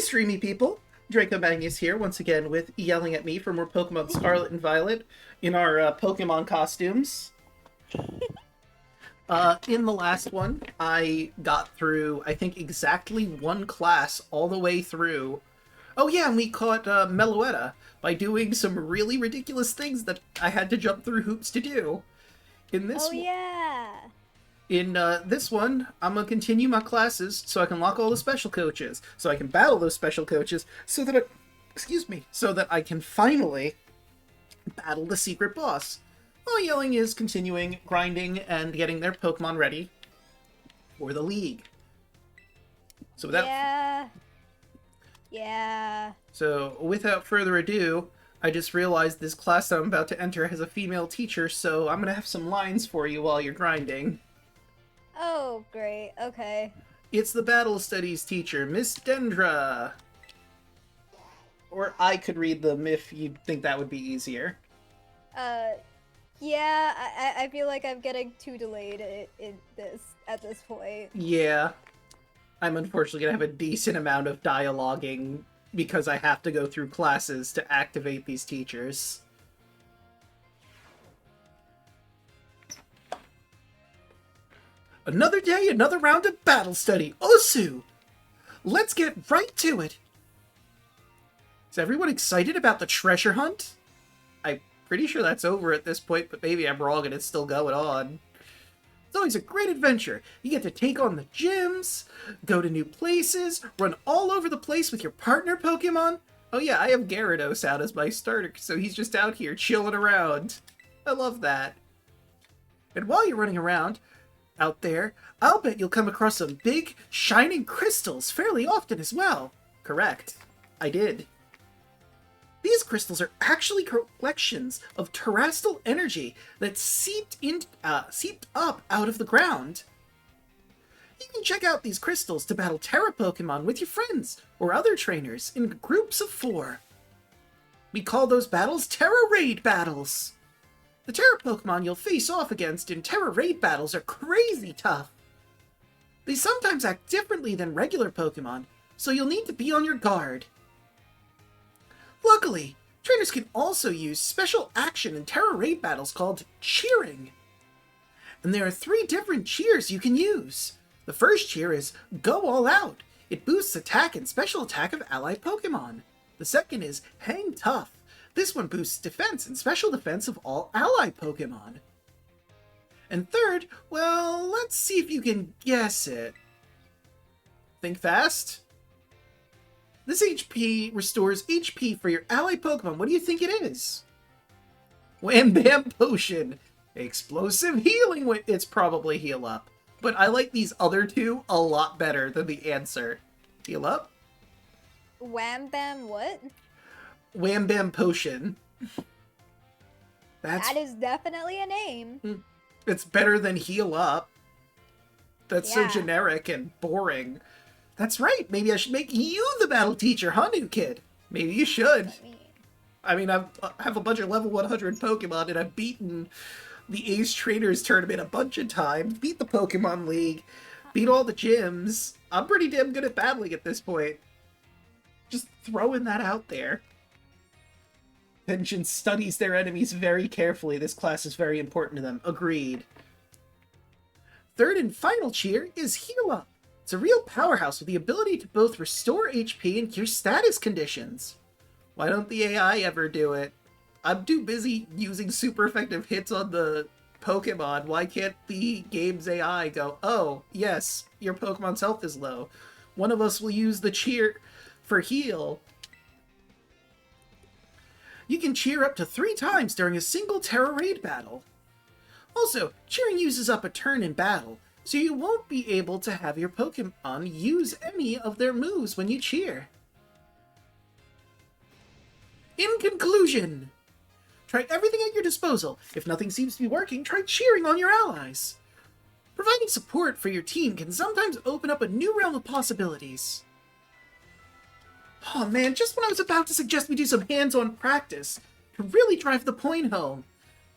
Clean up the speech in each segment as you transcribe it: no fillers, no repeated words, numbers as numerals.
streamy people! Draco Magnius here, once again with Yellingatme for more Pokemon Scarlet and Violet in our Pokemon costumes. In the last one, I got through, I think, exactly one class all the way through. Oh yeah, and we caught Meloetta by doing some really ridiculous things that I had to jump through hoops to do. In this this one, I'm gonna continue my classes so I can lock all the special coaches, so I can battle those special coaches, so that so that I can finally battle the secret boss. While Yelling is continuing grinding and getting their Pokemon ready for the league. So without further ado, I just realized this class that I'm about to enter has a female teacher, so I'm gonna have some lines for you while you're grinding. Oh, great. Okay. It's the Battle Studies teacher, Miss Dendra. Or I could read them if you think that would be easier. Yeah, I feel like I'm getting too delayed at this point. Yeah. I'm unfortunately gonna have a decent amount of dialoguing because I have to go through classes to activate these teachers. Another day, another round of battle study. Osu! Let's get right to it! Is everyone excited about the treasure hunt? I'm pretty sure that's over at this point, but maybe I'm wrong and it's still going on. It's always a great adventure. You get to take on the gyms, go to new places, run all over the place with your partner Pokemon. Oh yeah, I have Gyarados out as my starter, so he's just out here chilling around. I love that. And while you're running around out there, I'll bet you'll come across some big, shining crystals fairly often as well. Correct. I did. These crystals are actually collections of terrestrial energy that seeped up out of the ground. You can check out these crystals to battle Terra Pokemon with your friends or other trainers in groups of 4. We call those battles Terra Raid battles. The Terra Pokemon you'll face off against in Terra Raid battles are crazy tough. They sometimes act differently than regular Pokemon, so you'll need to be on your guard. Luckily, trainers can also use special action in Terra Raid battles called cheering. And there are 3 different cheers you can use. The first cheer is Go All Out. It boosts attack and special attack of allied Pokemon. The second is Hang Tough. This one boosts defense and special defense of all allied Pokemon. And third, well, let's see if you can guess it. Think fast. This HP restores HP for your allied Pokemon. What do you think it is? Wham Bam Potion. Explosive Healing. It's probably Heal Up. But I like these other 2 a lot better than the answer. Heal Up? Wham Bam what? Wham Bam Potion. That is definitely a name. It's better than Heal Up. That's so generic and boring. That's right. Maybe I should make you the battle teacher, huh, new kid? Maybe you should. I mean, I have a bunch of level 100 Pokemon, and I've beaten the Ace Trainers Tournament a bunch of times, beat the Pokemon League, beat all the gyms. I'm pretty damn good at battling at this point. Just throwing that out there. Vengeance studies their enemies very carefully. This class is very important to them. Agreed. Third and final cheer is Heal Up. It's a real powerhouse with the ability to both restore HP and cure status conditions. Why don't the AI ever do it? I'm too busy using super effective hits on the Pokemon. Why can't the game's AI go, oh, yes, your Pokemon's health is low. One of us will use the cheer for heal. You can cheer up to 3 times during a single Terra Raid battle. Also, cheering uses up a turn in battle, so you won't be able to have your Pokemon use any of their moves when you cheer. In conclusion, try everything at your disposal. If nothing seems to be working, try cheering on your allies. Providing support for your team can sometimes open up a new realm of possibilities. Oh man, just when I was about to suggest we do some hands-on practice to really drive the point home.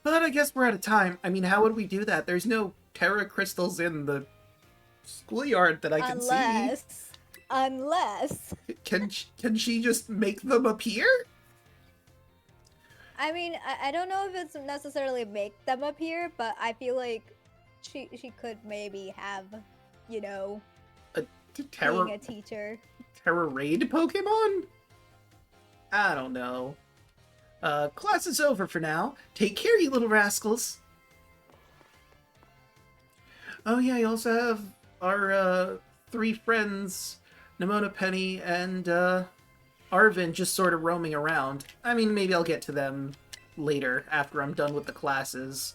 But I guess we're out of time. I mean, how would we do that? There's no Terra crystals in the schoolyard that I can see. Unless... Can she just make them appear? I mean, I don't know if it's necessarily make them appear, but I feel like she could maybe have, you know, being a teacher. Terra Raid Pokemon? I don't know. Class is over for now. Take care, you little rascals. Oh yeah, you also have our 3 friends, Nimona, Penny, and Arvin just sort of roaming around. I mean, maybe I'll get to them later after I'm done with the classes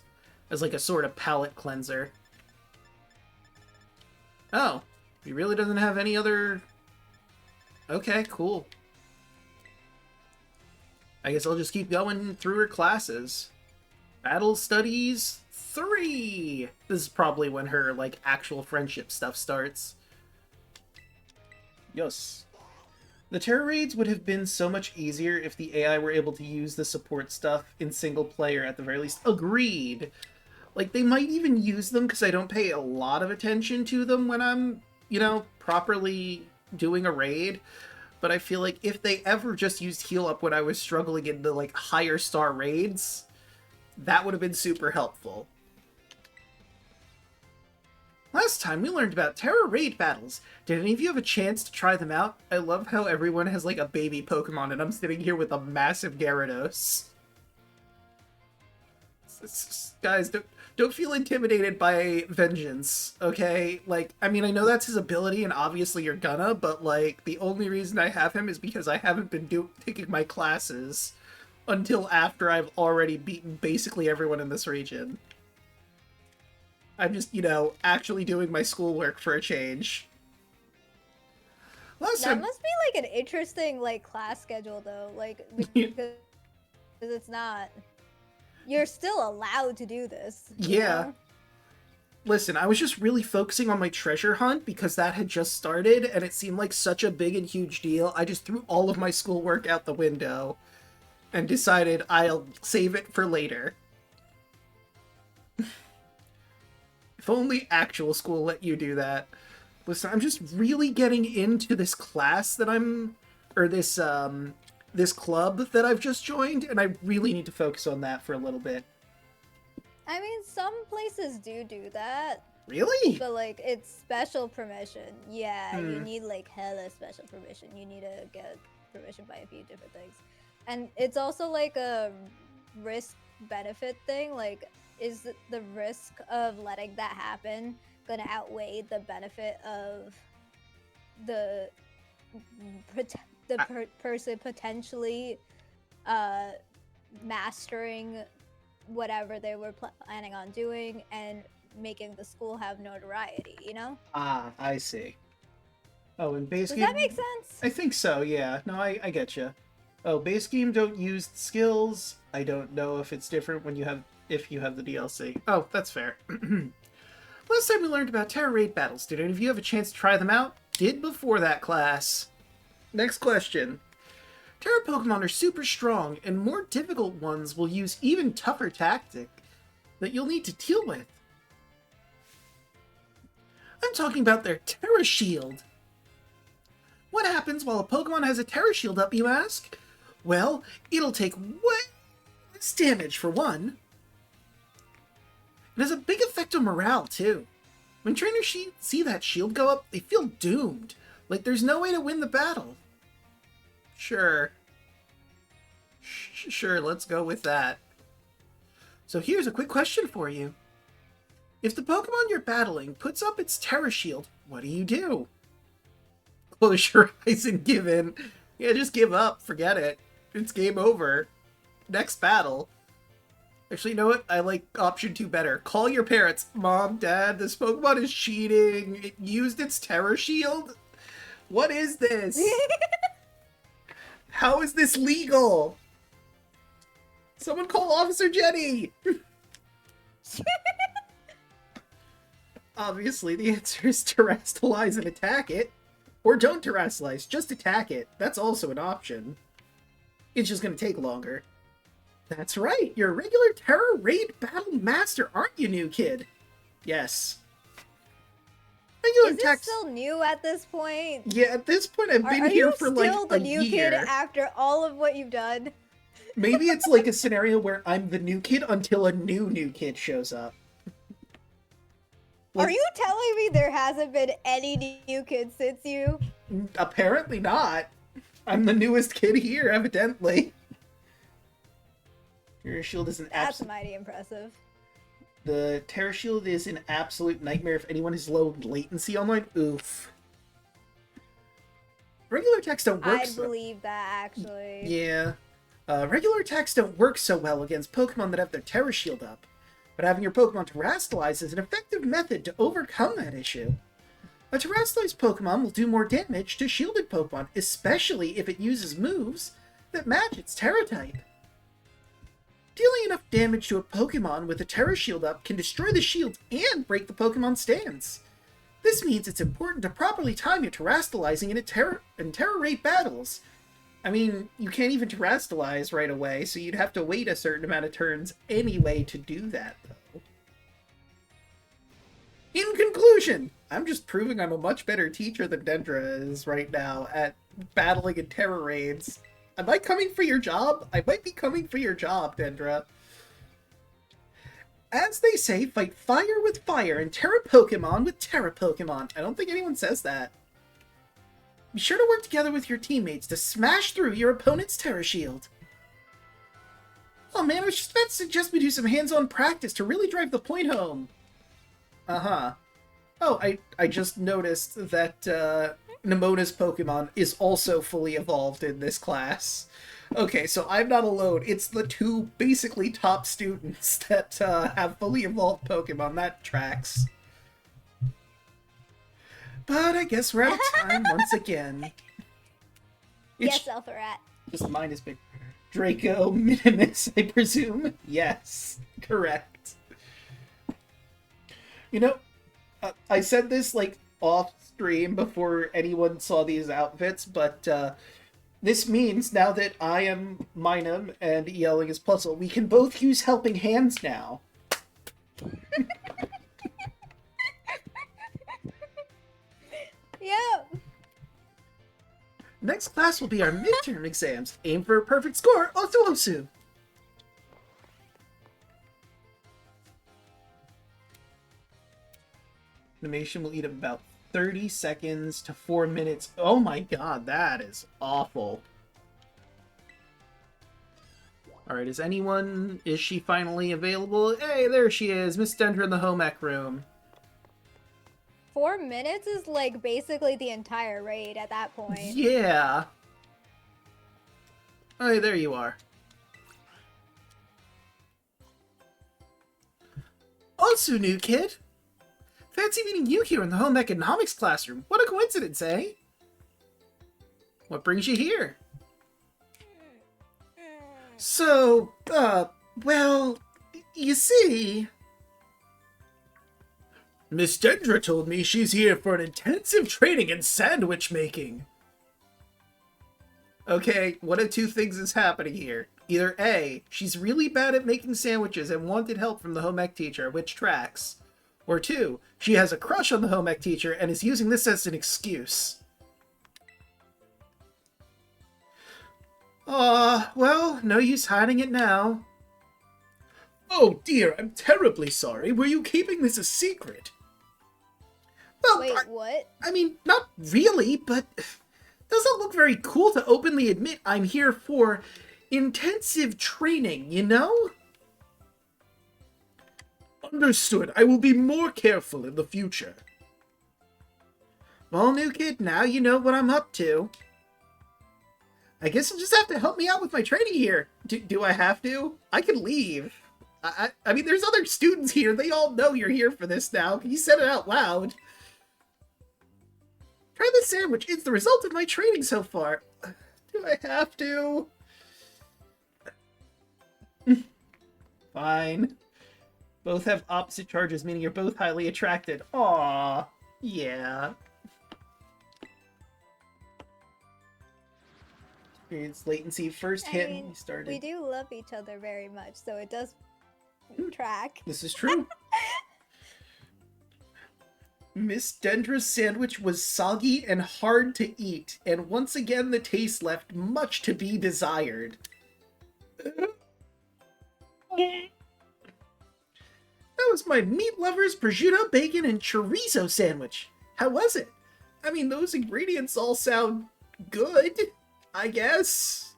as like a sort of palate cleanser. Oh, he really doesn't have any other... Okay, cool. I guess I'll just keep going through her classes. Battle Studies 3! This is probably when her, like, actual friendship stuff starts. Yes. The Terra Raids would have been so much easier if the AI were able to use the support stuff in single player at the very least. Agreed! Like, they might even use them because I don't pay a lot of attention to them when I'm, you know, properly doing a raid. But I feel like if they ever just used heal up when I was struggling into, like, higher star raids, that would have been super helpful. Last time we learned about Terra Raid battles. Did any of you have a chance to try them out? I love how everyone has, like, a baby Pokemon, and I'm sitting here with a massive Gyarados. Guys, don't feel intimidated by vengeance, okay? Like, I mean, I know that's his ability, and obviously you're gonna, but, like, the only reason I have him is because I haven't been taking my classes until after I've already beaten basically everyone in this region. I'm just, you know, actually doing my schoolwork for a change. That must be, like, an interesting, like, class schedule, though. Like, because it's not... You're still allowed to do this. Yeah. Know? Listen, I was just really focusing on my treasure hunt because that had just started and it seemed like such a big and huge deal. I just threw all of my schoolwork out the window and decided I'll save it for later. If only actual school let you do that. Listen, I'm just really getting into this class that this club that I've just joined, and I really need to focus on that for a little bit. I mean, some places do that. Really? But, like, it's special permission. Yeah, you need, like, hella special permission. You need to get permission by a few different things. And it's also, like, a risk-benefit thing. Like, is the risk of letting that happen gonna outweigh the benefit of the person potentially mastering whatever they were planning on doing and making the school have notoriety, you know? Ah, I see. Oh, and base game... Does that make sense? I think so, yeah. No, I get you. Oh, base game don't use skills. I don't know if it's different when if you have the DLC. Oh, that's fair. Last time we learned about Terra Raid battles. Did any of you have a chance to try them out? Did before that class. Next question. Terra Pokemon are super strong, and more difficult ones will use even tougher tactic that you'll need to deal with. I'm talking about their Terra Shield. What happens while a Pokemon has a Terra Shield up, you ask? Well, it'll take way less damage for one. It has a big effect on morale, too. When trainers see that shield go up, they feel doomed. Like there's no way to win the battle. Sure. Sure, let's go with that. So here's a quick question for you. If the Pokemon you're battling puts up its Terra Shield, what do? Close your eyes and give in. Yeah, just give up. Forget it. It's game over. Next battle. Actually, you know what? I like option 2 better. Call your parents. Mom, Dad, this Pokemon is cheating. It used its Terra Shield? What is this? How is this legal? Someone call Officer Jenny! Obviously, the answer is terrestrialize and attack it. Or don't terrestrialize, just attack it. That's also an option. It's just gonna take longer. That's right, you're a regular Terra Raid Battle Master, aren't you, new kid? Yes. Regular Is this attacks. still new at this point? Yeah, at this point I've been Are here you for still like the a new year. kid after all of what you've done? Maybe it's like a scenario where I'm the new kid until a new kid shows up. Are you telling me there hasn't been any new kids since you? Apparently not. I'm the newest kid here, evidently. Terror Shield is an That's mighty impressive. The Terror Shield is an absolute nightmare if anyone has low latency online. Oof. Regular attacks don't work. I believe that, actually. Yeah. Regular attacks don't work so well against Pokemon that have their Terror Shield up, but having your Pokemon terrestrialize is an effective method to overcome that issue. A terrestrialized Pokemon will do more damage to shielded Pokemon, especially if it uses moves that match its Terra type. Dealing enough damage to a Pokemon with a Terra Shield up can destroy the shield and break the Pokemon's stance. This means it's important to properly time your terrestrializing in Terra Raid battles. I mean, you can't even terrestrialize right away, so you'd have to wait a certain amount of turns anyway to do that, though. In conclusion, I'm just proving I'm a much better teacher than Dendra is right now at battling in Terra Raids. Am I coming for your job? I might be coming for your job, Dendra. As they say, fight fire with fire and Terra Pokemon with Terra Pokemon. I don't think anyone says that. Be sure to work together with your teammates to smash through your opponent's Terra Shield. Oh man, I was just about to suggest we do some hands-on practice to really drive the point home. Uh-huh. Oh, I just noticed that Nemona's Pokemon is also fully evolved in this class. Okay, so I'm not alone. It's the two basically top students that have fully evolved Pokemon. That tracks. But I guess we're out of time once again. Yes, Alpharat. Just mine is big. Draco Minimus, I presume? Yes, correct. You know, I said this like off stream before anyone saw these outfits, but this means now that I am Minum and Yelling is Puzzle, we can both use helping hands now. Yep. Next class will be our midterm exams. Aim for a perfect score, Osu. Animation will eat about 30 seconds to 4 minutes. Oh my god, that is awful. Alright, is she finally available? Hey, there she is, Miss Dendra in the home ec room. 4 minutes is like basically the entire raid at that point. Yeah. Oh, there you are. Also, new kid. Fancy meeting you here in the home economics classroom. What a coincidence, eh? What brings you here? So, well, you see... Miss Dendra told me she's here for an intensive training in sandwich making. Okay, one of two things is happening here. Either A, she's really bad at making sandwiches and wanted help from the home ec teacher, which tracks. Or 2, she has a crush on the home ec teacher and is using this as an excuse. Well, no use hiding it now. Oh dear, I'm terribly sorry. Were you keeping this a secret? Well, wait, what? I mean, not really, but doesn't look very cool to openly admit I'm here for intensive training, you know? Understood. I will be more careful in the future. Well, new kid, now you know what I'm up to. I guess you'll just have to help me out with my training here. Do I have to? I can leave. I mean, there's other students here. They all know you're here for this now. You said it out loud. Try this sandwich. It's the result of my training so far. Do I have to? Fine. Both have opposite charges, meaning you're both highly attracted. Aww. Yeah. Experience latency. First hit when we started. We do love each other very much, so it does track. This is true. Miss Dendra's sandwich was soggy and hard to eat, and once again the taste left much to be desired. That was my meat lovers prosciutto, bacon, and chorizo sandwich. How was it? I mean, those ingredients all sound good, I guess.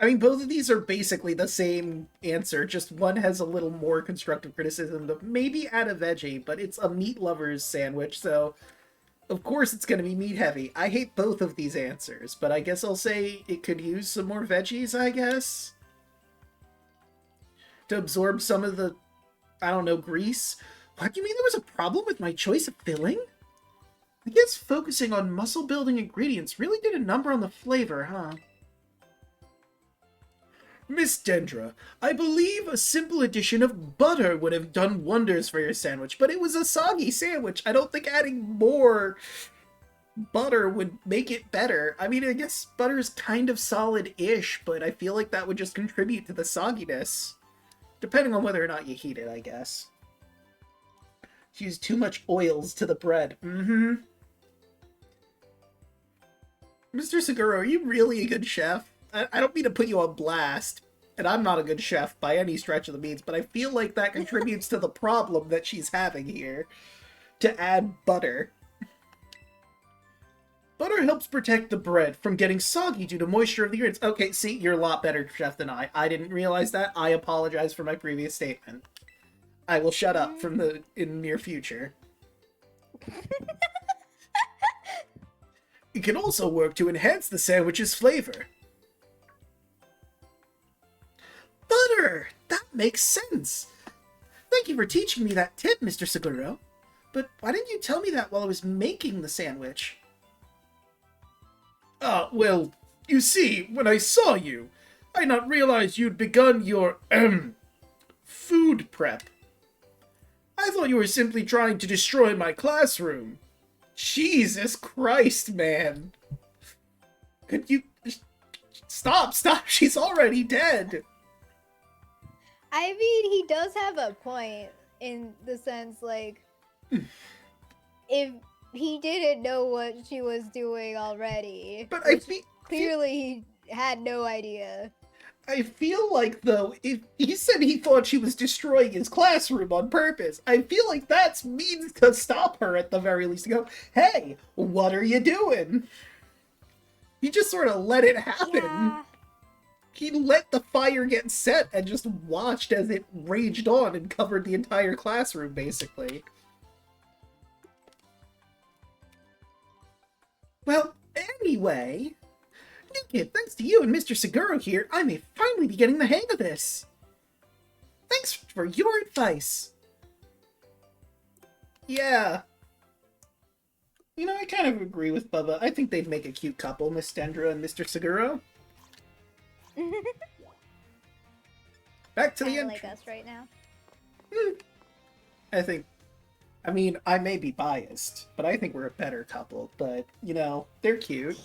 I mean, both of these are basically the same answer, just one has a little more constructive criticism to maybe add a veggie, but it's a meat lover's sandwich, so of course it's going to be meat heavy. I hate both of these answers, but I guess I'll say it could use some more veggies, I guess? To absorb some of the, I don't know, grease? What, you mean there was a problem with my choice of filling? I guess focusing on muscle-building ingredients really did a number on the flavor, huh? Miss Dendra, I believe a simple addition of butter would have done wonders for your sandwich, but it was a soggy sandwich. I don't think adding more butter would make it better. I mean, I guess butter is kind of solid-ish, but I feel like that would just contribute to the sogginess. Depending on whether or not you heat it, I guess. Use too much oils to the bread. Mm-hmm. Mr. Seguro, are you really a good chef? I don't mean to put you on blast, and I'm not a good chef by any stretch of the means, but I feel like that contributes to the problem that she's having here. To add butter. Butter helps protect the bread from getting soggy due to moisture of the ingredients. Okay, see, you're a lot better chef than I. I didn't realize that. I apologize for my previous statement. I will shut up in the near future. It can also work to enhance the sandwich's flavor. Butter! That makes sense! Thank you for teaching me that tip, Mr. Seguro. But why didn't you tell me that while I was making the sandwich? Well, you see, when I saw you, I not realized you'd begun your, food prep. I thought you were simply trying to destroy my classroom. Jesus Christ, man. Could you... Stop, she's already dead. I mean, he does have a point in the sense, like, if he didn't know what she was doing already, but clearly he had no idea. I feel like, though, if he said he thought she was destroying his classroom on purpose, I feel like that's means to stop her at the very least. To go, hey, what are you doing? He just sort of let it happen. Yeah. He let the fire get set and just watched as it raged on and covered the entire classroom, basically. Well, anyway, new kid, thanks to you and Mr. Seguro here, I may finally be getting the hang of this. Thanks for your advice. Yeah. You know, I kind of agree with Bubba. I think they'd make a cute couple, Miss Dendra and Mr. Seguro. Back to the end. Like us right now. I mean, I may be biased, but I think we're a better couple. But, you know, they're cute.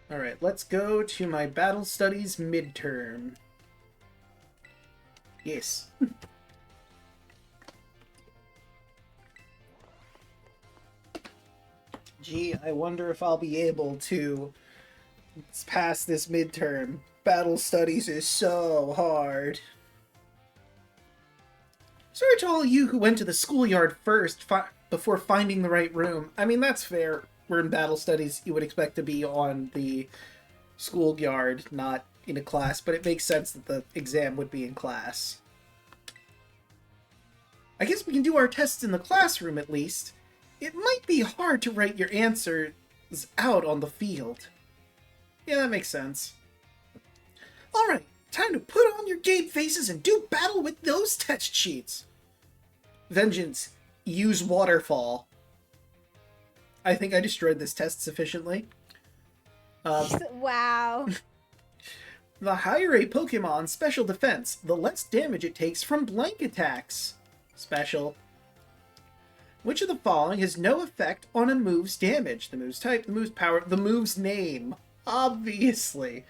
Alright, let's go to my Battle Studies midterm. Yes. Gee, I wonder if I'll be able to pass this midterm. Battle Studies is so hard. Sorry to all you who went to the schoolyard first before finding the right room. I mean, that's fair. We're in Battle Studies. You would expect to be on the schoolyard, not in a class, but it makes sense that the exam would be in class. I guess we can do our tests in the classroom at least. It might be hard to write your answers out on the field. Yeah, that makes sense. Alright, time to put on your game faces and do battle with those test sheets. Vengeance, use waterfall. I think I destroyed this test sufficiently. Wow. The higher a Pokémon's special defense, the less damage it takes from blank attacks. Special. Which of the following has no effect on a move's damage? The move's type, the move's power, the move's name. Obviously.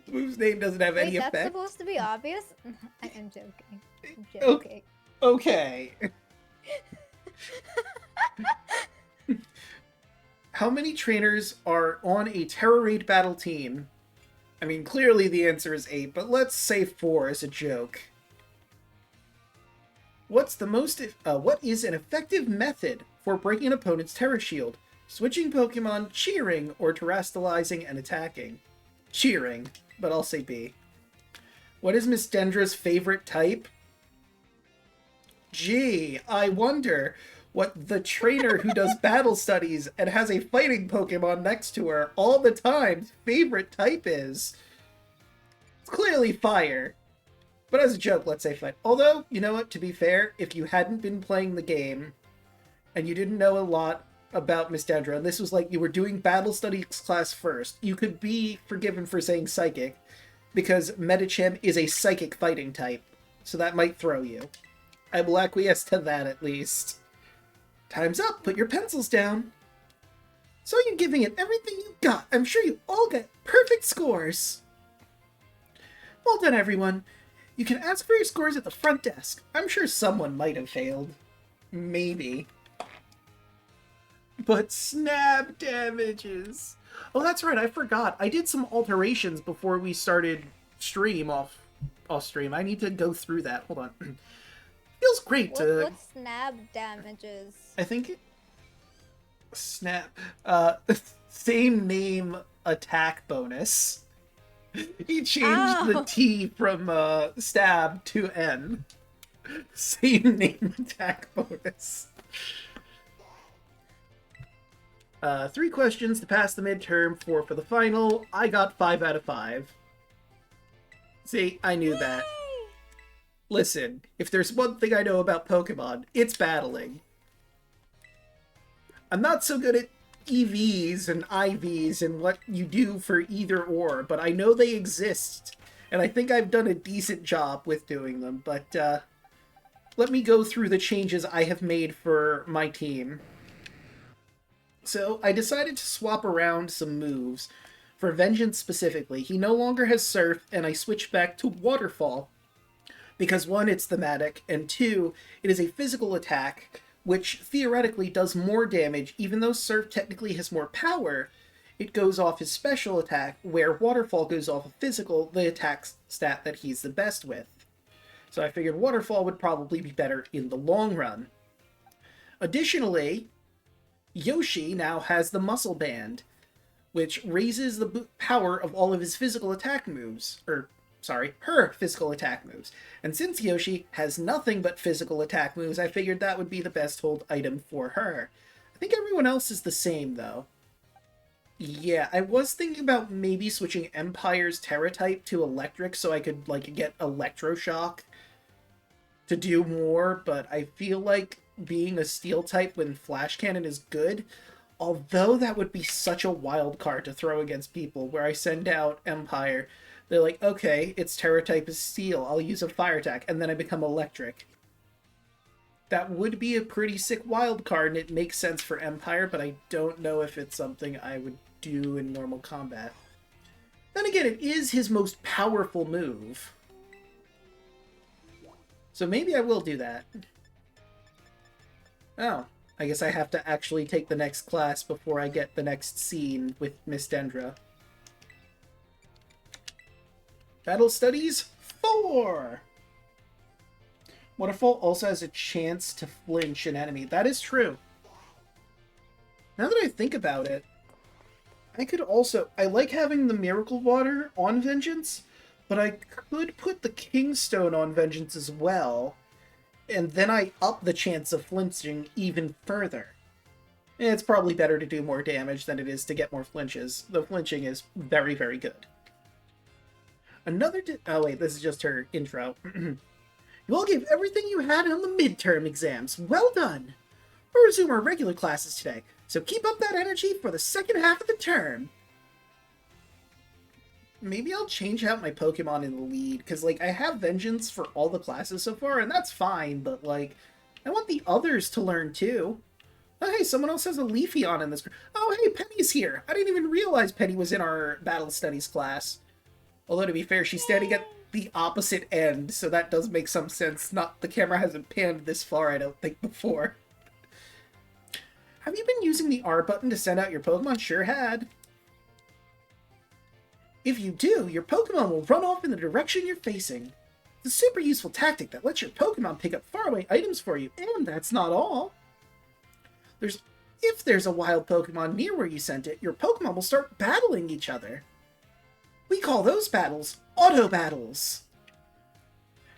The move's name doesn't have any effect. That's supposed to be obvious? I am joking. I'm joking. Okay. How many trainers are on a Terror Raid battle team? I mean, clearly the answer is 8, but let's say 4 as a joke. What is an effective method for breaking an opponent's Terror Shield? Switching Pokemon, cheering, or terastallizing and attacking? Cheering, but I'll say B. What is Miss Dendra's favorite type? Gee, I wonder what the trainer who does battle studies and has a fighting Pokemon next to her all the time favorite type is. It's clearly fire. But as a joke, let's say fire. Although, you know what, to be fair, if you hadn't been playing the game and you didn't know a lot about Miss Dendra, and this was like you were doing battle studies class first, you could be forgiven for saying psychic, because Medicham is a psychic fighting type, so that might throw you. I will acquiesce to that at least. Time's up, put your pencils down. So you're giving it everything you got. I'm sure you all got perfect scores. Well done, everyone. You can ask for your scores at the front desk. I'm sure someone might have failed. Maybe. But snap damages. Oh, that's right, I forgot. I did some alterations before we started off stream. I need to go through that. Hold on. Feels great to... What snap damages? I think... Snap. Same name attack bonus. He changed the T from stab to N. Same name attack bonus. 3 questions to pass the midterm, 4 for the final. I got 5 out of 5. See, I knew that. Listen, if there's one thing I know about Pokemon, it's battling. I'm not so good at EVs and IVs and what you do for either or, but I know they exist, and I think I've done a decent job with doing them, but let me go through the changes I have made for my team. So, I decided to swap around some moves. For Vengeance specifically, he no longer has Surf, and I switched back to Waterfall. Because 1, it's thematic, and 2, it is a physical attack, which theoretically does more damage, even though Surf technically has more power. It goes off his special attack, where Waterfall goes off of physical, the attack stat that he's the best with. So I figured Waterfall would probably be better in the long run. Additionally, Yoshi now has the Muscle Band, which raises the power of all of his physical attack moves, her physical attack moves. And since Yoshi has nothing but physical attack moves, I figured that would be the best hold item for her. I think everyone else is the same, though. Yeah, I was thinking about maybe switching Empire's Terra type to Electric so I could, get Electroshock to do more, but I feel like being a Steel type when Flash Cannon is good, although that would be such a wild card to throw against people, where I send out Empire, they're like, okay, its Terra type is Steel, I'll use a Fire attack, and then I become Electric. That would be a pretty sick wild card, and it makes sense for Empire, but I don't know if it's something I would do in normal combat. Then again, it is his most powerful move. So maybe I will do that. Oh, I guess I have to actually take the next class before I get the next scene with Miss Dendra. Battle Studies 4! Waterfall also has a chance to flinch an enemy. That is true. Now that I think about it, I could also... I like having the Miracle Water on Vengeance, but I could put the Kingstone on Vengeance as well, and then I up the chance of flinching even further. It's probably better to do more damage than it is to get more flinches. The flinching is very, very good. Oh wait, this is just her intro. You all gave everything you had on the midterm exams. Well done! We'll resume our regular classes today, so keep up that energy for the second half of the term. Maybe I'll change out my Pokemon in the lead, because, I have Vengeance for all the classes so far, and that's fine, but, I want the others to learn too. Oh, hey, someone else has a Leafy on in this group. Oh, hey, Penny's here. I didn't even realize Penny was in our Battle Studies class. Although, to be fair, she's standing at the opposite end, so that does make some sense. The camera hasn't panned this far, I don't think, before. Have you been using the R button to send out your Pokemon? Sure had. If you do, your Pokemon will run off in the direction you're facing. It's a super useful tactic that lets your Pokemon pick up faraway items for you, and that's not all. If there's a wild Pokemon near where you sent it, your Pokemon will start battling each other. We call those battles auto battles.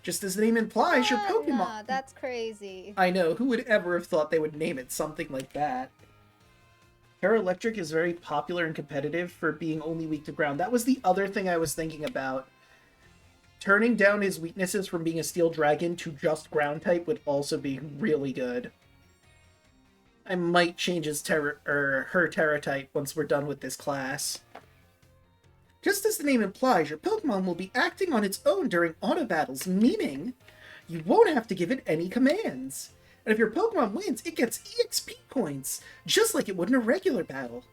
Just as the name implies, your Pokemon... No, that's crazy. I know, who would ever have thought they would name it something like that? Terra Electric is very popular and competitive for being only weak to ground. That was the other thing I was thinking about. Turning down his weaknesses from being a Steel Dragon to just ground type would also be really good. I might change her Terra type once we're done with this class. Just as the name implies, your Pokemon will be acting on its own during auto battles, meaning you won't have to give it any commands. And if your Pokemon wins, it gets EXP points, just like it would in a regular battle.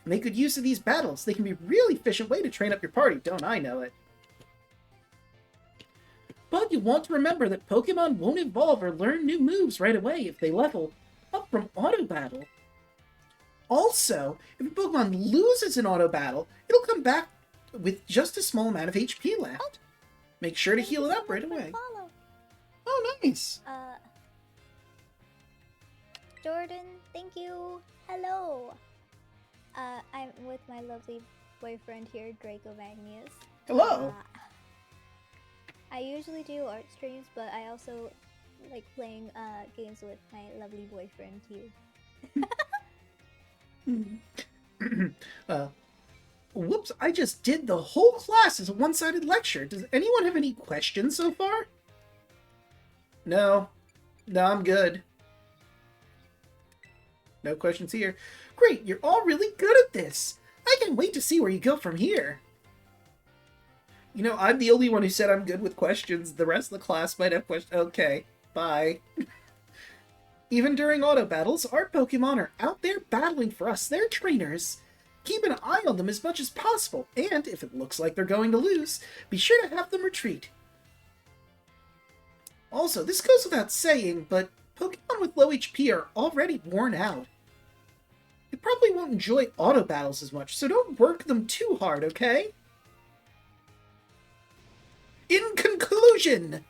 Make good use of these battles. They can be a really efficient way to train up your party, don't I know it? But you want to remember that Pokemon won't evolve or learn new moves right away if they level up from auto battle. Also, if a Pokemon loses an auto battle, it'll come back with just a small amount of HP left. Make sure to heal it up right away. Oh, nice. Jordan, thank you. Hello. I'm with my lovely boyfriend here, Draco Magnius. Hello. I usually do art streams, but I also like playing games with my lovely boyfriend here. Whoops, I just did the whole class as a one-sided lecture. Does anyone have any questions so far? No. No, I'm good. No questions here. Great, you're all really good at this. I can't wait to see where you go from here. You know, I'm the only one who said I'm good with questions. The rest of the class might have questions. Okay, bye. Even during auto battles, our Pokemon are out there battling for us, their trainers. Keep an eye on them as much as possible, and if it looks like they're going to lose, be sure to have them retreat. Also, this goes without saying, but Pokemon with low HP are already worn out. They probably won't enjoy auto battles as much, so don't work them too hard, okay? In conclusion,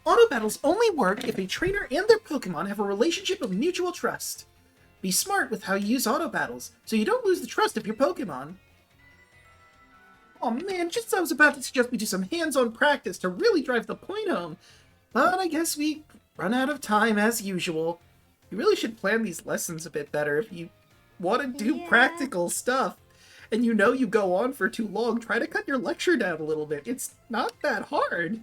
auto battles only work if a trainer and their Pokemon have a relationship of mutual trust. Be smart with how you use auto battles, so you don't lose the trust of your Pokemon. Oh man, just as I was about to suggest we do some hands-on practice to really drive the point home, but I guess we run out of time as usual. You really should plan these lessons a bit better if you want to do practical stuff. And you know you go on for too long, try to cut your lecture down a little bit. It's not that hard.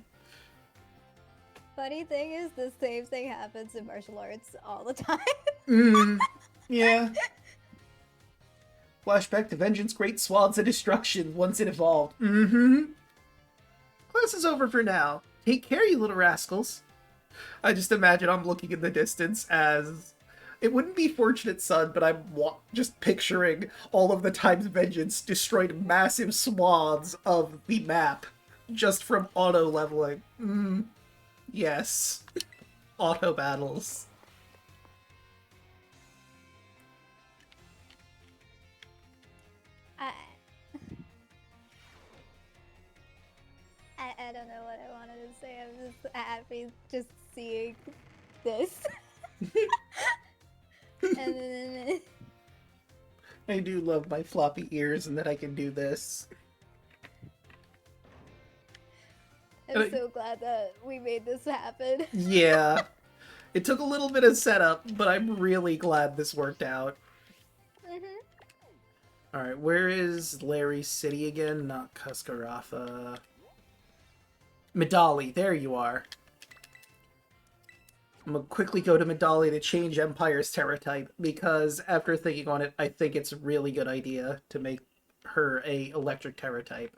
Funny thing is, the same thing happens in martial arts all the time. Yeah. Flashback to Vengeance, Great Swaths of Destruction once it evolved. Class is over for now. Take care, you little rascals. I just imagine I'm looking in the distance as... It wouldn't be Fortunate Son, but I'm just picturing all of the times Vengeance destroyed massive swaths of the map just from auto-leveling. Yes. Auto battles. I don't know what I wanted to say. I'm just happy just seeing this. And then... I do love my floppy ears and that I can do this. I'm so glad that we made this happen. Yeah. It took a little bit of setup, but I'm really glad this worked out. Alright, where is Larry City again? Not Cuskarafa. Medali, there you are. I'm gonna quickly go to Medali to change Empire's Terra type, because after thinking on it, I think it's a really good idea to make her a electric Terra type.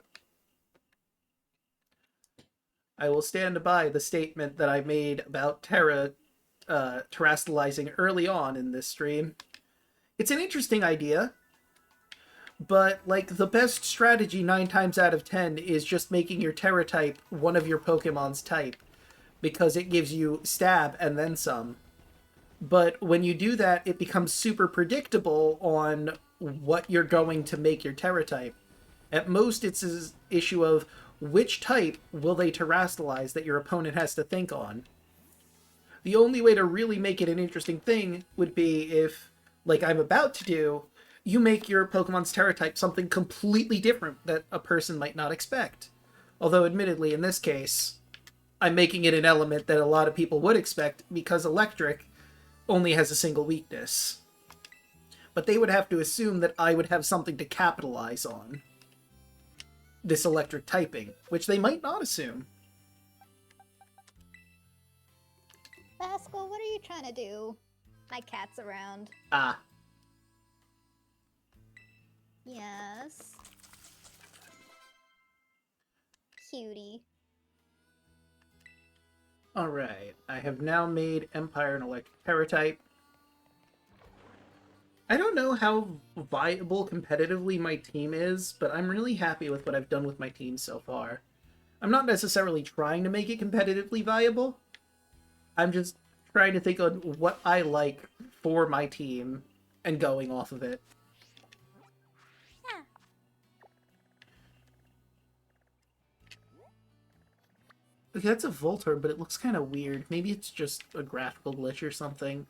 I will stand by the statement that I made about Terra terastallizing early on in this stream. It's an interesting idea, but, like, the best strategy 9 times out of 10 is just making your Terra type one of your Pokemon's type, because it gives you stab and then some. But when you do that, it becomes super predictable on what you're going to make your Terra type. At most, it's an issue of which type will they terastallize that your opponent has to think on. The only way to really make it an interesting thing would be if, like I'm about to do, you make your Pokemon's Terra type something completely different that a person might not expect. Although, admittedly, in this case, I'm making it an element that a lot of people would expect because Electric only has a single weakness. But they would have to assume that I would have something to capitalize on this electric typing, which they might not assume. Basco, what are you trying to do? My cat's around. Ah. Yes. Cutie. Alright, I have now made Empire an electric Terra type. I don't know how viable competitively my team is, but I'm really happy with what I've done with my team so far. I'm not necessarily trying to make it competitively viable. I'm just trying to think on what I like for my team and going off of it. Yeah. Okay, that's a Voltorb, but it looks kind of weird. Maybe it's just a graphical glitch or something.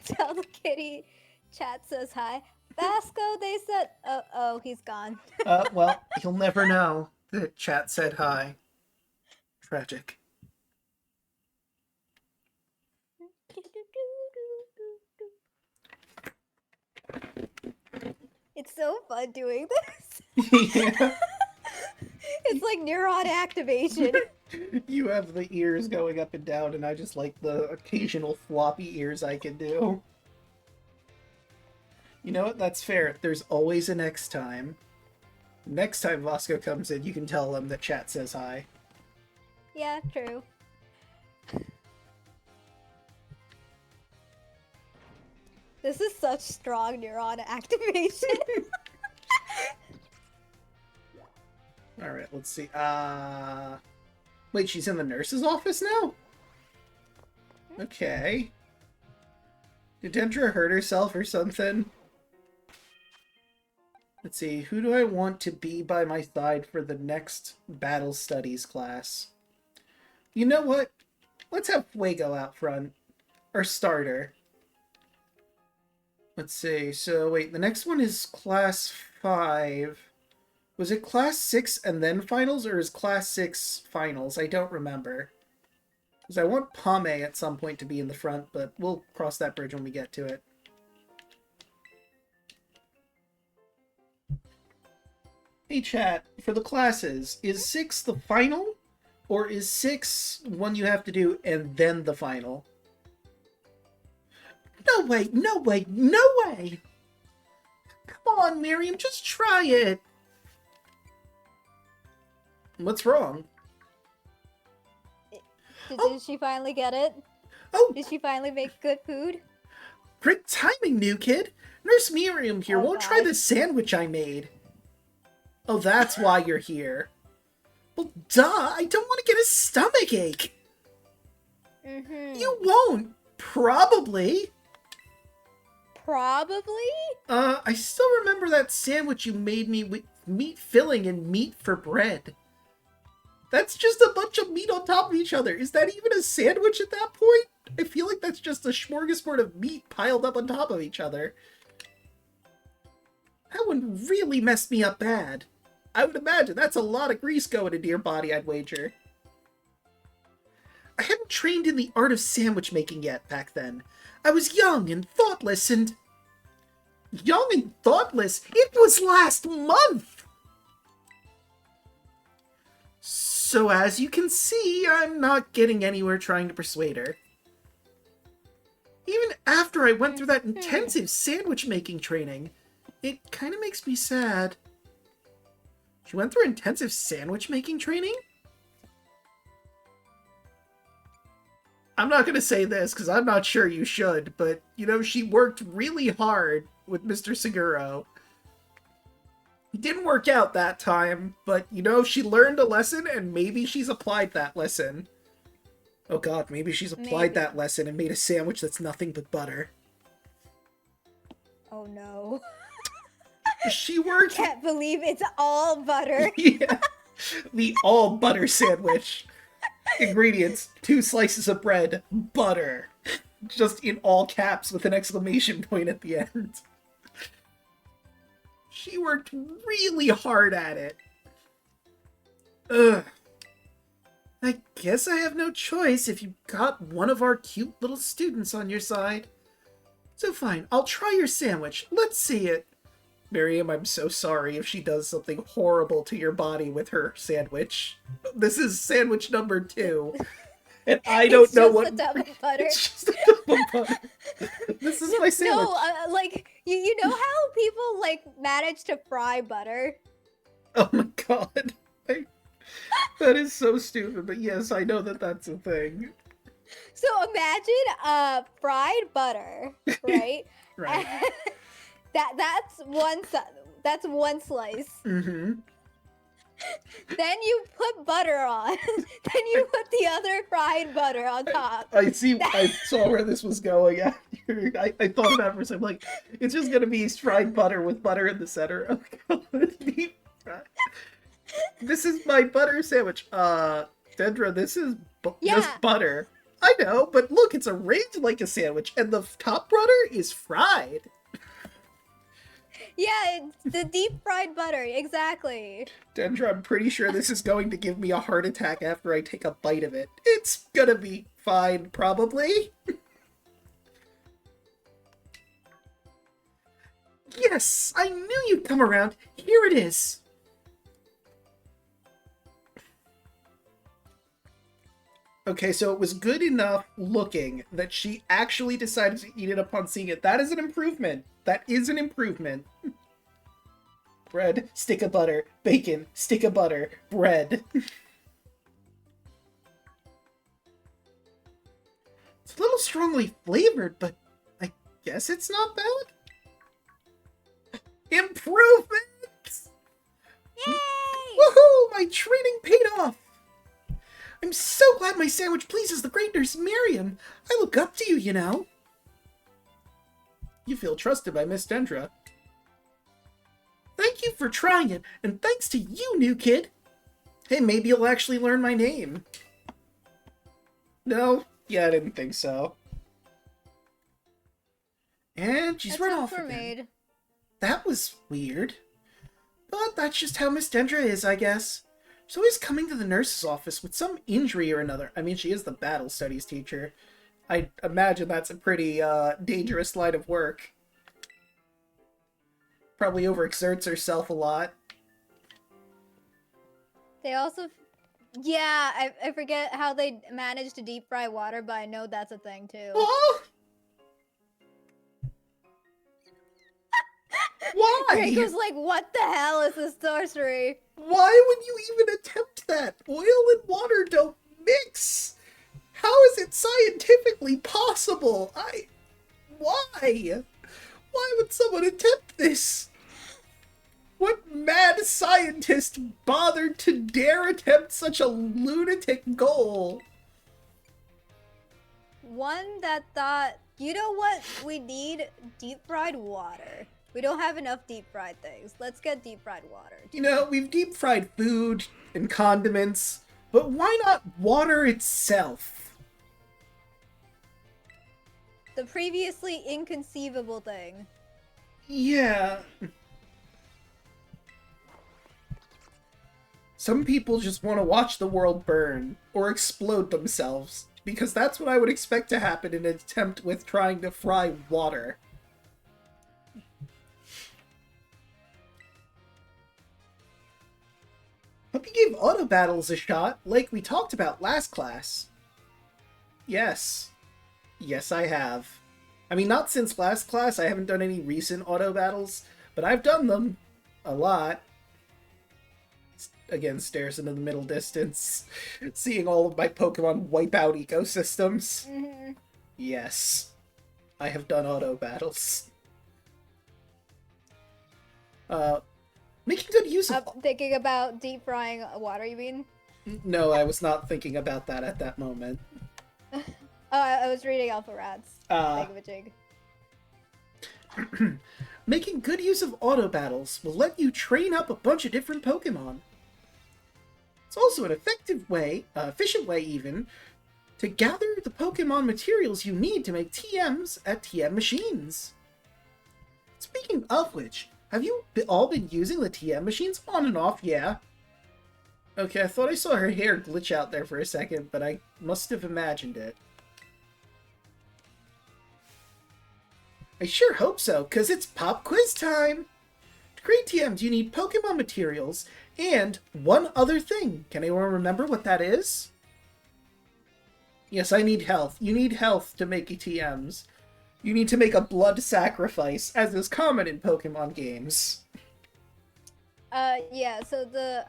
Tell the kitty chat says hi. Basco, they said... Oh, he's gone. Well, you'll never know that chat said hi. Tragic. It's so fun doing this. Yeah. It's like neuron activation. You have the ears going up and down, and I just like the occasional floppy ears I can do. You know what? That's fair. There's always a next time. Next time Vasco comes in, you can tell him that chat says hi. Yeah, true. This is such strong neuron activation. Alright, let's see. Wait, she's in the nurse's office now? Okay. Did Dendra hurt herself or something? Let's see, who do I want to be by my side for the next Battle Studies class? You know what? Let's have Fuego out front. Our starter. Let's see, so wait, the next one is Class 5. Was it Class 6 and then Finals, or is Class 6 Finals? I don't remember. Because I want Pame at some point to be in the front, but we'll cross that bridge when we get to it. Hey chat, for the classes, is 6 the final? Or is 6 one you have to do and then the final? No way, no way, no way! Come on, Miriam, just try it! What's wrong? Did she finally get it? Oh! Did she finally make good food? Great timing, new kid! Nurse Miriam here won't try God. the sandwich I made. Oh, that's why you're here. Well, duh, I don't want to get a stomach ache. Mm-hmm. You won't. Probably. Probably? I still remember that sandwich you made me with meat filling and meat for bread. That's just a bunch of meat on top of each other. Is that even a sandwich at that point? I feel like that's just a smorgasbord of meat piled up on top of each other. That one really messed me up bad. I would imagine that's a lot of grease going into your body, I'd wager. I hadn't trained in the art of sandwich making yet back then. I was young and thoughtless and... Young and thoughtless? It was last month! So as you can see, I'm not getting anywhere trying to persuade her. Even after I went through that intensive sandwich making training, it kind of makes me sad. She went through intensive sandwich making training? I'm not going to say this because I'm not sure you should, but, you know, she worked really hard with Mr. Seguro. It didn't work out that time, but, you know, she learned a lesson and maybe she's applied that lesson. Oh god, maybe she's applied that lesson and made a sandwich that's nothing but butter. Oh no. She worked... Can't believe it's all butter. Yeah. The all butter sandwich. Ingredients: 2 slices of bread, butter. Just in all caps with an exclamation point at the end. She worked really hard at it. Ugh. I guess I have no choice if you got one of our cute little students on your side. So fine, I'll try your sandwich. Let's see it. Miriam, I'm so sorry if she does something horrible to your body with her sandwich. This is sandwich number 2. And I don't know what... It's just a tub of butter. It's just a tub of butter. This is my sandwich. No, like, you know how people, like, manage to fry butter? Oh my god. That is so stupid, but yes, I know that that's a thing. So imagine fried butter, right? Right. That's one slice. Mm-hmm. Then you put butter on. Then you put the other fried butter on top. I saw where this was going after. I thought about it for a second, like, it's just gonna be fried butter with butter in the center. Oh god. This is my butter sandwich. Dendra, this is just butter. I know, but look, it's arranged like a sandwich, and the top butter is fried. Yeah, it's the deep fried butter, exactly. Dendra, I'm pretty sure this is going to give me a heart attack after I take a bite of it. It's gonna be fine, probably. Yes, I knew you'd come around. Here it is. Okay, so it was good enough looking that she actually decided to eat it upon seeing it. That is an improvement. That is an improvement. Bread, stick of butter. Bacon, stick of butter. Bread. It's a little strongly flavored, but I guess it's not bad. Improvements! Yay! Woohoo! My training paid off! I'm so glad my sandwich pleases the great nurse Miriam. I look up to you, you know. You feel trusted by Miss Dendra. Thank you for trying it, and thanks to you, new kid. Hey, maybe you'll actually learn my name. No? Yeah, I didn't think so. And she's run off again. Made. That was weird. But that's just how Miss Dendra is, I guess. She's always coming to the nurse's office with some injury or another. I mean, she is the battle studies teacher. I imagine that's a pretty dangerous line of work. Probably overexerts herself a lot. They also... Yeah, I forget how they manage to deep fry water, but I know that's a thing, too. Oh! Why? Draco's like, what the hell is this sorcery? Why would you even attempt that? Oil and water don't mix! How is it scientifically possible? Why? Why would someone attempt this? What mad scientist bothered to dare attempt such a lunatic goal? One that thought, you know what? We need deep fried water. We don't have enough deep fried things. Let's get deep fried water. You know, we've deep fried food and condiments, but why not water itself? The previously inconceivable thing. Yeah. Some people just want to watch the world burn or explode themselves, because that's what I would expect to happen in an attempt with trying to fry water. Hope you gave auto battles a shot, like we talked about last class. Yes. Yes, I have. I mean, not since last class, I haven't done any recent auto battles, but I've done them. A lot. again stares into the middle distance, seeing all of my Pokemon wipe out ecosystems. Mm-hmm. Yes, I have done auto battles. Making good use of... Thinking about deep frying water, you mean? No, I was not thinking about that at that moment. I was reading Alpha Rat's languaging. Making good use of auto battles will let you train up a bunch of different Pokemon. It's also an effective way, efficient way even, to gather the Pokemon materials you need to make TMs at TM machines. Speaking of which, have you all been using the TM machines on and off? Yeah. Okay, I thought I saw her hair glitch out there for a second, but I must have imagined it. I sure hope so, because it's pop quiz time! To create TMs, you need Pokemon materials, and one other thing. Can anyone remember what that is? Yes, I need health. You need health to make TMs. You need to make a blood sacrifice, as is common in Pokemon games. Yeah, so the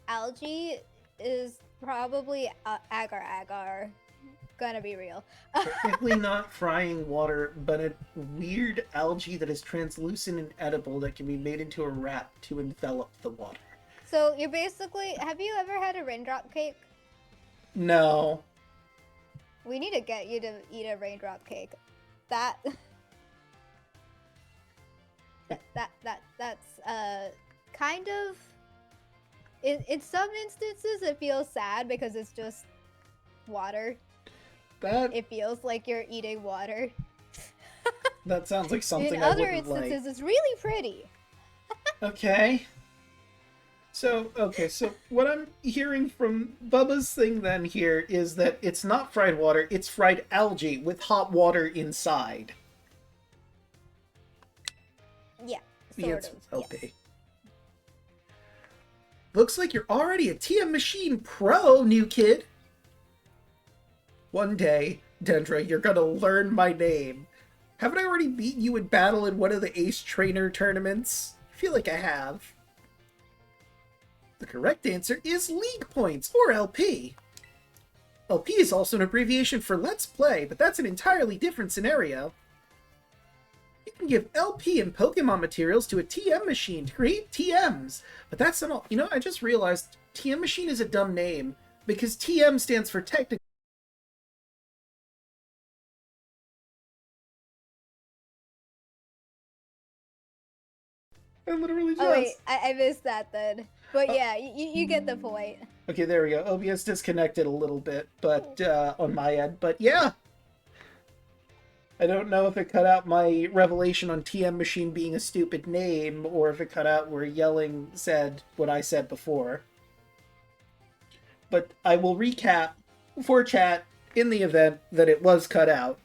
algae is probably agar. Gonna be real. Technically not frying water, but a weird algae that is translucent and edible that can be made into a wrap to envelop the water. So you're basically... Have you ever had a raindrop cake? No. We need to get you to eat a raindrop cake. That's kind of... In some instances, it feels sad because it's just water. It feels like you're eating water. That sounds like something I wouldn't like. In other instances, it's really pretty. Okay. So what I'm hearing from Bubba's thing then here is that it's not fried water, it's fried algae with hot water inside. Yeah, The sort answer of. is LP. Yes. Looks like you're already a TM Machine Pro, new kid. One day, Dendra, you're gonna learn my name. Haven't I already beaten you in battle in one of the Ace Trainer tournaments? I feel like I have. The correct answer is League Points, or LP. LP is also an abbreviation for Let's Play, but that's an entirely different scenario. You can give LP and Pokemon materials to a TM machine to create TMs, but that's not all. You know, I just realized TM machine is a dumb name, because TM stands for technical. I literally just... Oh wait, I missed that then. But yeah, you get the point. Okay, there we go. OBS disconnected a little bit, but on my end. But yeah, I don't know if it cut out my revelation on TM Machine being a stupid name, or if it cut out where Yelling said what I said before. But I will recap for chat in the event that it was cut out.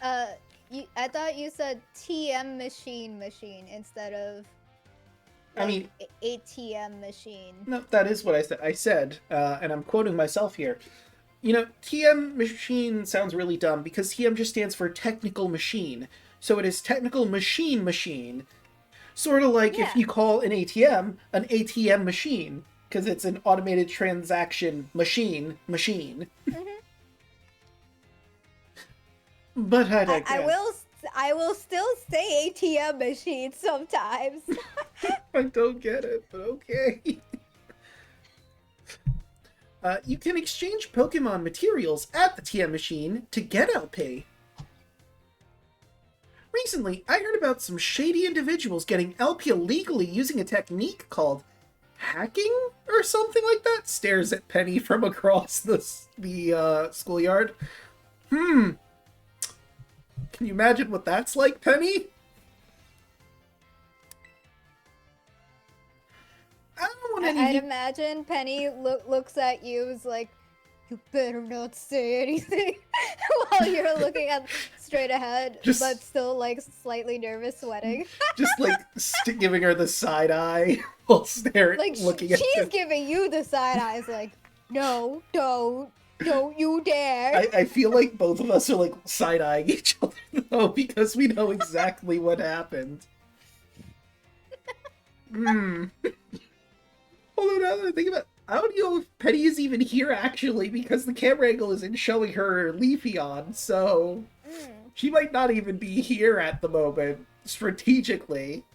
I thought you said TM machine instead of... I mean, ATM machine. No, that is what I said. I said, and I'm quoting myself here. You know, TM machine sounds really dumb because TM just stands for technical machine. So it is technical machine. Sort of like if you call an ATM machine, because it's an automated transaction machine. Mm-hmm. But I digress. I will still say ATM machine sometimes. I don't get it, but okay. You can exchange Pokemon materials at the TM machine to get LP. Recently, I heard about some shady individuals getting LP illegally using a technique called hacking or something like that. Stares at Penny from across the schoolyard. Can you imagine what that's like, Penny? I don't want any... I'd imagine Penny looks at you as like, you better not say anything while you're looking at straight ahead, but still like slightly nervous, sweating. Just like giving her the side eye while staring, like looking at she's giving you the side eyes, like, no, don't you dare. I feel like both of us are like side-eyeing each other though, because we know exactly what happened. Although now that I think about it, I don't know if Penny is even here actually, because the camera angle isn't showing her Leafeon, so she might not even be here at the moment, strategically.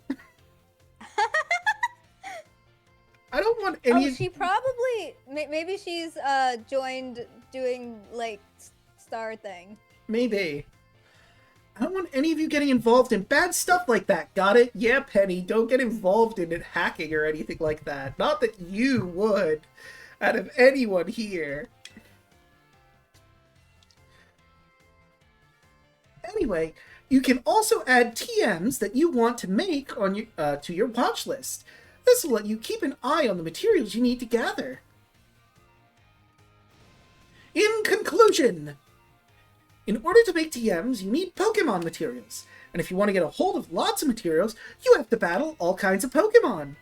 I don't want any... she probably... Maybe she's joined doing, like, star thing. Maybe. I don't want any of you getting involved in bad stuff like that, got it? Yeah, Penny, don't get involved in it hacking or anything like that. Not that you would, out of anyone here. Anyway, you can also add TMs that you want to make on your, to your watch list. This will let you keep an eye on the materials you need to gather. In conclusion, in order to make TMs, you need Pokemon materials. And if you want to get a hold of lots of materials, you have to battle all kinds of Pokemon.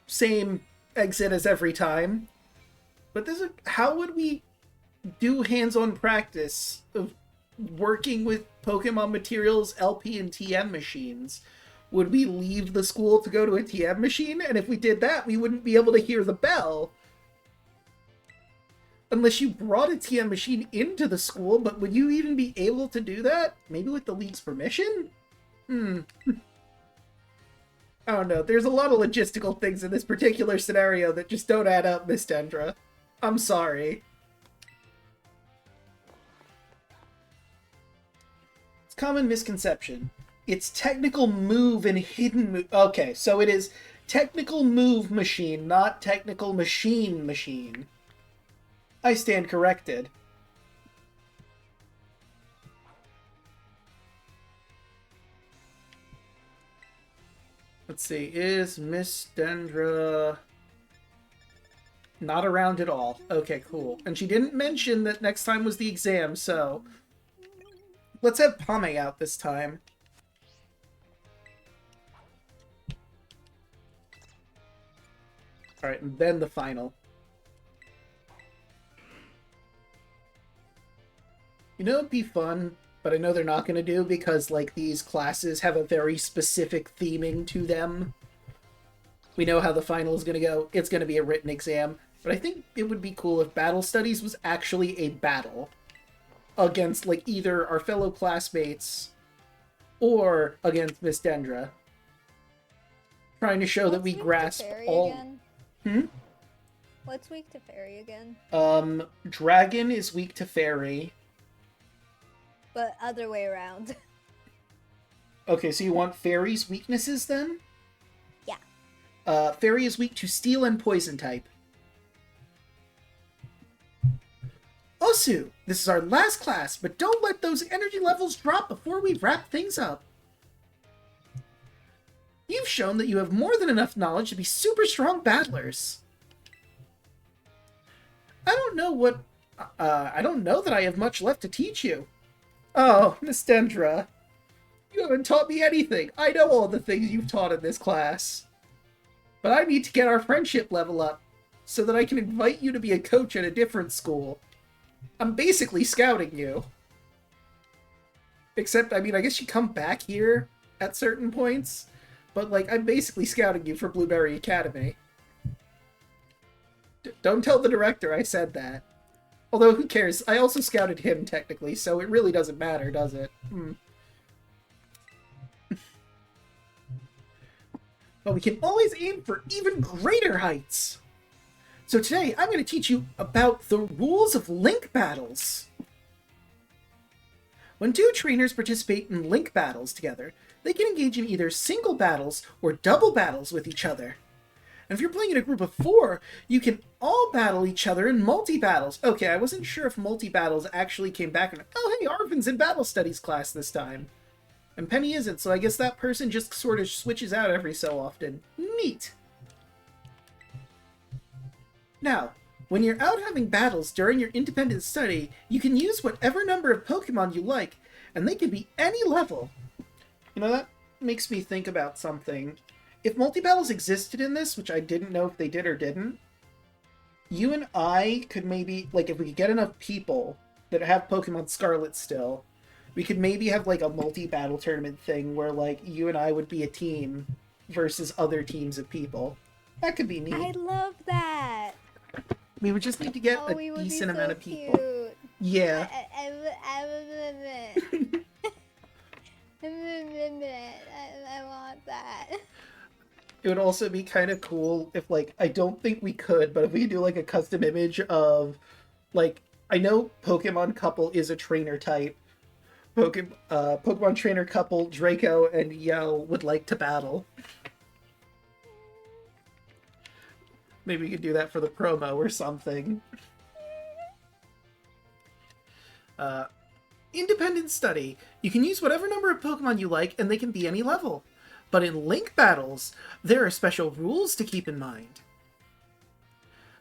Same exit as every time. But this is, how would we do hands-on practice of working with Pokemon materials, LP, and TM machines? Would we leave the school to go to a TM machine? And if we did that, we wouldn't be able to hear the bell. Unless you brought a TM machine into the school, but would you even be able to do that? Maybe with the league's permission? I don't know. There's a lot of logistical things in this particular scenario that just don't add up, Miss Dendra. I'm sorry. It's a common misconception. It's technical move and hidden move. Okay, so it is technical move machine, not technical machine machine. I stand corrected. Let's see, is Miss Dendra not around at all? Okay, cool. And she didn't mention that next time was the exam, so let's have Pame out this time. Alright, and then the final. You know, it'd be fun, but I know they're not going to do because, like, these classes have a very specific theming to them. We know how the final is going to go. It's going to be a written exam. But I think it would be cool if Battle Studies was actually a battle against, like, either our fellow classmates or against Miss Dendra. Trying to show that we grasp all... Again? What's weak to fairy again? Dragon is weak to fairy. But other way around. Okay, so you want fairy's weaknesses then? Yeah. Fairy is weak to steel and poison type. Osu, this is our last class, but don't let those energy levels drop before we wrap things up. You've shown that you have more than enough knowledge to be super strong battlers. I don't know that I have much left to teach you. Oh, Miss Dendra, you haven't taught me anything. I know all the things you've taught in this class. But I need to get our friendship level up, so that I can invite you to be a coach at a different school. I'm basically scouting you. Except, I mean, I guess you come back here at certain points. But, like, I'm basically scouting you for Blueberry Academy. Don't tell the director I said that. Although, who cares? I also scouted him, technically, so it really doesn't matter, does it? But we can always aim for even greater heights! So today, I'm going to teach you about the rules of link battles. When two trainers participate in link battles together, they can engage in either single battles or double battles with each other. And if you're playing in a group of 4, you can all battle each other in multi-battles. Okay, I wasn't sure if multi-battles actually came back and, oh hey, Arvin's in Battle Studies class this time. And Penny isn't, so I guess that person just sort of switches out every so often. Neat! Now, when you're out having battles during your independent study, you can use whatever number of Pokemon you like, and they can be any level. You know, that makes me think about something. If multi-battles existed in this, which I didn't know if they did or didn't, you and I could maybe, like, if we could get enough people that have Pokemon Scarlet still, we could maybe have, like, a multi-battle tournament thing where, like, you and I would be a team versus other teams of people. That could be neat. I love that. We would just need to get Oh, a we would decent be so amount of people. Cute. Yeah. I want that. It would also be kind of cool if, like, I don't think we could, but if we could do, like, a custom image of, like, I know Pokemon Couple is a trainer type. Pokemon trainer couple, Draco and Yell would like to battle. Maybe we could do that for the promo or something. Independent study. You can use whatever number of Pokemon you like, and they can be any level. But in link battles, there are special rules to keep in mind.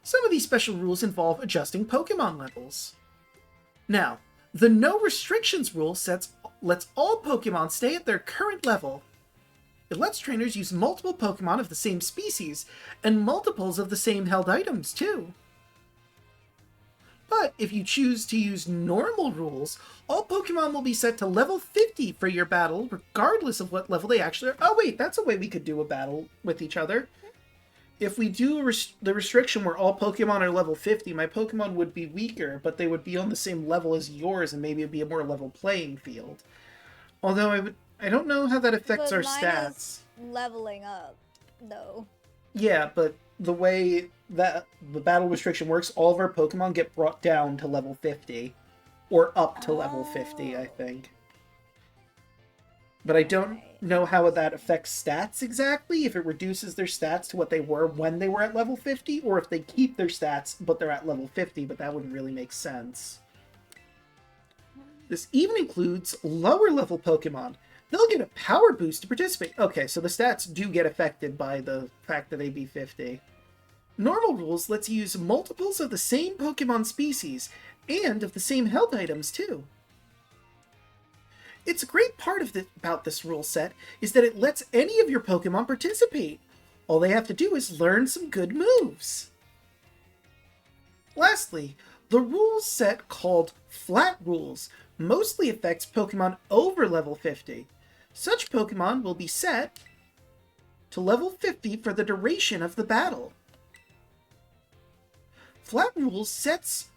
Some of these special rules involve adjusting Pokemon levels. Now, the no restrictions rule lets all Pokemon stay at their current level. It lets trainers use multiple Pokemon of the same species, and multiples of the same held items, too. But if you choose to use normal rules, all Pokemon will be set to level 50 for your battle, regardless of what level they actually are. Oh wait, that's a way we could do a battle with each other. If we do the restriction where all Pokemon are level 50, my Pokemon would be weaker, but they would be on the same level as yours, and maybe it'd be a more level playing field. Although I don't know how that affects our stats. Is leveling up, though. Yeah, but the way that the battle restriction works, all of our Pokemon get brought down to level 50. Or up to level 50, I think. But I don't know how that affects stats exactly, if it reduces their stats to what they were when they were at level 50, or if they keep their stats but they're at level 50, but that wouldn't really make sense. This even includes lower level Pokemon. They'll get a power boost to participate. Okay, so the stats do get affected by the fact that they be 50. Normal rules lets you use multiples of the same Pokemon species, and of the same held items, too. It's a great part about this rule set is that it lets any of your Pokemon participate. All they have to do is learn some good moves. Lastly, the rules set called Flat Rules mostly affects Pokemon over level 50. Such Pokemon will be set to level 50 for the duration of the battle. Flat Rules sets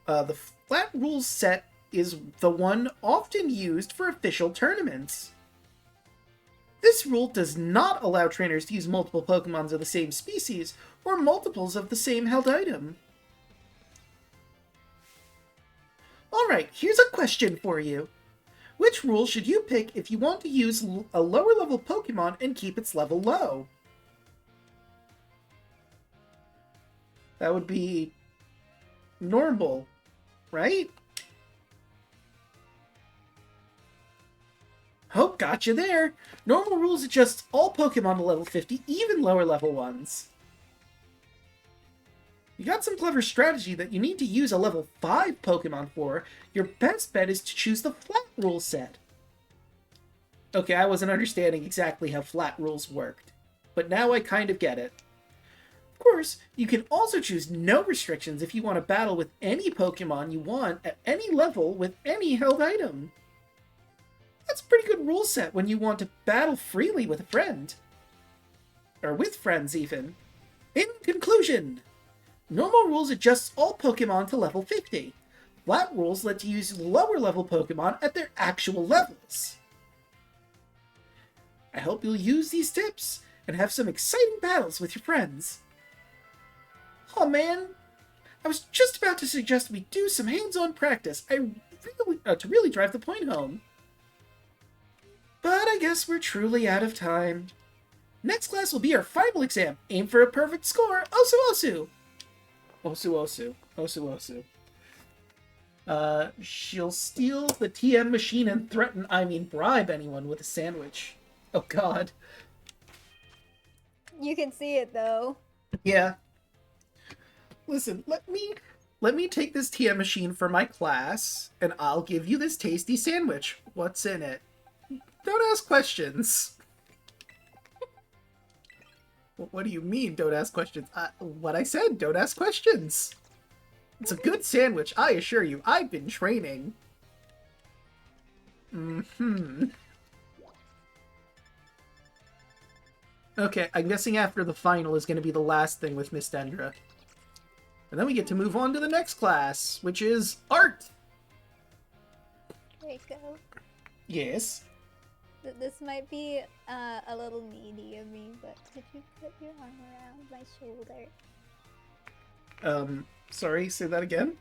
the Flat Rules set is the one often used for official tournaments. This rule does not allow trainers to use multiple Pokemons of the same species or multiples of the same held item. Alright, here's a question for you. Which rule should you pick if you want to use a lower level Pokemon and keep its level low? That would be normal, right? Oh, got you there. Normal rules adjust all Pokemon to level 50, even lower level ones. You got some clever strategy that you need to use a level 5 Pokemon for. Your best bet is to choose the Flat Rule set. Okay, I wasn't understanding exactly how Flat Rules worked, but now I kind of get it. Of course, you can also choose no restrictions if you want to battle with any Pokemon you want at any level with any held item. That's a pretty good rule set when you want to battle freely with a friend. Or with friends, even. In conclusion, normal rules adjusts all Pokemon to level 50. Flat rules let you use lower level Pokemon at their actual levels. I hope you'll use these tips and have some exciting battles with your friends. Oh man, I was just about to suggest we do some hands-on practice to really drive the point home. But I guess we're truly out of time. Next class will be our final exam. Aim for a perfect score. Osu Osu! Osu Osu. Osu Osu. She'll steal the TM machine and bribe anyone with a sandwich. Oh god. You can see it though. Yeah. Listen, let me take this TM machine for my class, and I'll give you this tasty sandwich. What's in it? Don't ask questions. What do you mean, don't ask questions? What I said, don't ask questions. It's a good sandwich, I assure you. I've been training. Okay, I'm guessing after the final is going to be the last thing with Miss Dendra. And then we get to move on to the next class, which is art. Draco. Yes. This might be a little needy of me, but could you put your arm around my shoulder? Sorry, say that again?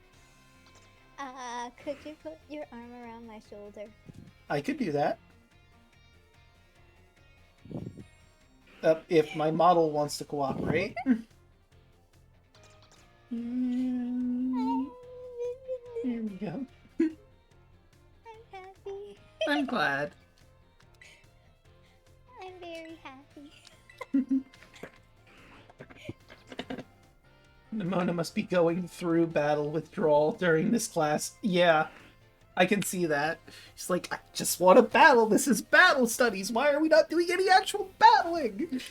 Could you put your arm around my shoulder? I could do that. If my model wants to cooperate. Here we go. I'm happy. I'm glad. I'm very happy. Nimona must be going through battle withdrawal during this class. Yeah, I can see that. She's like, I just want to battle. This is battle studies. Why are we not doing any actual battling?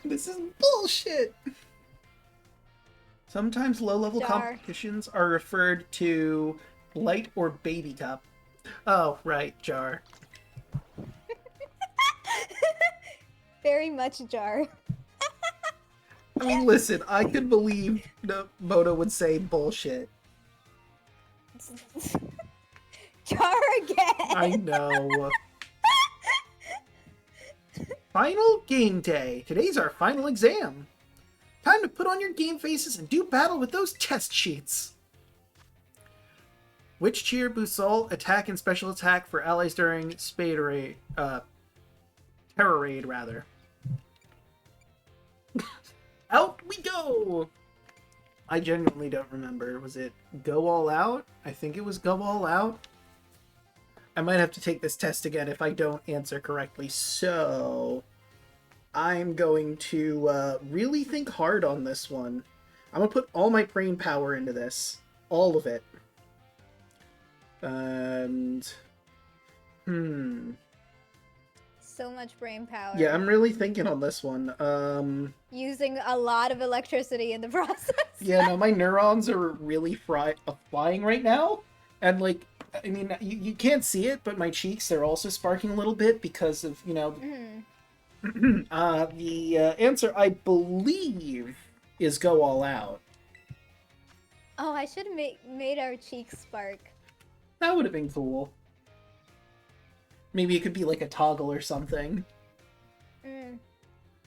This is bullshit. Sometimes low-level competitions are referred to light or baby cup. Oh, right, jar. Very much jar. I mean, listen, I could believe Moto would say bullshit. Jar again! I know. Final game day. Today's our final exam. Time to put on your game faces and do battle with those test sheets. Which cheer boosts all attack and special attack for allies during Terror Raid, rather. Out we go! I genuinely don't remember. Was it Go All Out? I think it was Go All Out. I might have to take this test again if I don't answer correctly, so I'm going to really think hard on this one. I'm going to put all my brain power into this. All of it. And... So much brain power. Yeah, I'm really thinking on this one. Using a lot of electricity in the process. Yeah, no, my neurons are really flying right now. And, like, I mean, you can't see it, but my cheeks, they're also sparking a little bit because of, you know... the answer, I believe, is Go All Out. Oh, I should have made our cheeks spark. That would have been cool. Maybe it could be like a toggle or something.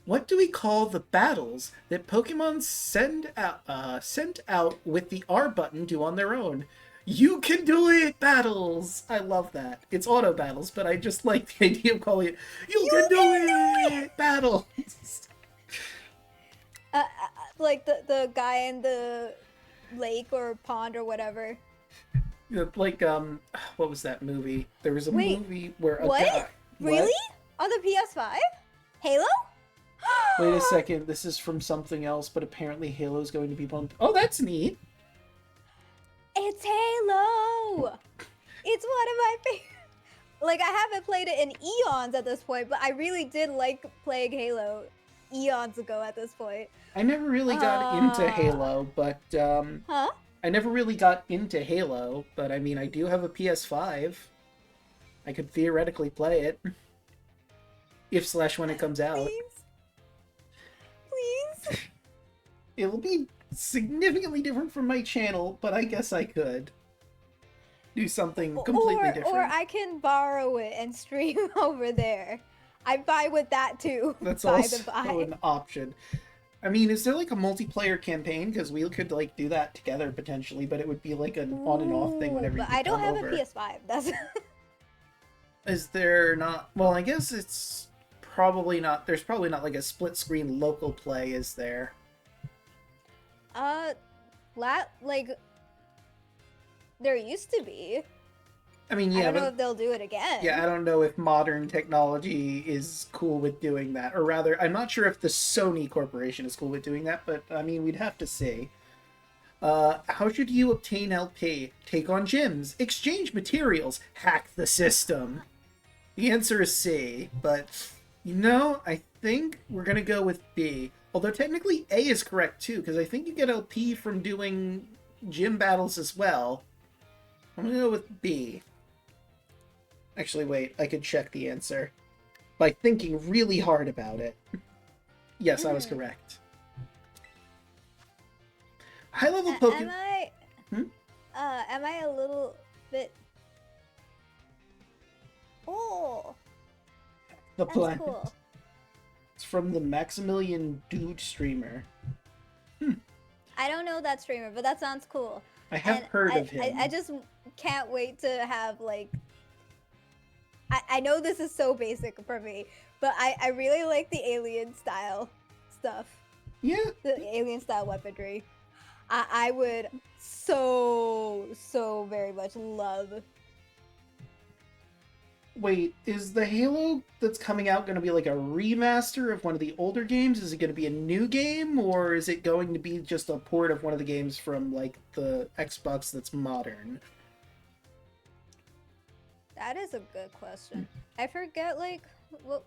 What do we call the battles that Pokemon sent out with the R button do on their own? You can do it battles! I love that. It's auto battles, but I just like the idea of calling it You can do it battles! Like the guy in the lake or pond or whatever. Like, what was that movie? There was a movie where a what? guy... Really? On the PS5? Halo? Wait a second, this is from something else, but apparently Halo's going to be bumped. Oh, that's neat! It's Halo! It's one of my favorite... Like, I haven't played it in eons at this point, but I really did like playing Halo eons ago at this point. I never really got into Halo, but, Huh? I never really got into Halo, but I mean, I do have a PS5. I could theoretically play it. If/when it comes out. Please? Please? It'll be significantly different from my channel, but I guess I could do something completely different. Or I can borrow it and stream over there. I'm fine with that too. That's also an option. I mean, is there like a multiplayer campaign? Because we could like do that together potentially, but it would be like an on and off thing whenever you But I don't have over. a PS5. That's. Is there not? Well, I guess it's probably not. There's probably not like a split screen local play, is there? Like there used to be. I mean, yeah, I don't know if they'll do it again. Yeah, I don't know if modern technology is cool with doing that. Or rather, I'm not sure if the Sony Corporation is cool with doing that, but I mean, we'd have to see. How should you obtain LP? Take on gyms, exchange materials, hack the system. The answer is C, but, you know, I think we're gonna go with B. Although technically A is correct too, because I think you get LP from doing gym battles as well. I'm gonna go with B. Actually, wait, I could check the answer by thinking really hard about it. Yes, I was correct. High-level Pokemon... Am I a little bit... Oh! The That's planet. cool. It's from the Maximilian Dude streamer. I don't know that streamer, but that sounds cool. I have heard of him. I just can't wait to have, like... I know this is so basic for me, but I really like the alien-style stuff. Yeah. The alien-style weaponry. I would so very much love... Wait, is the Halo that's coming out going to be like a remaster of one of the older games? Is it going to be a new game, or is it going to be just a port of one of the games from, like, the Xbox that's modern? That is a good question. I forget, like, what...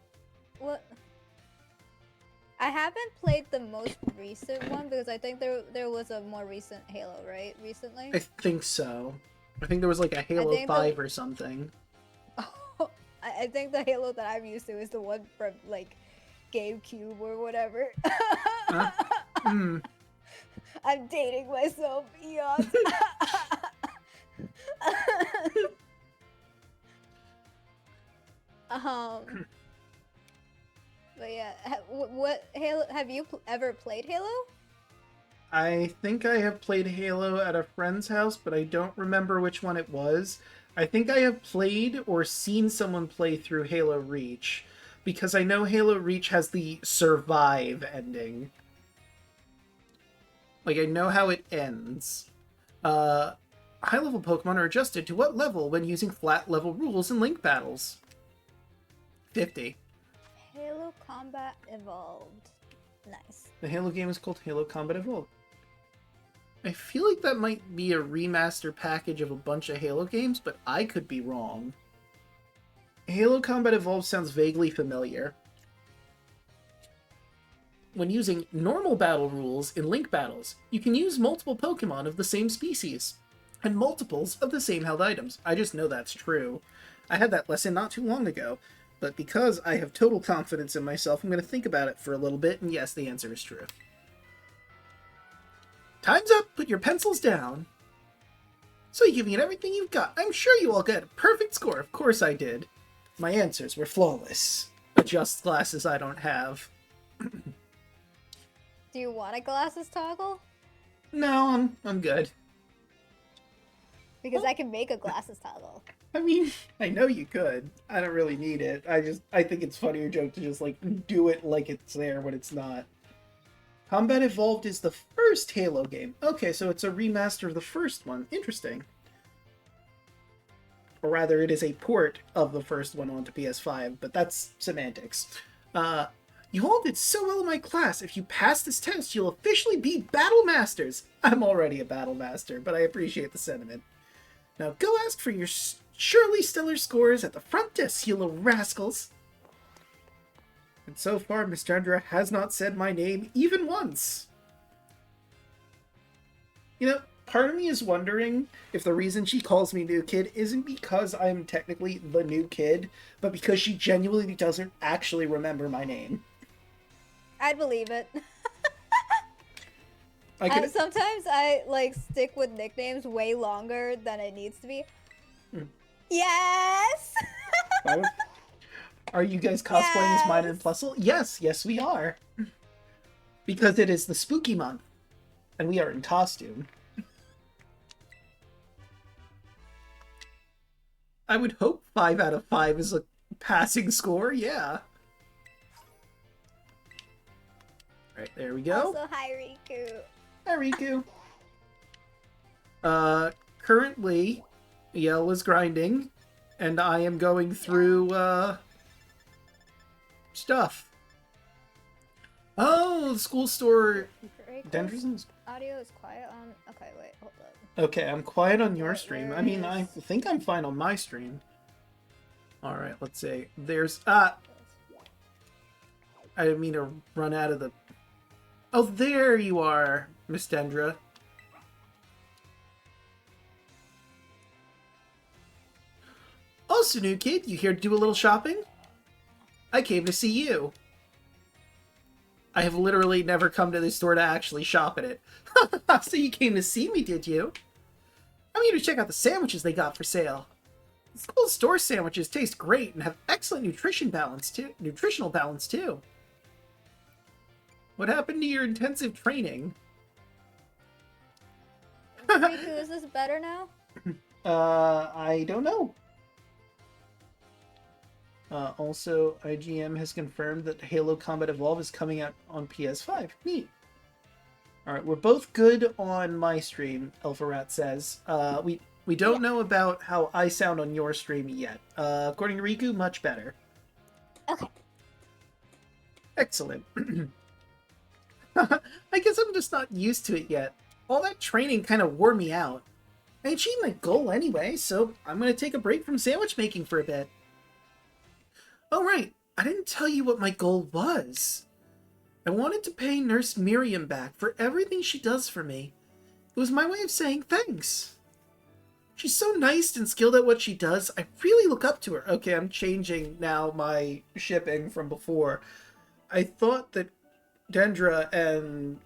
I haven't played the most recent one, because I think there was a more recent Halo, right? Recently? I think so. I think there was, like, a Halo 5 or something. I think the Halo that I'm used to is the one from, like, GameCube or whatever. I'm dating myself, eons. But yeah, what Halo have you ever played Halo? I think I have played Halo at a friend's house, but I don't remember which one it was. I think I have played or seen someone play through Halo Reach, because I know Halo Reach has the survive ending. Like, I know how it ends. High-level Pokemon are adjusted to what level when using flat-level rules in Link battles? 50. Halo Combat Evolved. Nice. The Halo game is called Halo Combat Evolved. I feel like that might be a remaster package of a bunch of Halo games, but I could be wrong. Halo Combat Evolved sounds vaguely familiar. When using normal battle rules in Link battles, you can use multiple Pokemon of the same species, and multiples of the same held items. I just know that's true. I had that lesson not too long ago, but because I have total confidence in myself, I'm going to think about it for a little bit, and yes, the answer is true. Time's up! Put your pencils down! So you're giving it everything you've got. I'm sure you all got a perfect score. Of course I did. My answers were flawless. Adjust glasses I don't have. Do you want a glasses toggle? No, I'm good. Because I can make a glasses toggle. I mean, I know you could. I don't really need it. I think it's funnier joke to just, like, do it like it's there when it's not. Combat Evolved is the first Halo game. Okay, so it's a remaster of the first one. Interesting. Or rather, it is a port of the first one onto PS5, but that's semantics. You all did so well in my class. If you pass this test, you'll officially be Battle Masters. I'm already a Battle Master, but I appreciate the sentiment. Now go ask for your surely stellar scores at the front desk, you little rascals. And so far, Miss Chandra has not said my name even once. You know, part of me is wondering if the reason she calls me new kid isn't because I'm technically the new kid, but because she genuinely doesn't actually remember my name. I'd believe it. Sometimes I, like, stick with nicknames way longer than it needs to be. Yes! Are you guys cosplaying as Mine and Plusle? Yes, yes we are. Because it is the spooky month. And we are in costume. I would hope 5 out of 5 is a passing score, yeah. Alright, there we go. Also, hi Riku. Hi Riku. Currently, Yell is grinding, and I am going through, stuff. Oh, the school store. Dendrizens? Audio is quiet on. Okay, wait, hold up. Okay, I'm quiet on your stream. I mean, I think I'm fine on my stream. Alright, let's see. There's. I didn't mean to run out of the. Oh, there you are, Miss Dendra. Also, new kid, you here to do a little shopping? I came to see you. I have literally never come to this store to actually shop at it. So you came to see me, did you? I'm here to check out the sandwiches they got for sale. The school store sandwiches taste great and have excellent nutritional balance too. What happened to your intensive training? Riku, is this better now? I don't know. Also, IGM has confirmed that Halo Combat Evolve is coming out on PS5. Neat. Alright, we're both good on my stream, Elfarat says. We don't know about how I sound on your stream yet. According to Riku, much better. Okay. Excellent. I guess I'm just not used to it yet. All that training kind of wore me out. I achieved my goal anyway, so I'm going to take a break from sandwich making for a bit. Oh right, I didn't tell you what my goal was. I wanted to pay Nurse Miriam back for everything she does for me. It was my way of saying thanks. She's so nice and skilled at what she does, I really look up to her. Okay, I'm changing now my shipping from before. I thought that Dendra and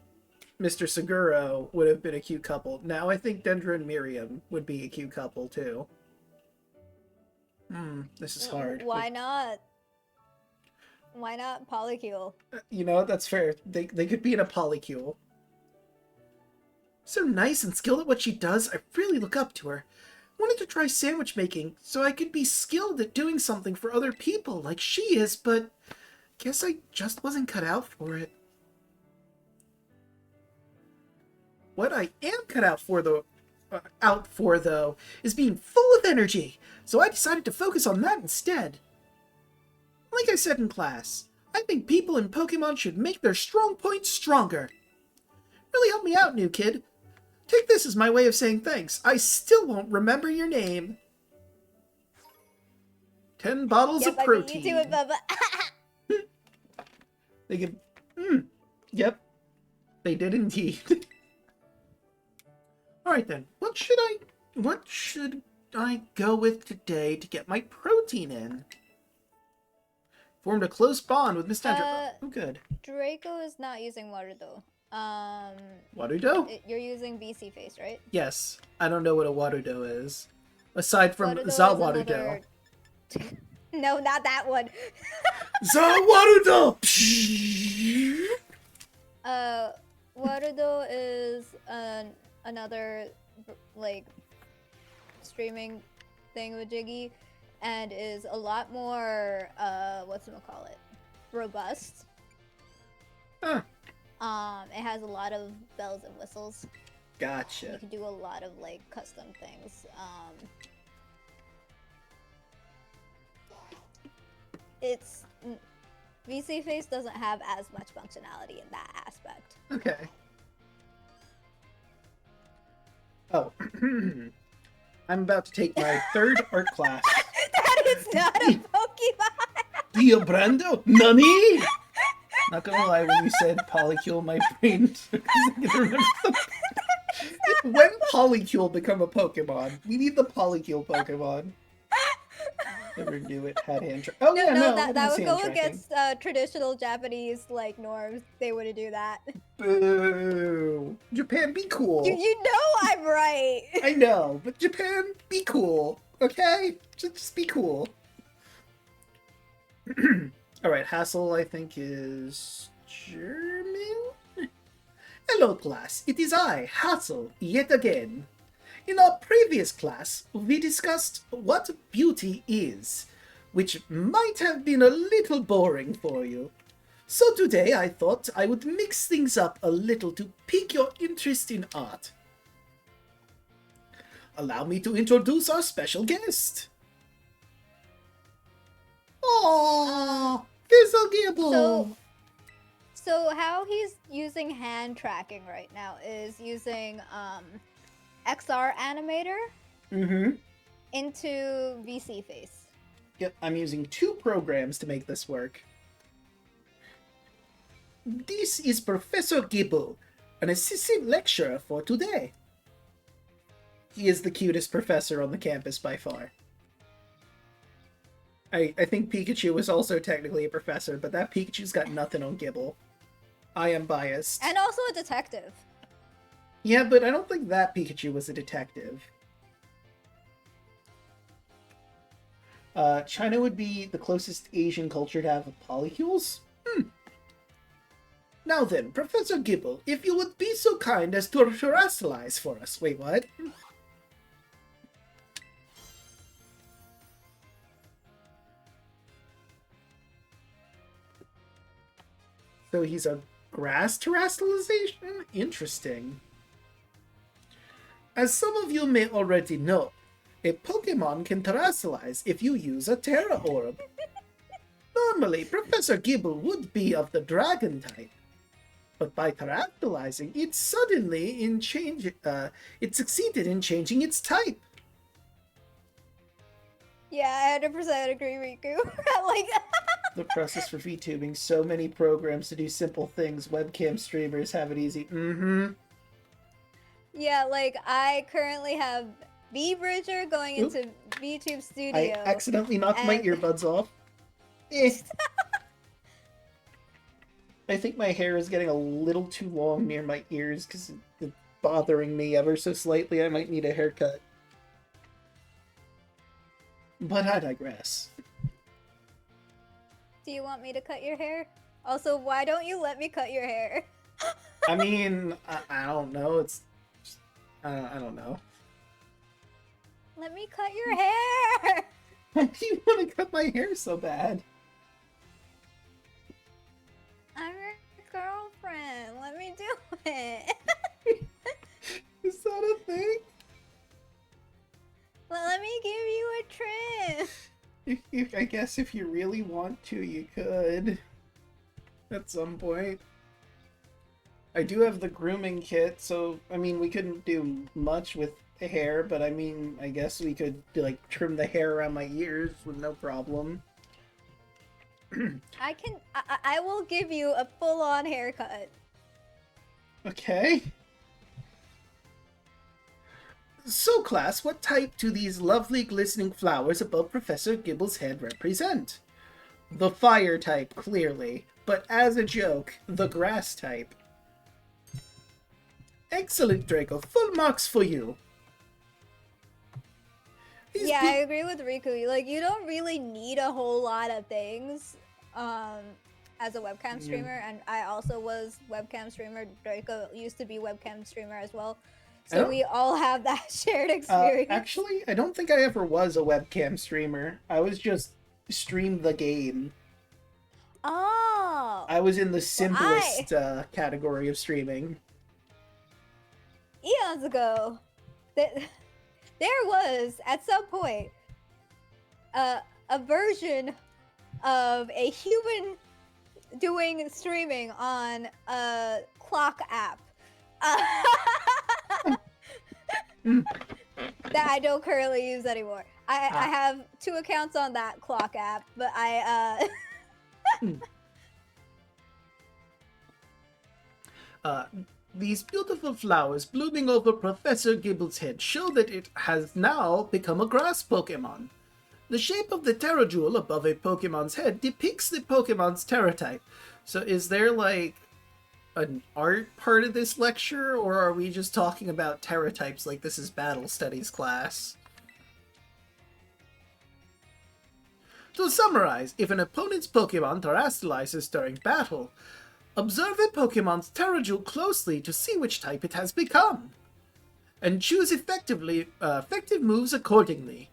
Mr. Seguro would have been a cute couple. Now I think Dendra and Miriam would be a cute couple, too. This is hard. Why not? Why not polycule? You know, that's fair. They could be in a polycule. So nice and skilled at what she does, I really look up to her. I wanted to try sandwich making so I could be skilled at doing something for other people like she is, but guess I just wasn't cut out for it. What I am cut out for, though, is being full of energy, so I decided to focus on that instead. Like I said in class, I think people in Pokemon should make their strong points stronger. Really helped me out, new kid. Take this as my way of saying thanks. I still won't remember your name. 10 bottles of protein. You do it, Bubba. They give... Yep. They did indeed. Alright then, what should I go with today to get my protein in? Formed a close bond with Miss Dendra. Oh, good. Draco is not using Warudo. Warudo? You're using BC face, right? Yes. I don't know what a Warudo is. Aside from Warudo Zawarudo. another... No, not that one. Zawarudo! Warudo is another like streaming thingamajiggy and is a lot more whatchamacallit, robust. Huh. It has a lot of bells and whistles. Gotcha. You can do a lot of like custom things. It's VC Face doesn't have as much functionality in that aspect. Okay. Oh, I'm about to take my third art class. That is not a Pokemon! Dio Brando? Nani? Not gonna lie, when you said Polycule, my brain When Polycule become a Pokemon? We need the Polycule Pokemon. Never knew it had hand tracking. Oh, no, yeah, no, that would go hand against traditional Japanese like norms. They wouldn't do that. Boo! Japan, be cool. You know I'm right. I know, but Japan, be cool. Okay, just be cool. All right, Hassel, I think is German. Hello, class. It is I, Hassel, yet again. In our previous class, we discussed what beauty is, which might have been a little boring for you. So today I thought I would mix things up a little to pique your interest in art. Allow me to introduce our special guest. Aww, Fizzlegibble! So how he's using hand tracking right now is using XR animator into VC Face. Yep, I'm using 2 programs to make this work. This is Professor Gibble, an assistant lecturer for today. He is the cutest professor on the campus by far. I think Pikachu is also technically a professor, but that Pikachu's got nothing on Gibble. I am biased. And also a detective. Yeah, but I don't think that Pikachu was a detective. China would be the closest Asian culture to have polycules? Now then, Professor Gibble, if you would be so kind as to terrestrialize for us. Wait, what? So he's a grass terrestrialization? Interesting. As some of you may already know, a Pokémon can terrestrialize if you use a Terra Orb. Normally, Professor Gibble would be of the Dragon type, but by terrestrializing, it succeeded in changing its type. Yeah, I 100% agree, Riku. Like, The process for VTubing, so many programs to do simple things. Webcam streamers have it easy. yeah, like I currently have B-Bridger going into VTube Studio. I accidentally knocked my earbuds off. I think my hair is getting a little too long near my ears because it's bothering me ever so slightly. I might need a haircut. But I digress. Do you want me to cut your hair? Also, why don't you let me cut your hair? I mean, I don't know. It's just, I don't know. Let me cut your hair! Why do you want to cut my hair so bad? I'm your girlfriend. Let me do it. Is that a thing? Let me give you a trim. I guess if you really want to, you could. At some point. I do have the grooming kit, so, I mean, we couldn't do much with the hair, but I mean, I guess we could, like, trim the hair around my ears with no problem. I will give you a full-on haircut. Okay. So, class, what type do these lovely glistening flowers above Professor Gibble's head represent? The fire type, clearly, but as a joke, the grass type. Excellent, Draco. Full marks for you. Yeah, I agree with Riku. Like, you don't really need a whole lot of things as a webcam streamer, and I also was webcam streamer. Draco used to be webcam streamer as well. So we all have that shared experience. Actually, I don't think I ever was a webcam streamer. I was just streamed the game. Oh! I was in the simplest category of streaming. Eons ago, there was, at some point, a version of a human doing streaming on a clock app. That I don't currently use anymore. I have 2 accounts on that clock app, but These beautiful flowers blooming over Professor Gibble's head show that it has now become a grass Pokemon. The shape of the Terra Jewel above a Pokemon's head depicts the Pokemon's Terra type. So is there, like, an art part of this lecture, or are we just talking about Terra types like this is Battle Studies class? To summarize, if an opponent's Pokemon terrestrializes during battle, observe a Pokemon's Terra Jewel closely to see which type it has become, and choose effective moves accordingly.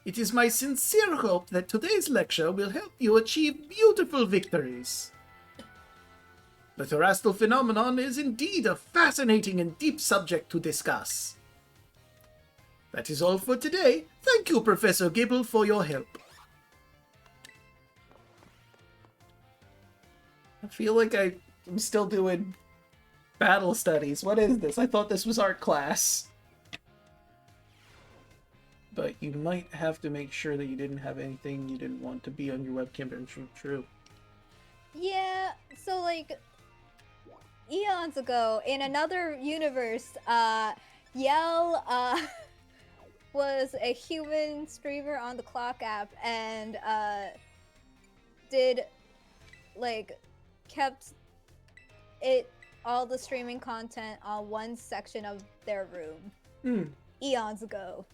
It is my sincere hope that today's lecture will help you achieve beautiful victories. The terrestrial phenomenon is indeed a fascinating and deep subject to discuss. That is all for today. Thank you, Professor Gibble, for your help. I feel like I'm still doing battle studies. What is this? I thought this was art class. But you might have to make sure that you didn't have anything you didn't want to be on your webcam. True. yeah, so like eons ago in another universe, Yell was a human streamer on the clock app and did like kept all the streaming content on one section of their room. Eons ago.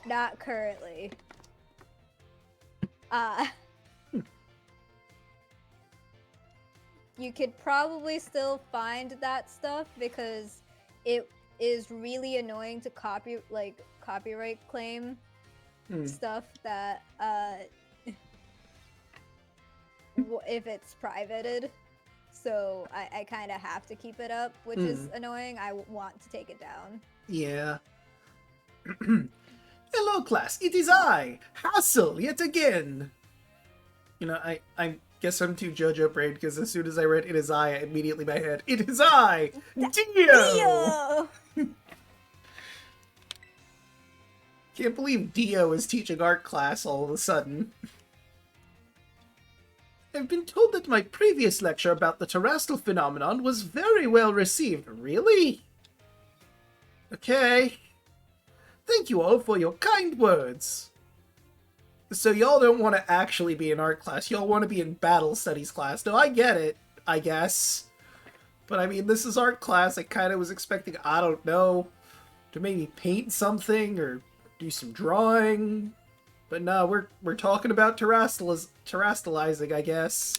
Not currently. You could probably still find that stuff because it is really annoying to copyright claim stuff that if it's privated. So I kind of have to keep it up, which is annoying. I want to take it down. Yeah. Hello, class. It is I, Hassel, yet again. You know, I guess I'm too JoJo brain because as soon as I read "it is I," immediately my head, "it is I, Dio." Can't believe Dio is teaching art class all of a sudden. I've been told that my previous lecture about the terrestrial phenomenon was very well received. Really? Okay. Thank you all for your kind words. So y'all don't want to actually be in art class. Y'all want to be in battle studies class. No, I get it, I guess. But I mean, this is art class. I kind of was expecting, I don't know, to maybe paint something or do some drawing. But no, we're talking about terrestrializing, I guess.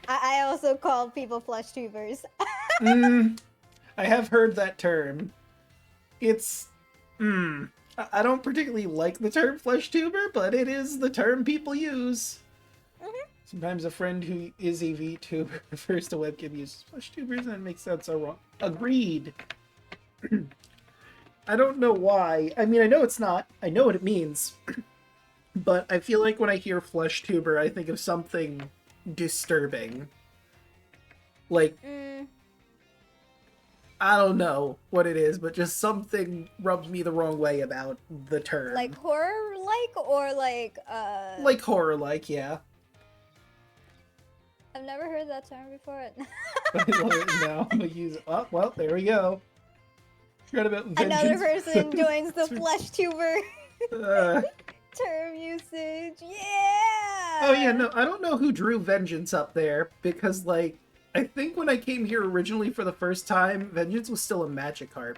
I also call people flesh tubers. I have heard that term. It's... I don't particularly like the term flesh tuber, but it is the term people use. Sometimes a friend who is a VTuber refers to webcam uses flesh tubers, and it makes sense so wrong. Agreed. I don't know why. I mean, I know it's not. I know what it means. But I feel like when I hear flesh tuber, I think of something disturbing. Like... I don't know what it is, but just something rubs me the wrong way about the term. Like horror-like or like, Like horror-like, yeah. I've never heard that term before. I love it now. I'm gonna use it. Oh, well, there we go. Forgot about vengeance. Another person joins the flesh tuber term usage. Yeah! Oh, yeah, no, I don't know who drew vengeance up there, because, like, I think when I came here originally for the first time, Vengeance was still a Magikarp.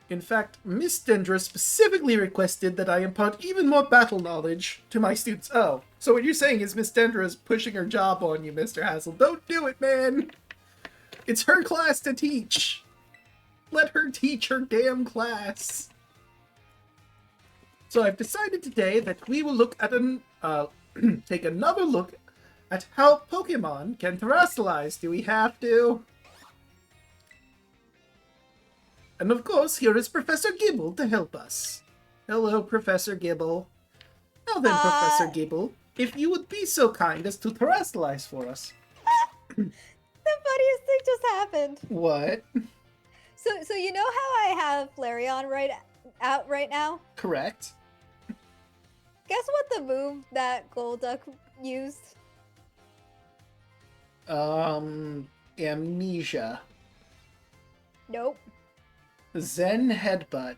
In fact, Miss Dendra specifically requested that I impart even more battle knowledge to my students. Oh, so what you're saying is Miss Dendra is pushing her job on you, Mr. Hassel. Don't do it, man! It's her class to teach! Let her teach her damn class! So I've decided today that we will look at take another look at how Pokemon can terrestrialize. Do we have to? And of course, here is Professor Gibble to help us. Hello, Professor Gibble. Now then, Professor Gibble, if you would be so kind as to terrestrialize for us. The funniest thing just happened. What? So you know how I have Flareon out right now? Correct. Guess what the move that Golduck used? Amnesia. Nope. Zen Headbutt.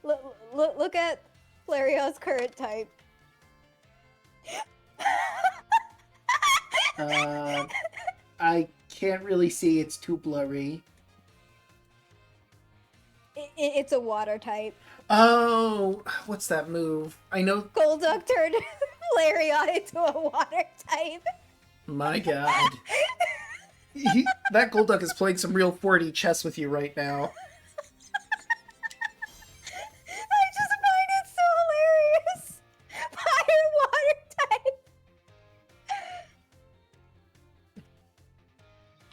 Look at Flareon's current type. I can't really see. It's too blurry. It's a water type. Oh, what's that move? I know. Golduck turned Flareon into a water type. My god. That Golduck is playing some real 4D chess with you right now. I just find it so hilarious. Fire water type.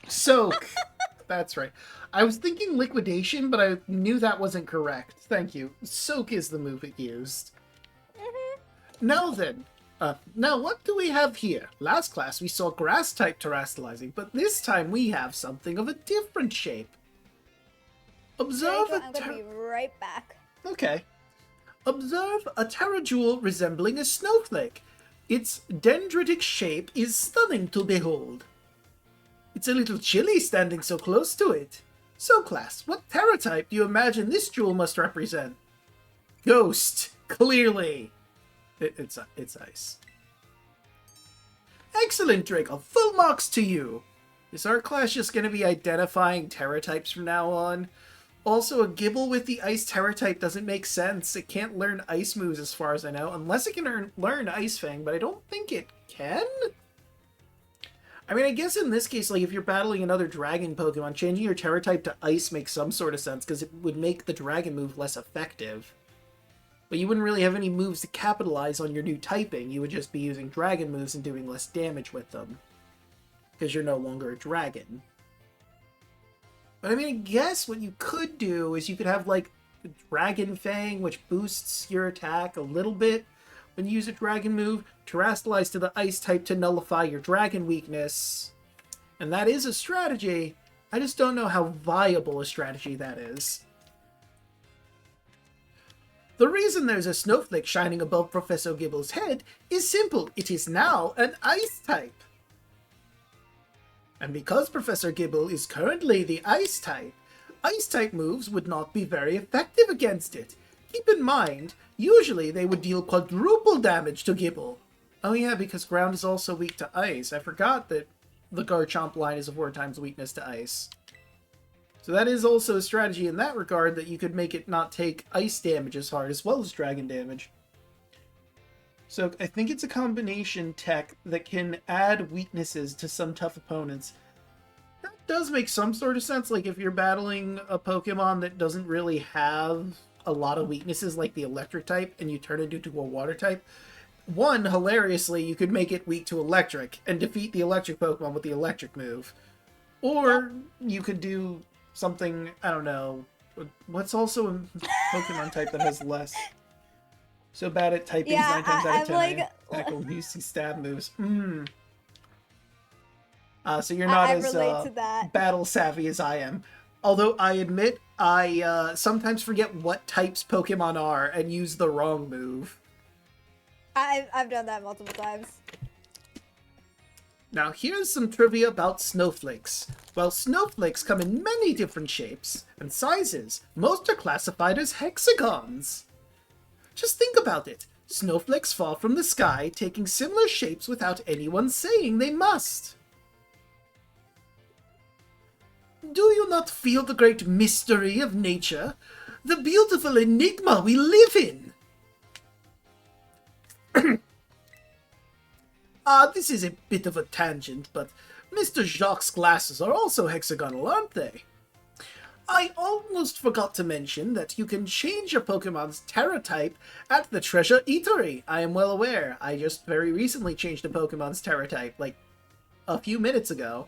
Soak. That's right. I was thinking liquidation, but I knew that wasn't correct. Thank you. Soak is the move it used. Now then. Now what do we have here? Last class we saw grass-type terrestrializing, but this time we have something of a different shape. Observe I'm gonna be right back. Okay. Observe a Terrajewel resembling a snowflake. Its dendritic shape is stunning to behold. It's a little chilly standing so close to it. So, class, what Terra type do you imagine this jewel must represent? Ghost, clearly. It's ice. Excellent, Draco. Full marks to you. Is our class just going to be identifying Terra types from now on? Also, a Gibble with the Ice Terra type doesn't make sense. It can't learn Ice moves as far as I know, unless it can learn Ice Fang, but I don't think it can? I mean, I guess in this case, like, if you're battling another Dragon Pokemon, changing your Terra type to Ice makes some sort of sense, because it would make the Dragon move less effective. But you wouldn't really have any moves to capitalize on your new typing. You would just be using Dragon moves and doing less damage with them. Because you're no longer a Dragon. But I mean, I guess what you could do is you could have, like, Dragon Fang, which boosts your attack a little bit when you use a Dragon move, Terrastalize to the Ice type to nullify your Dragon weakness. And that is a strategy. I just don't know how viable a strategy that is. The reason there's a snowflake shining above Professor Gibble's head is simple. It is now an Ice type. And because Professor Gibble is currently the Ice type moves would not be very effective against it. Keep in mind, usually they would deal quadruple damage to Gibble. Oh yeah, because ground is also weak to ice. I forgot that the Garchomp line is a 4 times weakness to ice. So that is also a strategy in that regard, that you could make it not take ice damage as hard as well as dragon damage. So I think it's a combination tech that can add weaknesses to some tough opponents. That does make some sort of sense, like if you're battling a Pokemon that doesn't really have a lot of weaknesses, like the electric type, and you turn it into a water type. One, hilariously, you could make it weak to electric and defeat the electric Pokemon with the electric move. Or you could do something, I don't know, what's also a Pokemon type that has less? So bad at typing, 9 times out of 10 I tackle Musi stab moves. So you're not as battle savvy as I am. Although I admit, I sometimes forget what types Pokemon are and use the wrong move. I've done that multiple times. Now here's some trivia about snowflakes. While snowflakes come in many different shapes and sizes, most are classified as hexagons. Just think about it. Snowflakes fall from the sky, taking similar shapes without anyone saying they must. Do you not feel the great mystery of nature? The beautiful enigma we live in? This is a bit of a tangent, but Mr. Jacques' glasses are also hexagonal, aren't they? I almost forgot to mention that you can change your Pokemon's Terra type at the Treasure Eatery. I am well aware. I just very recently changed a Pokemon's Terra type, like a few minutes ago.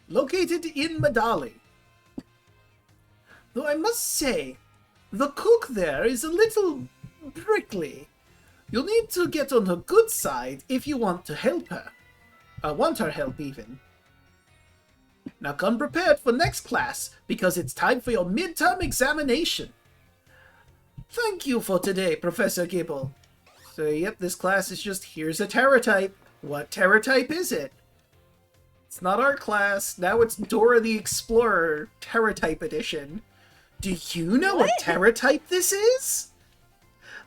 Located in Medilocke. Though I must say, the cook there is a little prickly. You'll need to get on her good side if you want to help her. Want her help, even. Now come prepared for next class, because it's time for your midterm examination. Thank you for today, Professor Gibble. So, yep, this class is just, here's a Terra type. What Terra type is it? It's not our class. Now it's Dora the Explorer Terra type edition. Do you know what Terra type this is?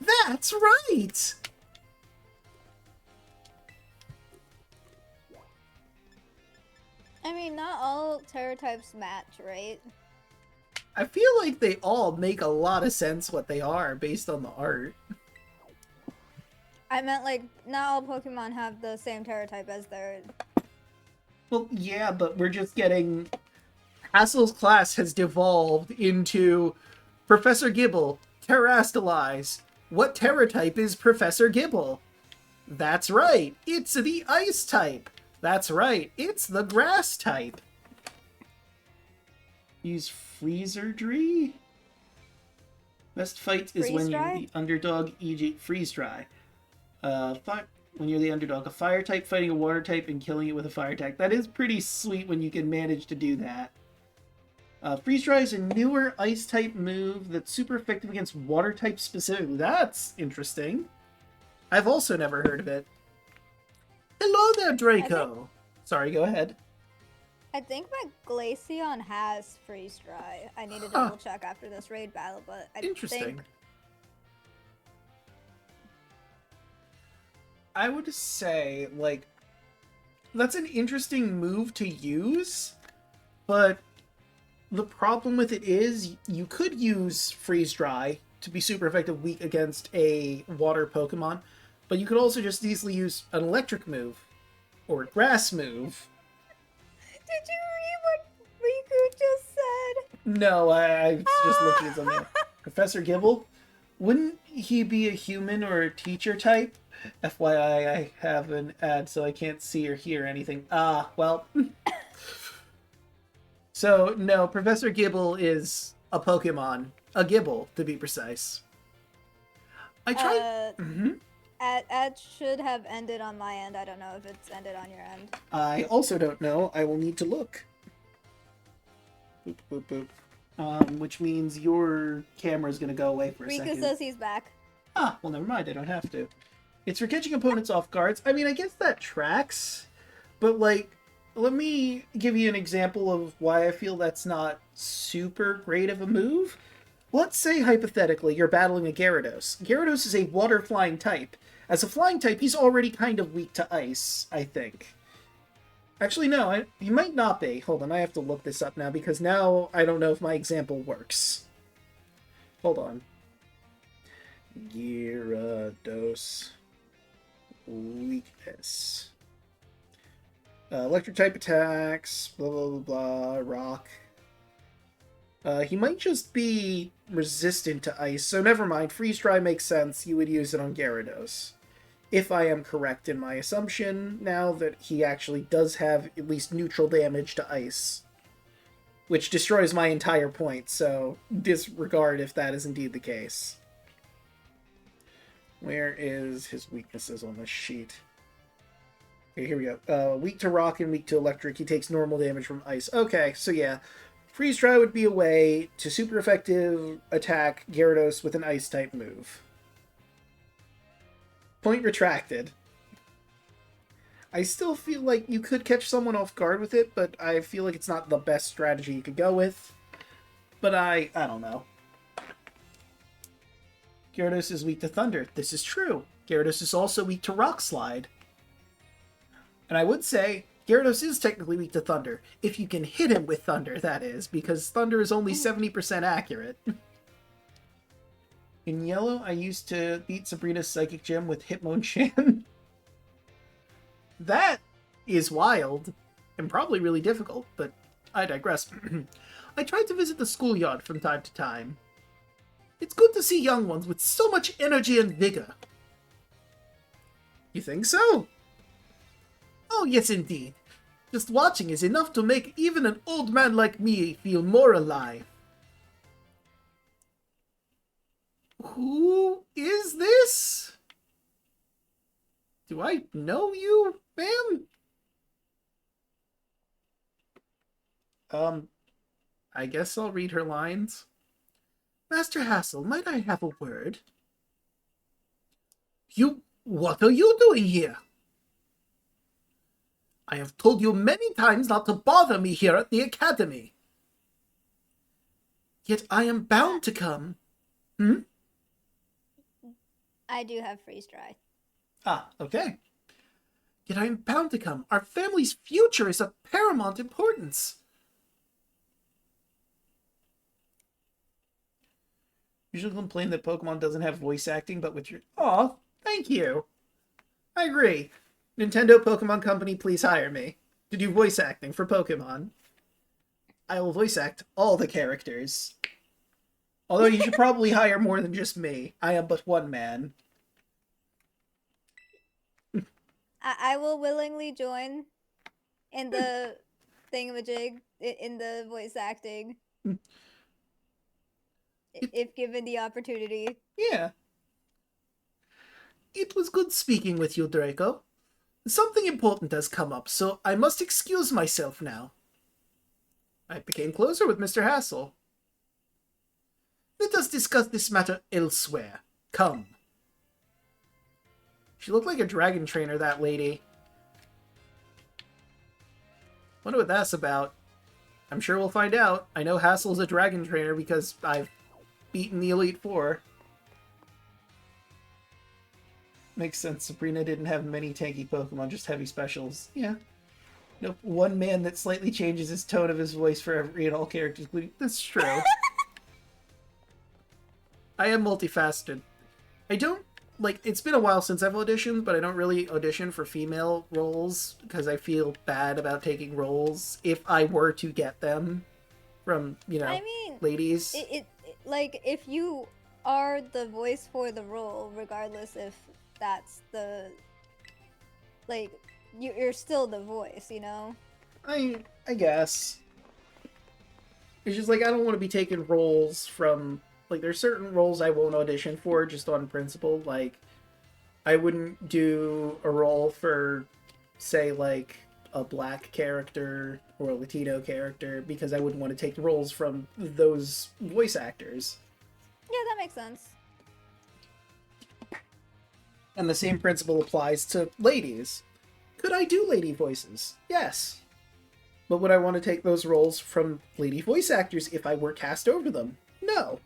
That's right! I mean, not all Terra types match, right? I feel like they all make a lot of sense what they are based on the art. I meant, like, not all Pokemon have the same Terra type as their... Well, yeah, but we're just getting... Hassel's class has devolved into Professor Gibble, Terrastalize. What Terra type is Professor Gibble? That's right, it's the Ice type. That's right, it's the Grass type. Use Freezerdry? Best fight is when you're the underdog, e.g. Freeze Dry. When you're the underdog, a fire type fighting a water type and killing it with a fire attack. That is pretty sweet when you can manage to do that. Freeze Dry is a newer ice type move that's super effective against water type specifically. That's interesting. I've also never heard of it. Hello there, Draco! Sorry, go ahead. I think my Glaceon has Freeze Dry. I need to double check after this raid battle, but I Interesting. think... I would say, like, that's an interesting move to use, but the problem with it is you could use Freeze Dry to be super effective weak against a water Pokemon, but you could also just easily use an electric move or a grass move. Did you read what Riku just said? No, I was just looking at something. Professor Gibble? Wouldn't he be a human or a teacher type? FYI, I have an ad so I can't see or hear anything. Ah, well. So, no, Professor Gibble is a Pokemon. A Gibble, to be precise. I tried... Ad should have ended on my end. I don't know if it's ended on your end. I also don't know. I will need to look. Boop, boop, boop. Which means your camera's gonna go away for a second. Riku says he's back. Ah, well, never mind. I don't have to. It's for catching opponents off guards. I mean, I guess that tracks. But, like, let me give you an example of why I feel that's not super great of a move. Let's say, hypothetically, you're battling a Gyarados. Gyarados is a water-flying type. As a flying type, he's already kind of weak to ice, I think. Actually, no, he might not be. Hold on, I have to look this up now, because now I don't know if my example works. Hold on. Gyarados. Weakness. Electric type attacks, blah, blah, blah, blah, rock. He might just be resistant to ice, so never mind. Freeze Dry makes sense. You would use it on Gyarados. If I am correct in my assumption, now that he actually does have at least neutral damage to ice. Which destroys my entire point, so disregard if that is indeed the case. Where is his weaknesses on this sheet? Okay, here we go. Weak to rock and weak to electric. He takes normal damage from ice. Okay, so yeah. Freeze Dry would be a way to super effective attack Gyarados with an ice-type move. Point retracted. I still feel like you could catch someone off guard with it, but I feel like it's not the best strategy you could go with. But I don't know. Gyarados is weak to Thunder. This is true. Gyarados is also weak to Rock Slide. And I would say Gyarados is technically weak to Thunder. If you can hit him with Thunder, that is, because Thunder is only 70% accurate. In Yellow, I used to beat Sabrina's Psychic Gym with Hitmonchan. That is wild, and probably really difficult, but I digress. I tried to visit the schoolyard from time to time. It's good to see young ones with so much energy and vigor. You think so? Oh, yes, indeed. Just watching is enough to make even an old man like me feel more alive. Who is this? Do I know you, ma'am? I guess I'll read her lines. Master Hassel, might I have a word? What are you doing here? I have told you many times not to bother me here at the academy. Yet I am bound to come. I do have Freeze Dry. Ah, okay. Yet I am bound to come. Our family's future is of paramount importance. Usually complain that Pokemon doesn't have voice acting, but with your... Aw, thank you. I agree. Nintendo Pokemon Company, please hire me to do voice acting for Pokemon. I will voice act all the characters. Although you should probably hire more than just me. I am but one man. I will willingly join in the thingamajig, in the voice acting. If given the opportunity. Yeah. It was good speaking with you, Draco. Something important has come up, so I must excuse myself now. I became closer with Mr. Hassel. Let us discuss this matter elsewhere. Come. She looked like a dragon trainer, that lady. Wonder what that's about. I'm sure we'll find out. I know Hassel's a dragon trainer because I've beaten the Elite Four. Makes sense. Sabrina didn't have many tanky Pokemon, just heavy specials. Yeah. Nope. One man that slightly changes his tone of his voice for every and all characters. That's true. I am multifaceted. I don't, like, it's been a while since I've auditioned, but I don't really audition for female roles because I feel bad about taking roles if I were to get them from, I mean, ladies. Like, if you are the voice for the role, regardless if that's the, like, you're still the voice, you know? I guess. It's just, like, I don't want to be taking roles from, like, there's certain roles I won't audition for just on principle. Like, I wouldn't do a role for, say, like, a black character or a Latino character because I wouldn't want to take roles from those voice actors. Yeah, that makes sense. And the same principle applies to ladies. Could I do lady voices? Yes. But would I want to take those roles from lady voice actors if I were cast over them? No.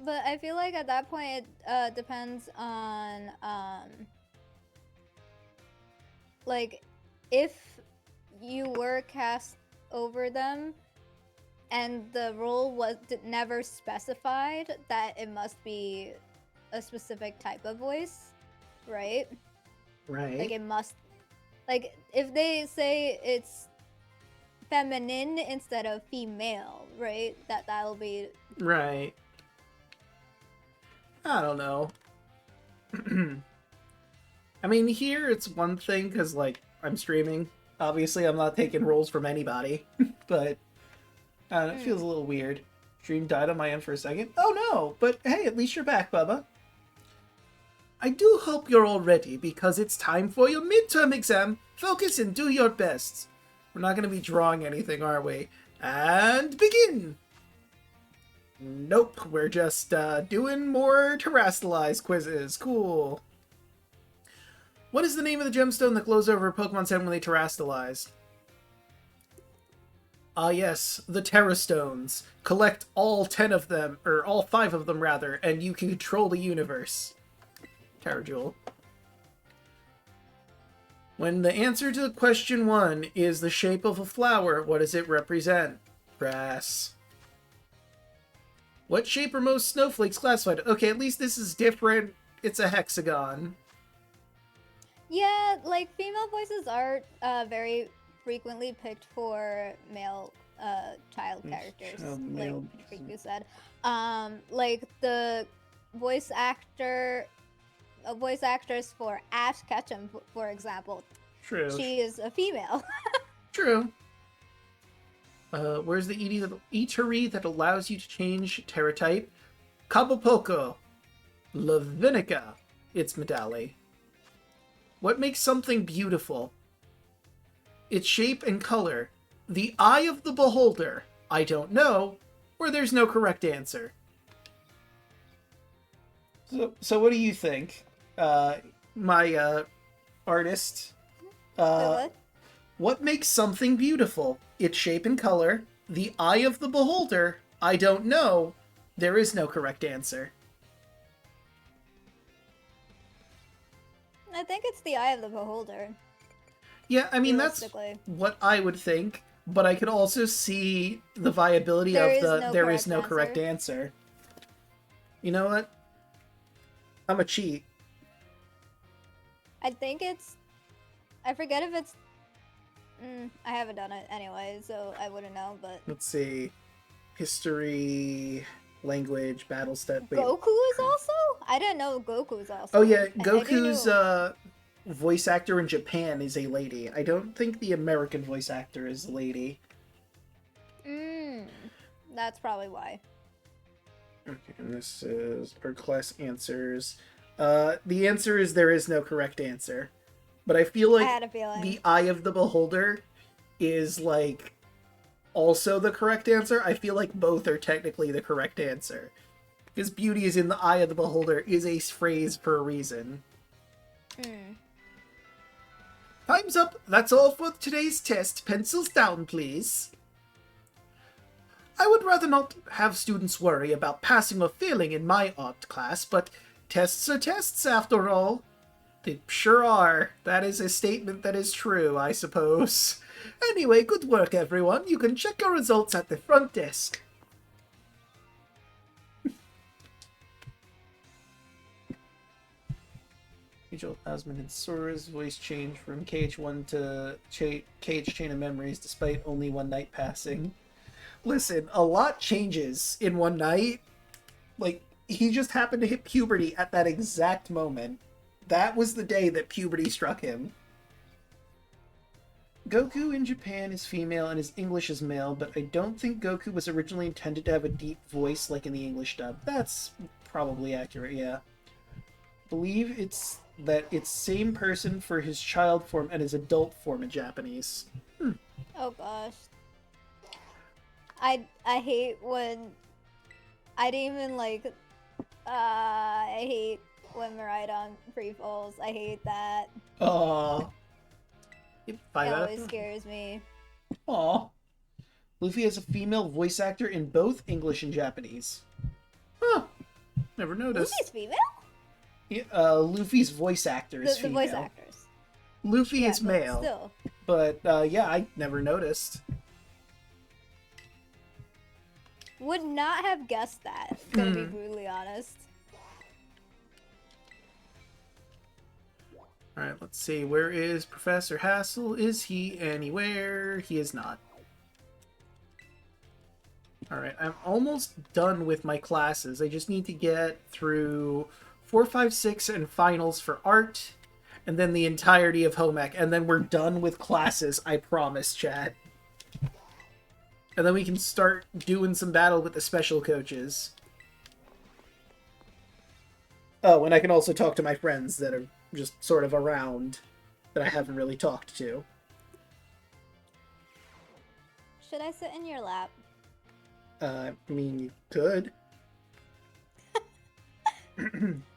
But I feel like at that point it depends on like, if you were cast over them and the role was never specified that it must be a specific type of voice, right? Right. Like, it must, like, if they say it's feminine instead of female, right? That'll be right. I don't know. I mean, here it's one thing because, like, I'm streaming. Obviously, I'm not taking roles from anybody, but it feels a little weird. Stream died on my end for a second. Oh no! But hey, at least you're back, Bubba. I do hope you're all ready because it's time for your midterm exam. Focus and do your best. We're not going to be drawing anything, are we? And begin! Nope, we're just doing more terrestrialized quizzes. Cool. What is the name of the gemstone that glows over a Pokemon's head when they terrestrialize? Ah yes, the Terra Stones. Collect all 10 of them, or all 5 of them rather, and you can control the universe. Terrajewel. When the answer to question 1 is the shape of a flower, what does it represent? Grass. What shape are most snowflakes classified? Okay, at least this is different. It's a hexagon. Yeah, like, female voices are very frequently picked for male child characters, like you said. Like, the voice actress for Ash Ketchum, for example. True. She is a female. True. Where's the eatery that allows you to change Terra type? Kabapoko. Lavinica. It's Medallic. What makes something beautiful? Its shape and color. The eye of the beholder. I don't know. Or there's no correct answer. So what do you think? My artist. What makes something beautiful? Its shape and color. The eye of the beholder. I don't know. There is no correct answer. I think it's the eye of the beholder. Yeah, I mean, that's what I would think, but I could also see the viability of the there is no correct answer. You know what? I'm a cheat. I think it's... I forget if it's... I haven't done it anyway, so I wouldn't know, but... Let's see. History, language, battle step... Goku is also? I didn't know Goku was also. Oh yeah, Goku's voice actor in Japan is a lady. I don't think the American voice actor is a lady. That's probably why. Okay, and this is our class answers. The answer is there is no correct answer. But I feel like I had a feeling. The eye of the beholder is, like, also the correct answer. I feel like both are technically the correct answer. Because beauty is in the eye of the beholder is a phrase for a reason. Time's up. That's all for today's test. Pencils down, please. I would rather not have students worry about passing or failing in my art class, but Tests are tests, after all. They sure are. That is a statement that is true, I suppose. Anyway, good work, everyone. You can check your results at the front desk. Angel Osmond and Sora's voice changed from KH1 to KH Chain of Memories despite only one night passing. Listen, a lot changes in one night. Like, he just happened to hit puberty at that exact moment. That was the day that puberty struck him. Goku in Japan is female and his English is male, but I don't think Goku was originally intended to have a deep voice like in the English dub. That's probably accurate, yeah. Believe it's same person for his child form and his adult form in Japanese. Oh gosh. I hate when I didn't even like I hate when Miraidon pre-falls. I hate that. Aww. It always scares me. Aww. Luffy has a female voice actor in both English and Japanese. Huh. Never noticed. Luffy's female? Yeah, Luffy's voice actor is female. The voice actors. Luffy is male. Still. But, yeah, I never noticed. Would not have guessed that, gonna be brutally honest. Alright, let's see. Where is Professor Hassel? Is he anywhere? He is not. Alright, I'm almost done with my classes. I just need to get through 4, 5, 6 and finals for art, and then the entirety of home ec, and then we're done with classes, I promise, chat. And then we can start doing some battle with the special coaches. Oh, and I can also talk to my friends that are just sort of around that I haven't really talked to. Should I sit in your lap? I mean, you could.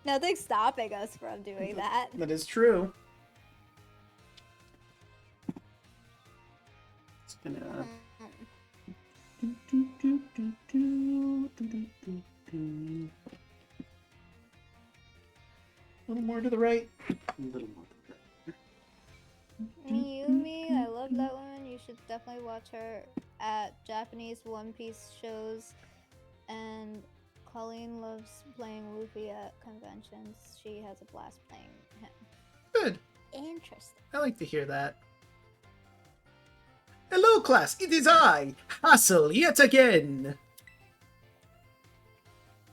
Nothing's stopping us from doing that. That is true. It's gonna... A little more to the right. A little more to the right. Miyumi, I love that woman. You should definitely watch her at Japanese One Piece shows. And Colleen loves playing Luffy at conventions. She has a blast playing him. Good. Interesting. I like to hear that. Hello, class. It is I, Hassel, yet again.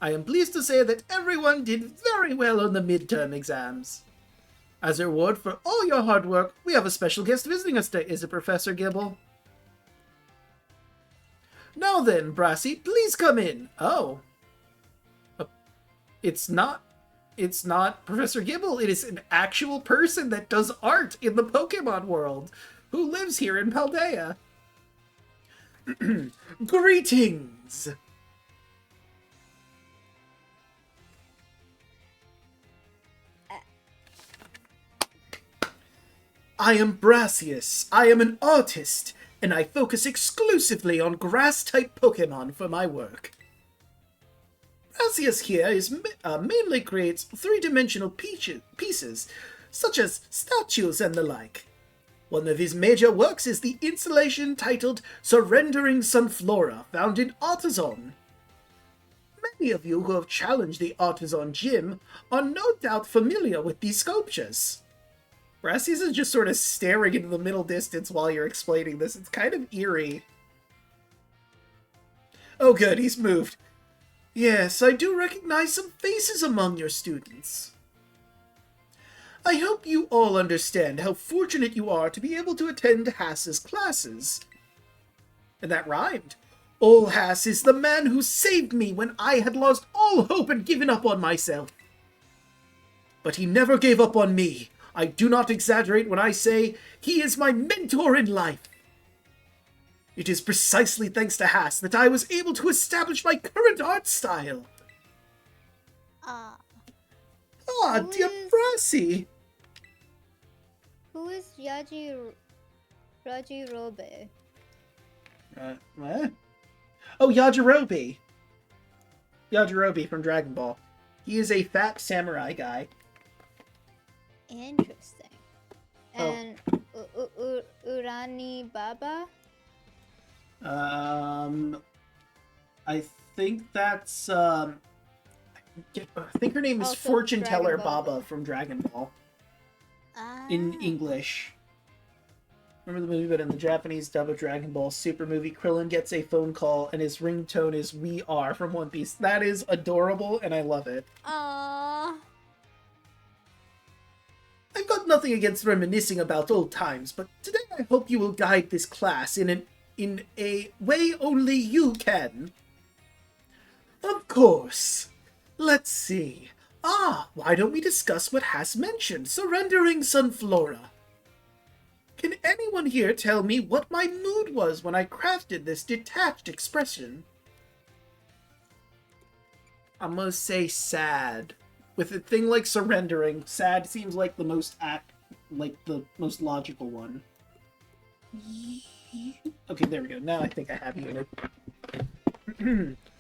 I am pleased to say that everyone did very well on the midterm exams. As a reward for all your hard work, we have a special guest visiting us today. Is it Professor Gibble? Now then, Brassy, please come in. Oh. It's not Professor Gibble. It is an actual person that does art in the Pokémon world, who lives here in Paldea. Greetings! I am Brassius. I am an artist, and I focus exclusively on grass-type Pokémon for my work. Brassius here mainly creates three-dimensional pieces, such as statues and the like. One of his major works is the installation titled Surrendering Sunflora, found in Artisan. Many of you who have challenged the Artisan Gym are no doubt familiar with these sculptures. Brassius is just sort of staring into the middle distance while you're explaining this. It's kind of eerie. Oh good, he's moved. Yes, I do recognize some faces among your students. I hope you all understand how fortunate you are to be able to attend Hass's classes. And that rhymed. Ol Hass is the man who saved me when I had lost all hope and given up on myself. But he never gave up on me. I do not exaggerate when I say he is my mentor in life. It is precisely thanks to Hass that I was able to establish my current art style. Dear Brassy. Who is Yajirobe? What? Oh, Yajirobe. Yajirobe from Dragon Ball. He is a fat samurai guy. Interesting. Oh. And Urani Baba? I think that's, I think her name is Also Fortune Dragon Teller Ball. Baba from Dragon Ball. Ah. In English. Remember the movie, but in the Japanese dub of Dragon Ball Super movie, Krillin gets a phone call and his ringtone is "We Are" from One Piece. That is adorable and I love it. Aww. I've got nothing against reminiscing about old times, but today I hope you will guide this class in a way only you can. Of course. Let's see. Why don't we discuss what Has mentioned, surrendering Sunflora? Can anyone here tell me what my mood was when I crafted this detached expression? I'm gonna say sad. With a thing like surrendering, sad seems like the most logical one. Okay, there we go. Now I think I have you.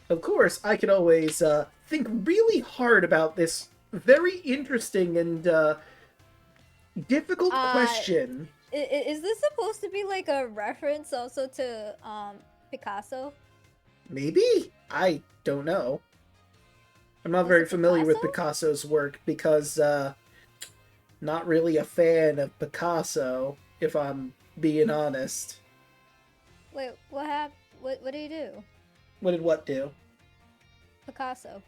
Of course, I could always think really hard about this very interesting and difficult question. Is this supposed to be like a reference also to Picasso? Maybe? I don't know. I'm not very familiar with Picasso's work because not really a fan of Picasso, if I'm being honest. Wait, what happened? What did he do? What did what do? Picasso.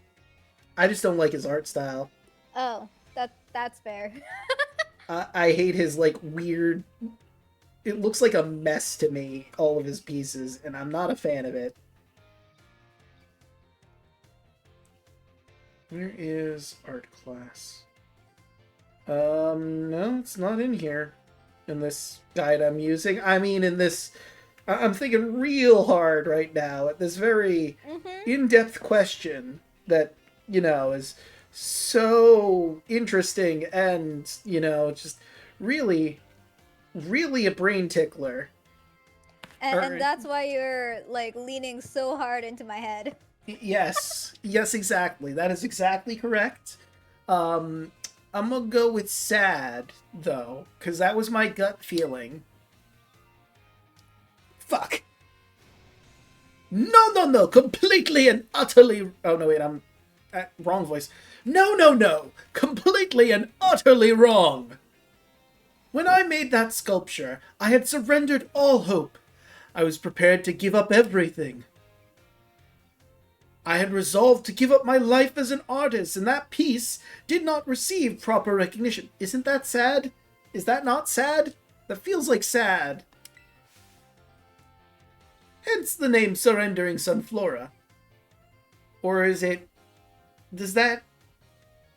I just don't like his art style. Oh, that's fair. I hate his, like, weird... It looks like a mess to me, all of his pieces, and I'm not a fan of it. Where is art class? No, it's not in here. In this guide I'm using. I mean, in this... I'm thinking real hard right now at this very in-depth question that, you know, is so interesting and, you know, just really, really a brain tickler. And that's why you're, like, leaning so hard into my head. Yes. Yes, exactly. That is exactly correct. I'm gonna go with sad, though, because that was my gut feeling. Fuck. No. Completely and utterly... Oh, no, wait, I'm... wrong voice. No. Completely and utterly wrong. When I made that sculpture, I had surrendered all hope. I was prepared to give up everything. I had resolved to give up my life as an artist, and that piece did not receive proper recognition. Isn't that sad? Is that not sad? That feels like sad. Hence the name Surrendering Sunflora. Or is it... Does that...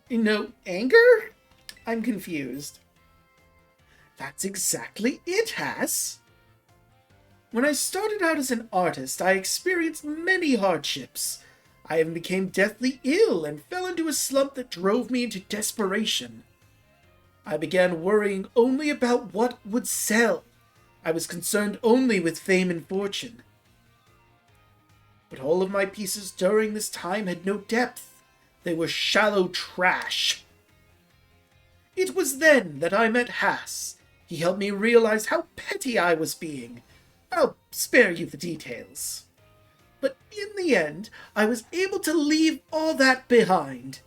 You know, anger? I'm confused. That's exactly it, Has. When I started out as an artist, I experienced many hardships. I even became deathly ill and fell into a slump that drove me into desperation. I began worrying only about what would sell. I was concerned only with fame and fortune. But all of my pieces during this time had no depth. They were shallow trash. It was then that I met Has. He helped me realize how petty I was being. I'll spare you the details. But in the end, I was able to leave all that behind.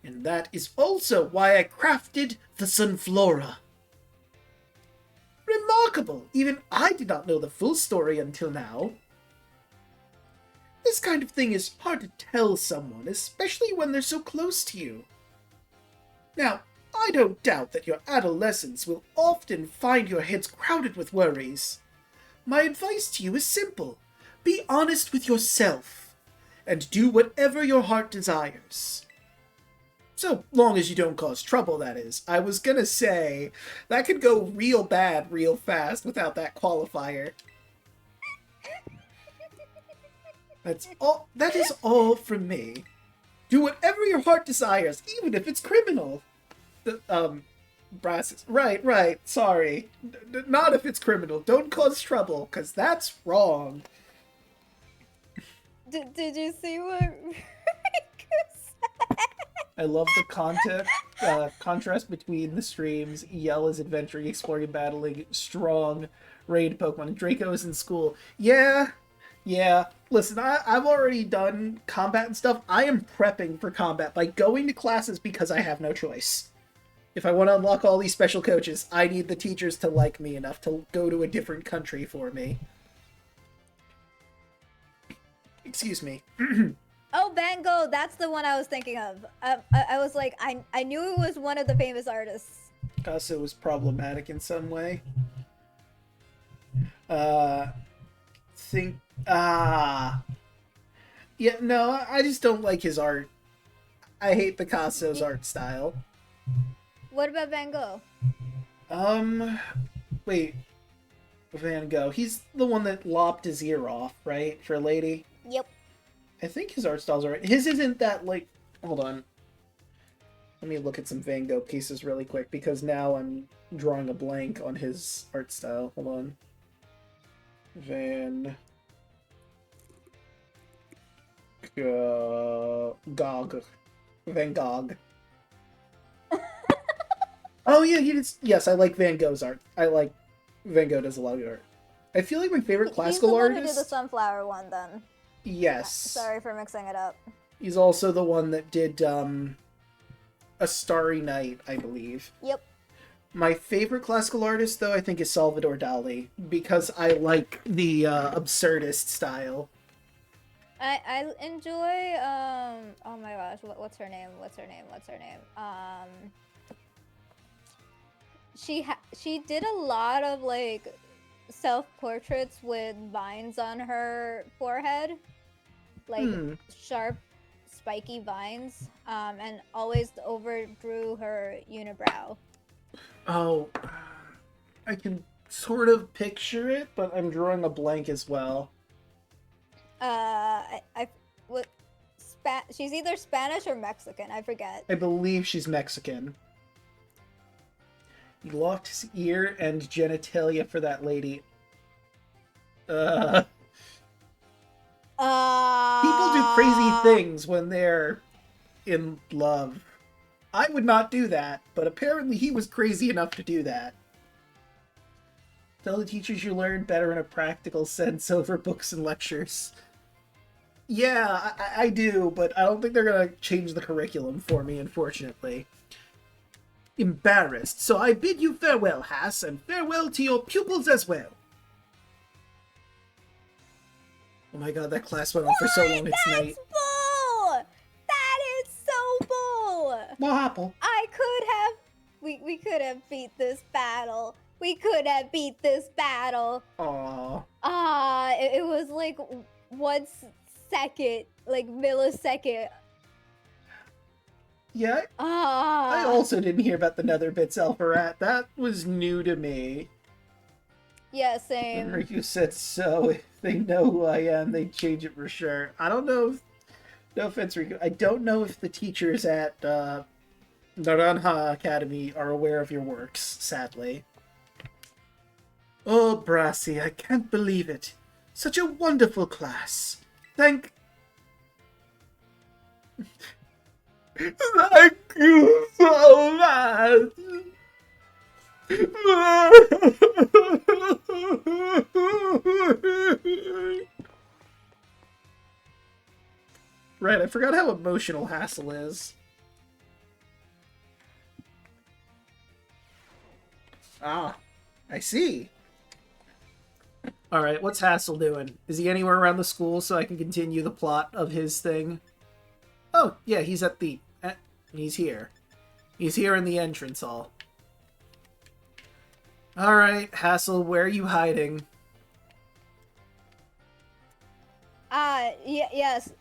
And that is also why I crafted the Sunflora. Remarkable! Even I did not know the full story until now. This kind of thing is hard to tell someone, especially when they're so close to you. Now, I don't doubt that your adolescents will often find your heads crowded with worries. My advice to you is simple. Be honest with yourself, and do whatever your heart desires. So long as you don't cause trouble, that is. I was gonna say, that could go real bad real fast without that qualifier. That is all from me. Do whatever your heart desires, even if it's criminal. Brasses. Right, sorry. Not if it's criminal. Don't cause trouble, because that's wrong. Did you see what Riku said? I love the contrast between the streams. Yell is adventuring, exploring, and battling strong raid Pokemon. And Draco is in school. Yeah. Listen, I've already done combat and stuff. I am prepping for combat by going to classes because I have no choice. If I want to unlock all these special coaches, I need the teachers to like me enough to go to a different country for me. Excuse me. Oh, Van Gogh, that's the one I was thinking of. I was like, I knew it was one of the famous artists. Picasso was problematic in some way. Yeah, no, I just don't like his art. I hate Picasso's art style. What about Van Gogh? Wait. Van Gogh. He's the one that lopped his ear off, right? For a lady? Yep. I think his art style's alright. His isn't that, like... Hold on. Let me look at some Van Gogh pieces really quick, because now I'm drawing a blank on his art style. Hold on. Van Gogh. Van Gogh. Oh yeah, he did. Yes, I like Van Gogh's art. Van Gogh does a lot of good art. I feel like my favorite classical artist... He's the one who did the sunflower one, then. Yes. Sorry for mixing it up. He's also the one that did A Starry Night, I believe. Yep. My favorite classical artist, though, I think is Salvador Dali, because I like the absurdist style. I enjoy oh my gosh, what's her name? She did a lot of like self-portraits with vines on her forehead, like sharp spiky vines, and always overdrew her unibrow. Oh, I can sort of picture it, but I'm drawing a blank as well. She's either Spanish or Mexican, I forget. I believe she's Mexican. He locked his ear and genitalia for that lady. People do crazy things when they're in love. I would not do that, but apparently he was crazy enough to do that. Tell the teachers you learn better in a practical sense over books and lectures. Yeah, I do, but I don't think they're gonna change the curriculum for me, unfortunately. Embarrassed, so I bid you farewell, Hass, and farewell to your pupils as well. Oh my god, that class went on for so long, it's night. Bull! That is so bull! What happened? I could have... We could have beat this battle. We could have beat this battle. Aww. It was like 1 second, like millisecond. Yeah, I also didn't hear about the Nether Bits Alpharat. That was new to me. Yeah, same. And Riku said so. If they know who I am, they'd change it for sure. I don't know if... No offense, Riku. I don't know if the teachers at Naranja Academy are aware of your works, sadly. Oh, Brassy, I can't believe it. Such a wonderful class. Thank you so much. Right, I forgot how emotional Hassel is. Ah, I see. Alright, what's Hassel doing? Is he anywhere around the school so I can continue the plot of his thing? Oh, yeah, he's at the... he's here. He's here in the entrance hall. Alright, Hassel, where are you hiding? Yes,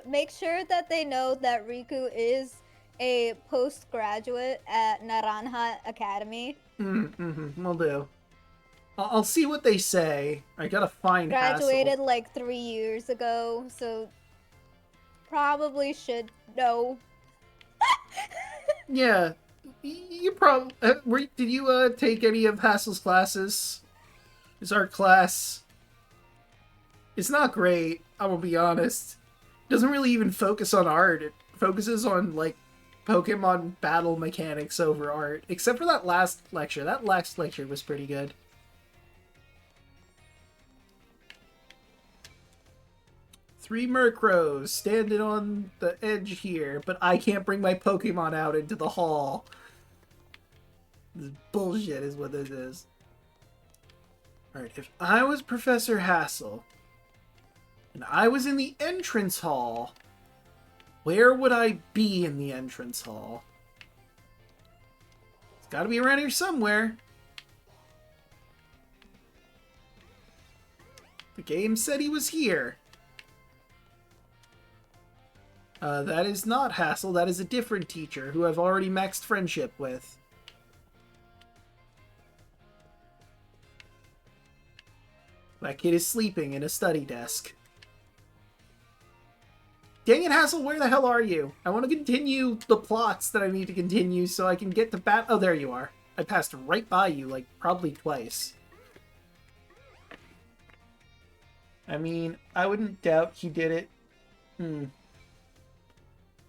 make sure that they know that Riku is a postgraduate at Naranja Academy. Will do. I'll see what they say. I gotta find Graduated Hassel. like 3 years ago, so probably should know. Yeah, you probably... did you take any of Hassel's classes? His art class? It's not great, I will be honest. It doesn't really even focus on art. It focuses on, like, Pokemon battle mechanics over art. Except for that last lecture. That last lecture was pretty good. Three Murkrows standing on the edge here, but I can't bring my Pokemon out into the hall. This bullshit is what this is. Alright, if I was Professor Hassel, and I was in the entrance hall, where would I be in the entrance hall? It's gotta be around here somewhere. The game said he was here. That is not Hassel, that is a different teacher who I've already maxed friendship with. That kid is sleeping in a study desk. Dang it, Hassel, where the hell are you? I want to continue the plots that I need to continue so I can get to Oh, there you are. I passed right by you, like, probably twice. I mean, I wouldn't doubt he did it.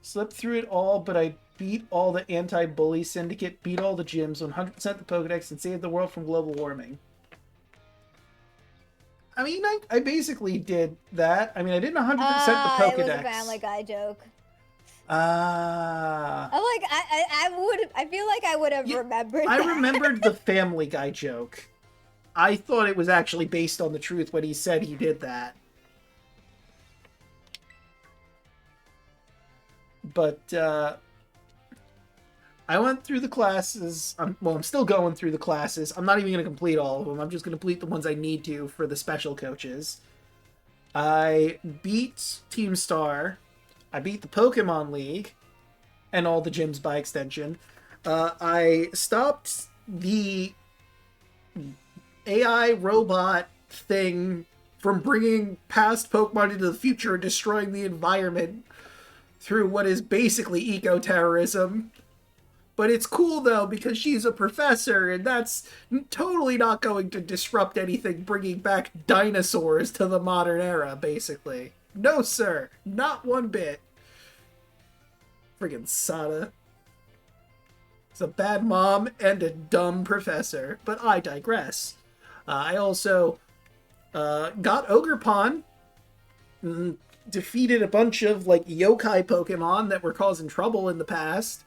Slipped through it all, but I beat all the anti-bully syndicate, beat all the gyms, 100% the Pokedex, and saved the world from global warming. I mean, I basically did that. I mean, I didn't 100% the Pokedex. It was a Family Guy joke. I'm like, I feel like I would have remembered that. I remembered the Family Guy joke. I thought it was actually based on the truth when he said he did that. But, I went through the classes. I'm still going through the classes. I'm not even going to complete all of them. I'm just going to complete the ones I need to for the special coaches. I beat Team Star. I beat the Pokemon League. And all the gyms by extension. I stopped the AI robot thing from bringing past Pokemon into the future and destroying the environment through what is basically eco-terrorism. But it's cool, though, because she's a professor, and that's totally not going to disrupt anything bringing back dinosaurs to the modern era, basically. No, sir. Not one bit. Friggin' Sada. It's a bad mom and a dumb professor, but I digress. I also got Ogerpon, defeated a bunch of, like, yokai Pokemon that were causing trouble in the past.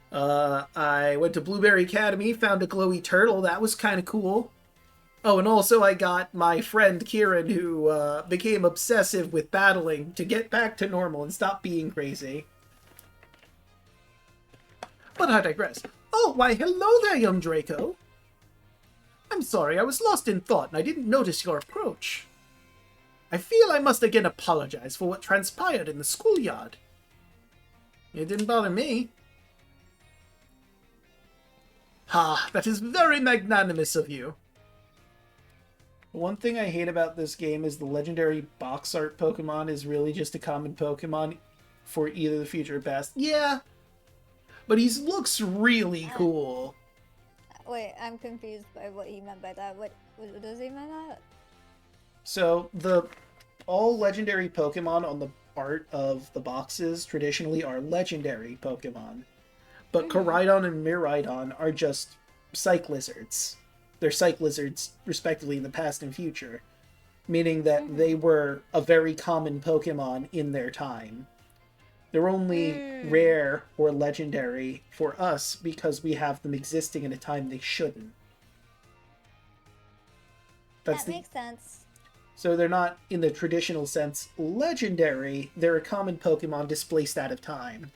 I went to Blueberry Academy, found a glowy turtle. That was kind of cool. Oh, and also I got my friend Kieran, who became obsessive with battling to get back to normal and stop being crazy. But I digress. Oh, why hello there, young Draco. I'm sorry, I was lost in thought and I didn't notice your approach. I feel I must again apologize for what transpired in the schoolyard. It didn't bother me. Ha, that is very magnanimous of you. One thing I hate about this game is the legendary box art Pokemon is really just a common Pokemon for either the future or past. Yeah, but he looks really cool. Wait, I'm confused by what he meant by that. What does he mean by that? So, all legendary Pokemon on the art of the boxes traditionally are legendary Pokemon. But Koraidon and Miraidon are just Psych Lizards. They're Psych Lizards, respectively, in the past and future. Meaning that they were a very common Pokemon in their time. They're only rare or legendary for us because we have them existing in a time they shouldn't. That makes sense. So they're not, in the traditional sense, legendary. They're a common Pokemon displaced out of time.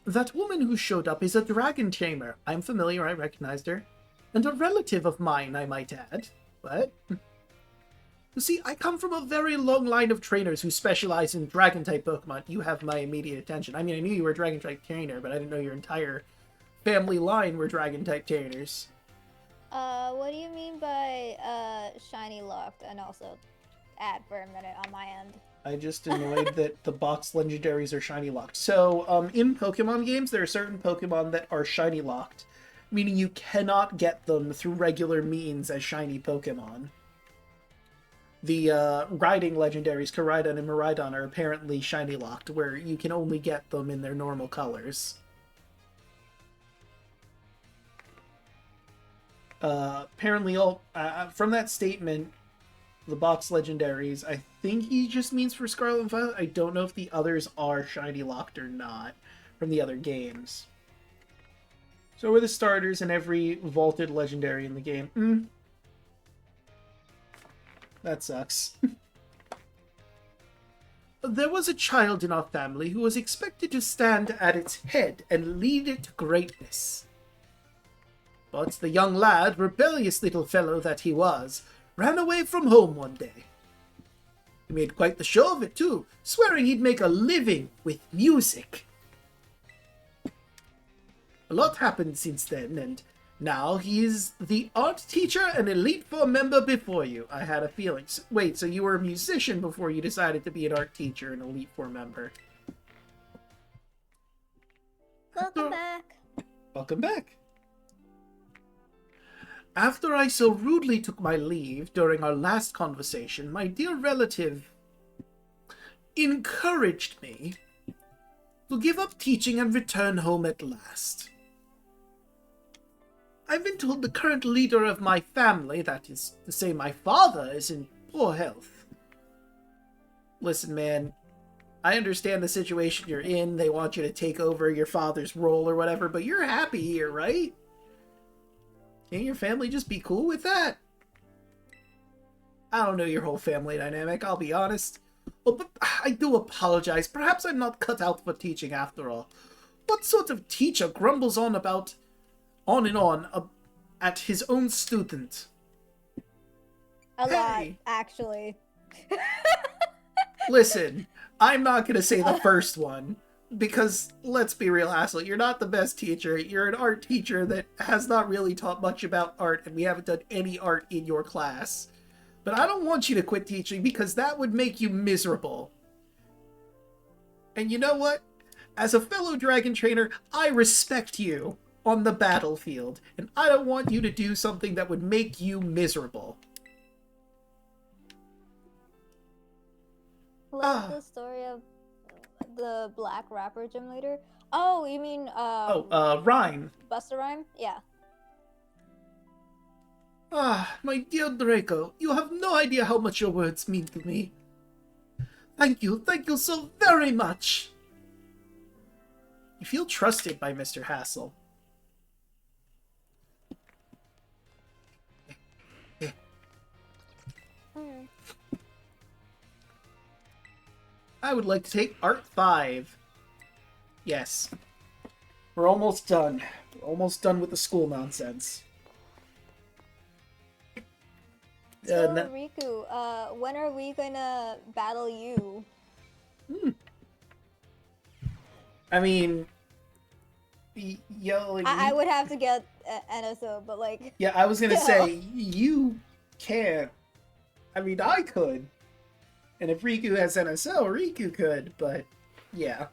That woman who showed up is a dragon tamer. I'm familiar, I recognized her. And a relative of mine, I might add. What? You see, I come from a very long line of trainers who specialize in dragon-type Pokemon. You have my immediate attention. I mean, I knew you were a dragon-type trainer, but I didn't know your entire family line were dragon-type trainers. What do you mean by, shiny locked? And also, add for a minute on my end. I just annoyed that the box legendaries are shiny locked. So, in Pokemon games, there are certain Pokemon that are shiny locked, meaning you cannot get them through regular means as shiny Pokemon. The riding legendaries, Koraidon and Miraidon, are apparently shiny locked, where you can only get them in their normal colors. Apparently all... from that statement, the box legendaries, I think he just means for Scarlet and Violet. I don't know if the others are shiny locked or not from the other games. So are the starters and every vaulted legendary in the game. That sucks. There was a child in our family who was expected to stand at its head and lead it to greatness. But the young lad, rebellious little fellow that he was, ran away from home one day. He made quite the show of it too, swearing he'd make a living with music. A lot happened since then, and now he is the art teacher and Elite Four member before you. I had a feeling. Wait, so you were a musician before you decided to be an art teacher and Elite Four member? Welcome back. Welcome back. After I so rudely took my leave during our last conversation, my dear relative encouraged me to give up teaching and return home at last. I've been told the current leader of my family, that is to say my father, is in poor health. Listen, man, I understand the situation you're in. They want you to take over your father's role or whatever, but you're happy here, right? Can't your family just be cool with that? I don't know your whole family dynamic, I'll be honest. Oh, but I do apologize. Perhaps I'm not cut out for teaching after all. What sort of teacher grumbles on and on at his own student? A lot, actually. Listen, I'm not going to say the first one, because let's be real, Hassel, you're not the best teacher. You're an art teacher that has not really taught much about art, and we haven't done any art in your class. But I don't want you to quit teaching, because that would make you miserable. And you know what? As a fellow dragon trainer, I respect you on the battlefield, and I don't want you to do something that would make you miserable. Love the story of the black rapper gym leader. Oh, you mean Rhyme. Busta Rhyme? Yeah. My dear Draco, you have no idea how much your words mean to me. Thank you so very much. You feel trusted by Mr. Hassel. I would like to take Art 5. Yes. We're almost done. We're almost done with the school nonsense. So, Riku, when are we gonna battle you? I mean... I would have to get NSO, but like... Yeah, I was gonna say, you can't. I mean, I could. And if Riku has NSO, Riku could, but yeah.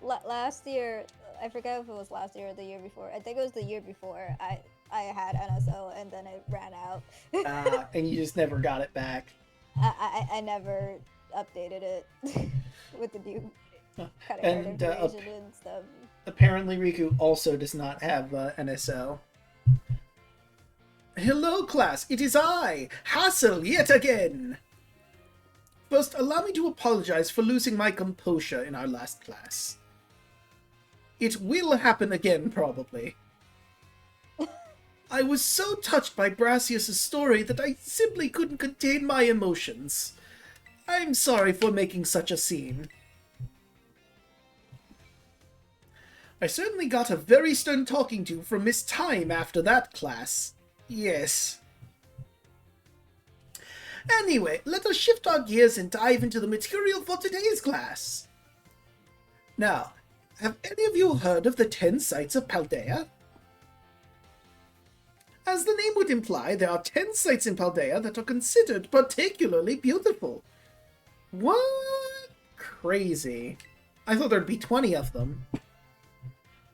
Last year, I forget if it was last year or the year before. I think it was the year before. I had NSO and then it ran out. And you just never got it back. I never updated it with the new credit card information and stuff. Apparently Riku also does not have NSO. Hello class, it is I, Hassel, yet again! First, allow me to apologize for losing my composure in our last class. It will happen again, probably. I was so touched by Brassius' story that I simply couldn't contain my emotions. I'm sorry for making such a scene. I certainly got a very stern talking to from Miss Time after that class. Yes. Anyway, let us shift our gears and dive into the material for today's class. Now, have any of you heard of the 10 sites of Paldea? As the name would imply, there are 10 sites in Paldea that are considered particularly beautiful. What? Crazy. I thought there'd be 20 of them.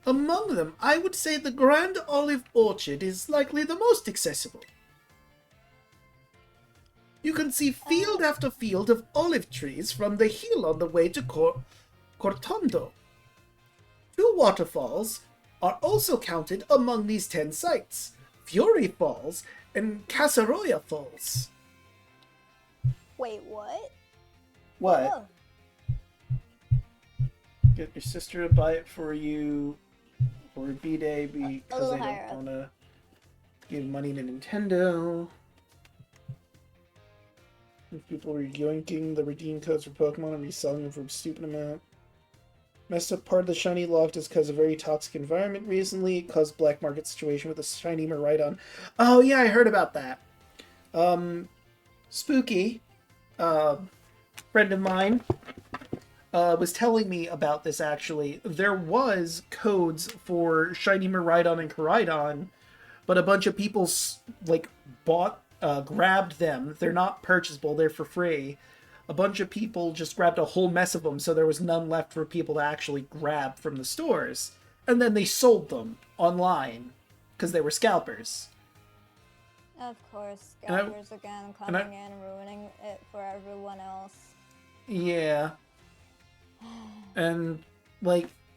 Among them, I would say the Grand Olive Orchard is likely the most accessible. You can see field after field of olive trees from the hill on the way to Cortondo. 2 waterfalls are also counted among these 10 sites: Fury Falls and Casaroya Falls. Wait, what? What? Oh. Get your sister to buy it for you for B-Day because they don't want to give money to Nintendo. If people are yoinking the redeem codes for Pokemon and reselling them for a stupid amount. Messed up part of the shiny locked is because of a very toxic environment recently. It caused black market situation with a shiny Miraidon. Oh yeah, I heard about that. Spooky, friend of mine, was telling me about this actually. There was codes for shiny Miraidon and Koraidon, but a bunch of people grabbed them. They're not purchasable, they're for free. A bunch of people just grabbed a whole mess of them, so there was none left for people to actually grab from the stores. And then they sold them online, because they were scalpers. Of course, scalpers again coming in and ruining it for everyone else. Yeah. And,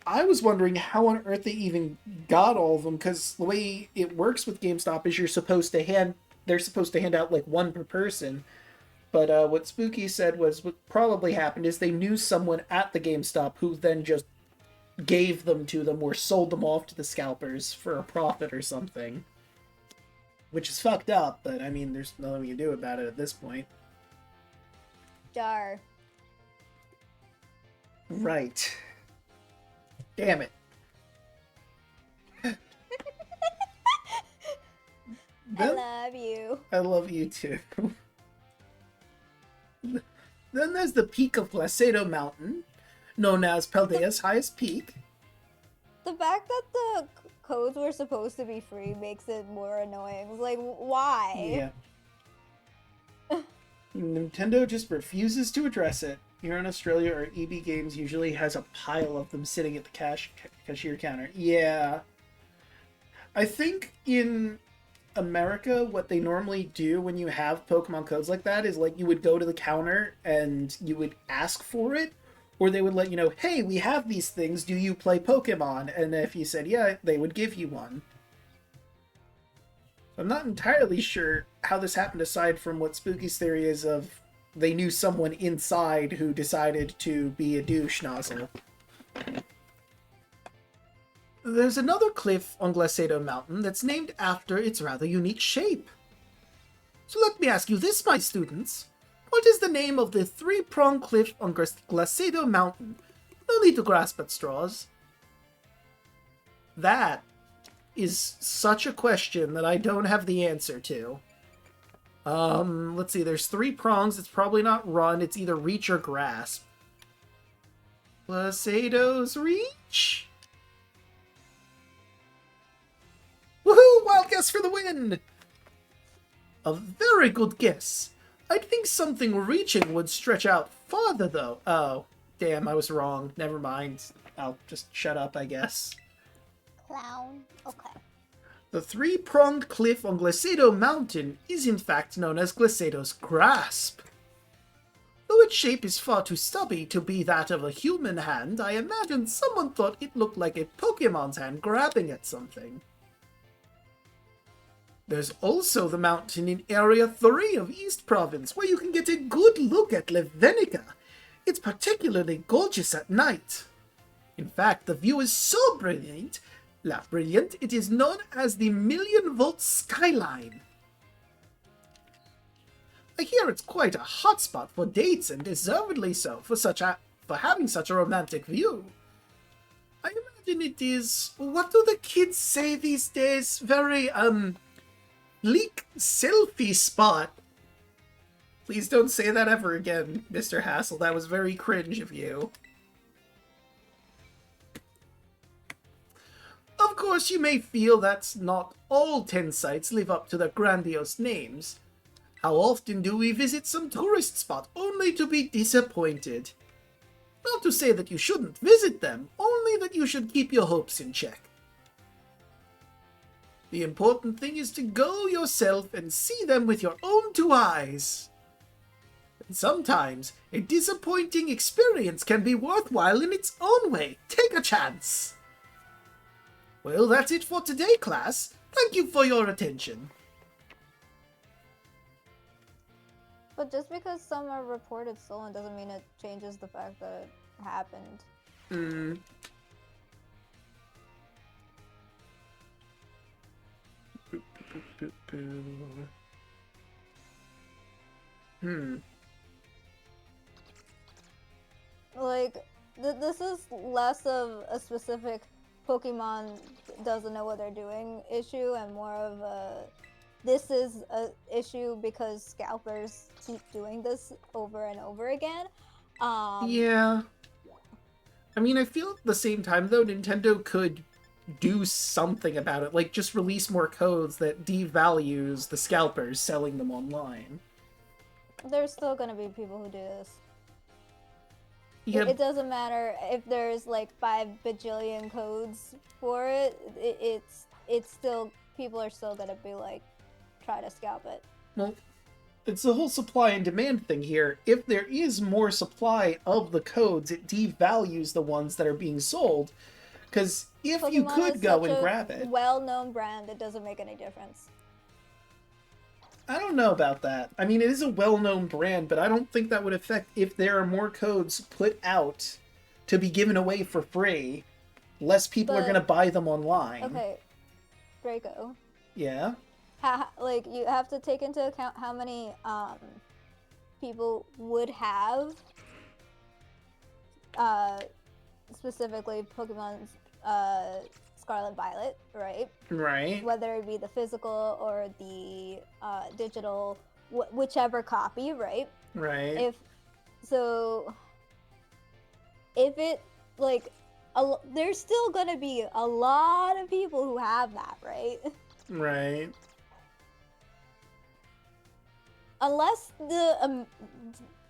I was wondering how on earth they even got all of them, because the way it works with GameStop is they're supposed to hand out, one per person. But what Spooky said was what probably happened is they knew someone at the GameStop who then just gave them to them or sold them off to the scalpers for a profit or something. Which is fucked up, but I mean, there's nothing we can do about it at this point. Jar. Right. Damn it. I love you. I love you too. Then there's the peak of Glacedo Mountain, known as Paldea's highest peak. The fact that the codes were supposed to be free makes it more annoying. It's like, why? Yeah. Nintendo just refuses to address it. Here in Australia, our EB Games usually has a pile of them sitting at the cashier counter. Yeah. I think in America, what they normally do when you have Pokemon codes like that is you would go to the counter and you would ask for it, or they would let you know, hey, we have these things, do you play Pokemon? And if you said yeah, they would give you one. I'm not entirely sure how this happened aside from what Spooky's theory is of they knew someone inside who decided to be a douche nozzle. There's another cliff on Glacedo Mountain that's named after its rather unique shape. So let me ask you this, my students. What is the name of the 3-pronged cliff on Glacedo Mountain? No need to grasp at straws. That is such a question that I don't have the answer to. Let's see, there's 3 prongs. It's probably not run. It's either reach or grasp. Glacedo's reach? Woohoo! Wild guess for the win! A very good guess. I'd think something reaching would stretch out farther, though. Oh, damn, I was wrong. Never mind. I'll just shut up, I guess. Clown. Okay. The 3-pronged cliff on Glacedo Mountain is in fact known as Glacedo's Grasp. Though its shape is far too stubby to be that of a human hand, I imagine someone thought it looked like a Pokemon's hand grabbing at something. There's also the mountain in Area 3 of East Province, where you can get a good look at Levenica. It's particularly gorgeous at night. In fact, the view is so brilliant, it is known as the Million-Volt Skyline. I hear it's quite a hotspot for dates, and deservedly so, for having such a romantic view. I imagine it is, what do the kids say these days, very, bleak selfie spot. Please don't say that ever again, Mr. Hassel. That was very cringe of you. Of course, you may feel that not all 10 sites live up to their grandiose names. How often do we visit some tourist spot only to be disappointed? Not to say that you shouldn't visit them, only that you should keep your hopes in check. The important thing is to go yourself and see them with your own 2 eyes. Sometimes, a disappointing experience can be worthwhile in its own way. Take a chance! Well, that's it for today, class. Thank you for your attention. But just because some are reported stolen doesn't mean it changes the fact that it happened. Hmm. Like, this is less of a specific Pokemon doesn't know what they're doing issue and more of a this is a issue because scalpers keep doing this over and over again. Yeah. I mean, I feel at the same time, though, Nintendo could do something about it. Like, just release more codes that devalues the scalpers selling them online. There's still gonna be people who do this. Yeah. It doesn't matter if there's like 5 bajillion codes for it. It's still, people are still gonna be like, try to scalp it. Well, it's the whole supply and demand thing here. If there is more supply of the codes, it devalues the ones that are being sold. Because if Pokemon you could go and grab it, well-known brand, it doesn't make any difference. I don't know about that. I mean, it is a well-known brand, but I don't think that would affect if there are more codes put out to be given away for free. Less people are going to buy them online. Okay, Draco. Yeah? Like, you have to take into account how many people would have specifically Pokemon's Scarlet Violet, right? Right. Whether it be the physical or the digital, whichever copy, right? Right. If it, like, there's still gonna be a lot of people who have that, right? Right. Unless the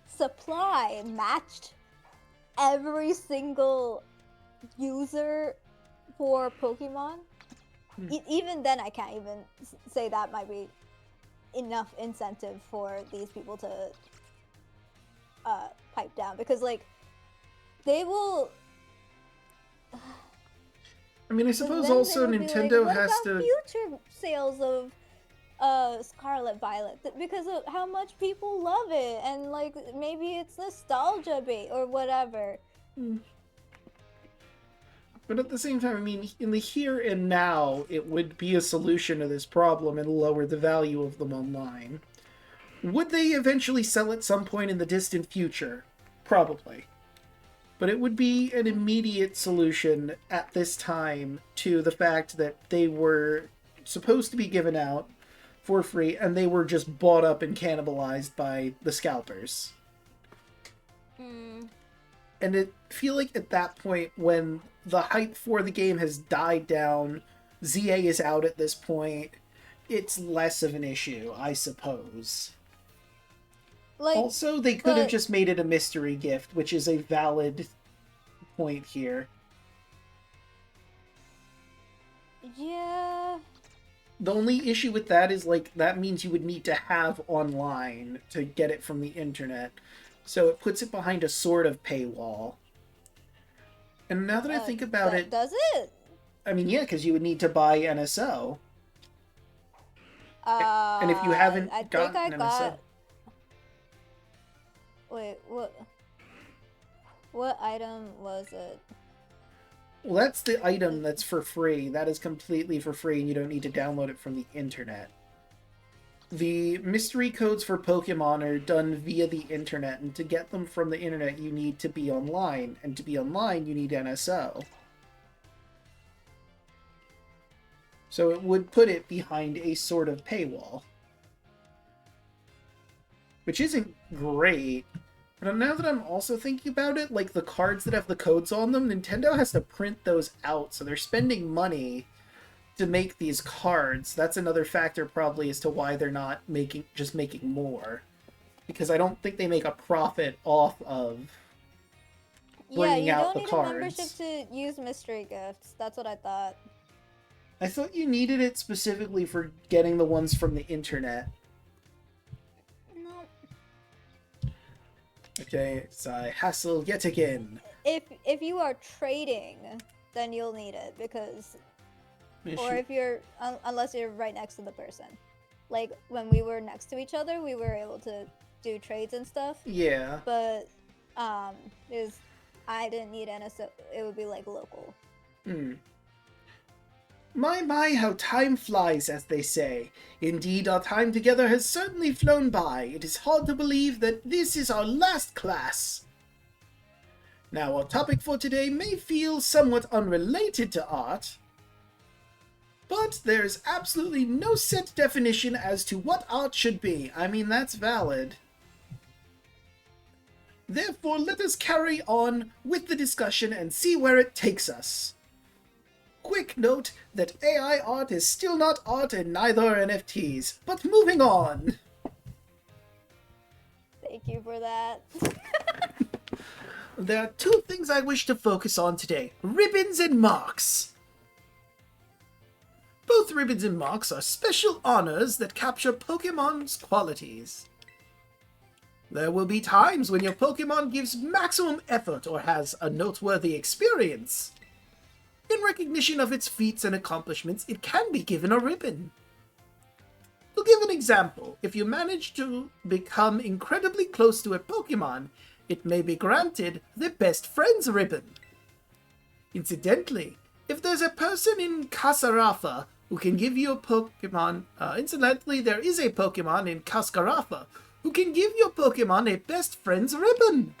supply matched every single user for Pokemon, even then I can't even say that might be enough incentive for these people to pipe down, because like they will. I mean, I suppose also Nintendo like, has to future sales of Scarlet Violet, because of how much people love it, and like maybe it's nostalgia bait or whatever. But at the same time, I mean, in the here and now, it would be a solution to this problem and lower the value of them online. Would they eventually sell at some point in the distant future? Probably. But it would be an immediate solution at this time to the fact that they were supposed to be given out for free, and they were just bought up and cannibalized by the scalpers. And I feel like at that point, when the hype for the game has died down, ZA is out at this point, it's less of an issue, I suppose. Like, also, they could have just made it a mystery gift, which is a valid point here. Yeah. The only issue with that is, like, that means you would need to have online to get it from the internet. So it puts it behind a sort of paywall. And now that I think about it... Does it? I mean, yeah, because you would need to buy NSO. And if you haven't gotten NSO... Wait, what item was it? Well, that's the item that's for free. That is completely for free, and you don't need to download it from the internet. The mystery codes for Pokemon are done via the internet, and to get them from the internet, you need to be online. And to be online, you need NSO. So it would put it behind a sort of paywall. Which isn't great. But now that I'm also thinking about it, like the cards that have the codes on them, Nintendo has to print those out, so they're spending money to make these cards. That's another factor probably as to why they're not making more. Because I don't think they make a profit off of bringing out the cards. Yeah, you don't need a membership to use mystery gifts. That's what I thought. I thought you needed it specifically for getting the ones from the internet. Okay, so I hassle yet again. If you are trading, then you'll need it because, or if you're unless you're right next to the person. Like when we were next to each other, we were able to do trades and stuff. Yeah. But is I didn't need NSO. It would be like local. My, how time flies, as they say. Indeed, our time together has certainly flown by. It is hard to believe that this is our last class. Now, our topic for today may feel somewhat unrelated to art, but there is absolutely no set definition as to what art should be. I mean, that's valid. Therefore, let us carry on with the discussion and see where it takes us. Quick note that AI art is still not art and neither are NFTs, but moving on. Thank you for that. There are two things I wish to focus on today: ribbons and marks. Both ribbons and marks are special honors that capture Pokemon's qualities. There will be times when your Pokemon gives maximum effort or has a noteworthy experience. In recognition of its feats and accomplishments, it can be given a ribbon. To give an example, if you manage to become incredibly close to a Pokemon, it may be granted the Best Friends ribbon. Incidentally, if there's a person in Kasarafa who can give you a Pokemon, there is a Pokemon in Kaskarafa who can give your Pokemon a Best Friends ribbon.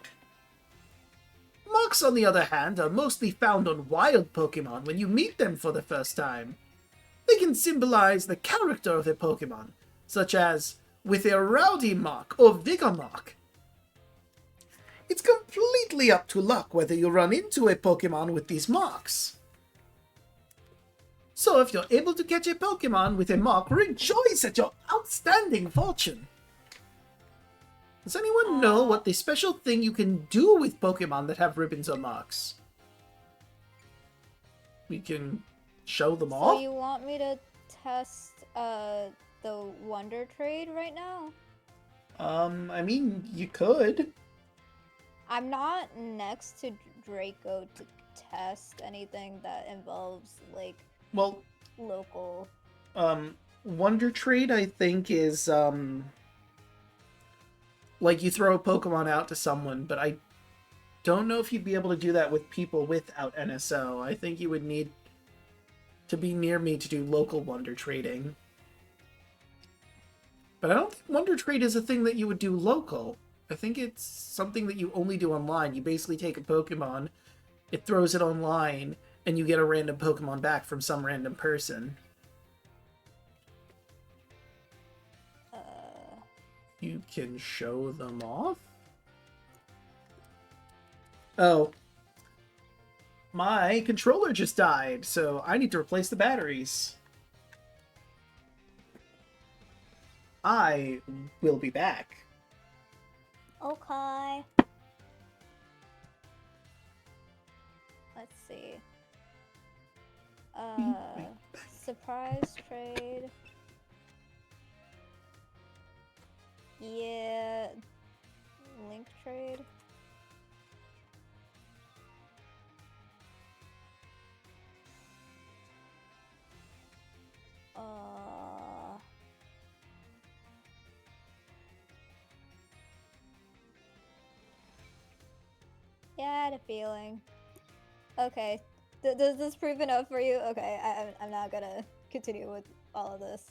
Marks, on the other hand, are mostly found on wild Pokemon when you meet them for the first time. They can symbolize the character of a Pokemon, such as with a Rowdy mark or Vigor mark. It's completely up to luck whether you run into a Pokemon with these marks. So if you're able to catch a Pokemon with a mark, rejoice at your outstanding fortune. Does anyone know what the special thing you can do with Pokemon that have ribbons or marks? We can show them off? So you want me to test the Wonder Trade right now? I mean, you could. I'm not next to Draco to test anything that involves, like, Well, local. Wonder Trade, I think, is, like you throw a Pokemon out to someone, but I don't know if you'd be able to do that with people without NSO. I think you would need to be near me to do local Wonder Trading. But I don't think Wonder Trade is a thing that you would do local. I think it's something that you only do online. You basically take a Pokemon, it throws it online, and you get a random Pokemon back from some random person. You can show them off? Oh. My controller just died, so I need to replace the batteries. I will be back. Okay. Let's see. Surprise trade. Yeah. Link trade. Yeah, I had a feeling. Okay. Does this prove enough for you? Okay, I'm not gonna continue with all of this.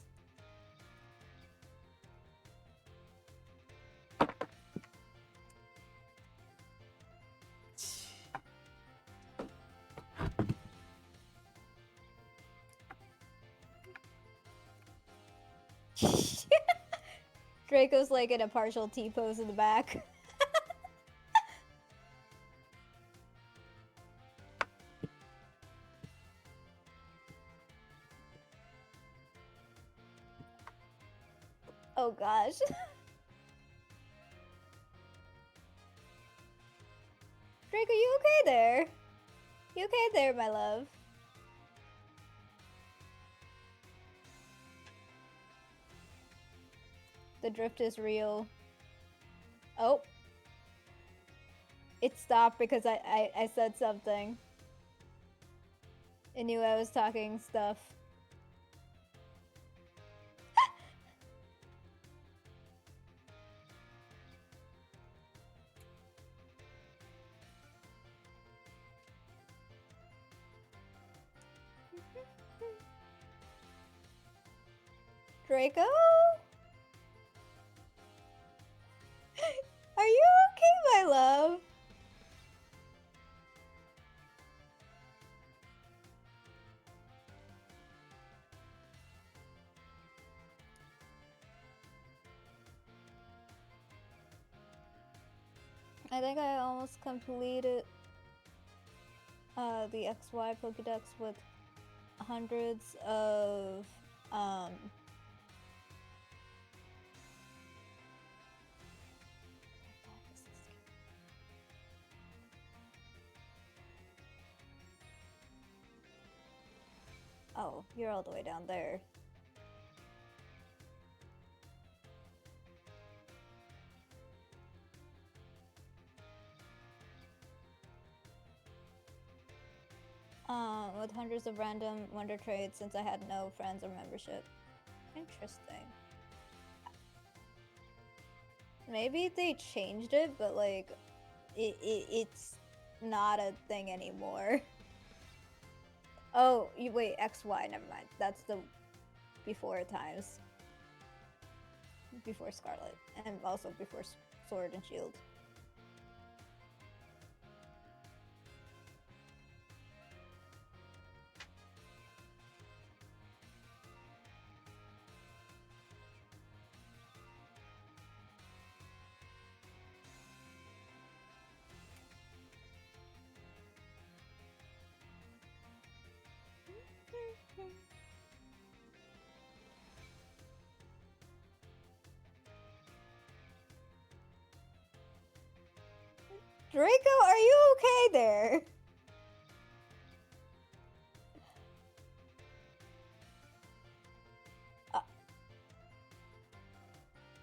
Draco's like in a partial T-pose in the back. Oh gosh. Draco, you okay there? You okay there, my love? The drift is real. Oh. It stopped because I said something. It knew I was talking stuff. Draco? Are you okay, my love? I think I almost completed the XY Pokédex with hundreds of oh, you're all the way down there. With hundreds of random wonder trades since I had no friends or membership. Interesting. Maybe they changed it, but like, it's not a thing anymore. Oh, wait, XY, never mind. That's the before times. Before Scarlet, and also before Sword and Shield. Draco, are you okay there?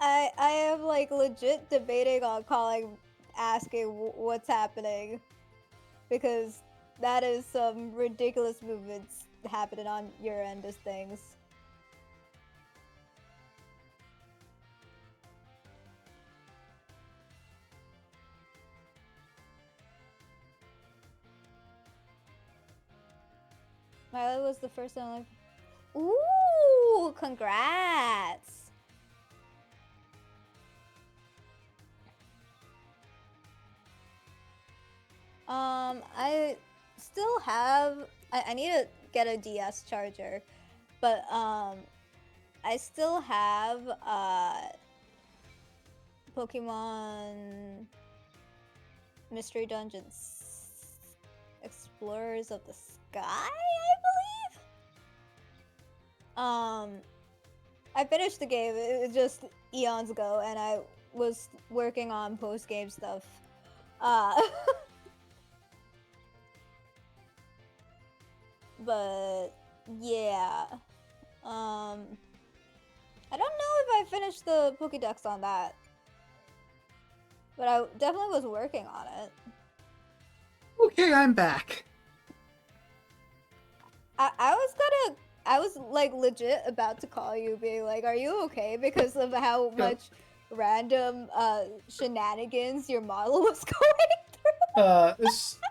I am like legit debating on calling, asking what's happening, because that is some ridiculous movements happening on your end of things. Violet was the first and only. Ooh, congrats! I still have. I need to get a DS charger, but I still have Pokemon Mystery Dungeons Explorers of the Sky, I believe. I finished the game. It was just eons ago, and I was working on post-game stuff. But yeah, I don't know if I finished the Pokédex on that, but I definitely was working on it. Okay, I'm back. I was like legit about to call you, being like, "Are you okay?" Because of how much random shenanigans your model was going through.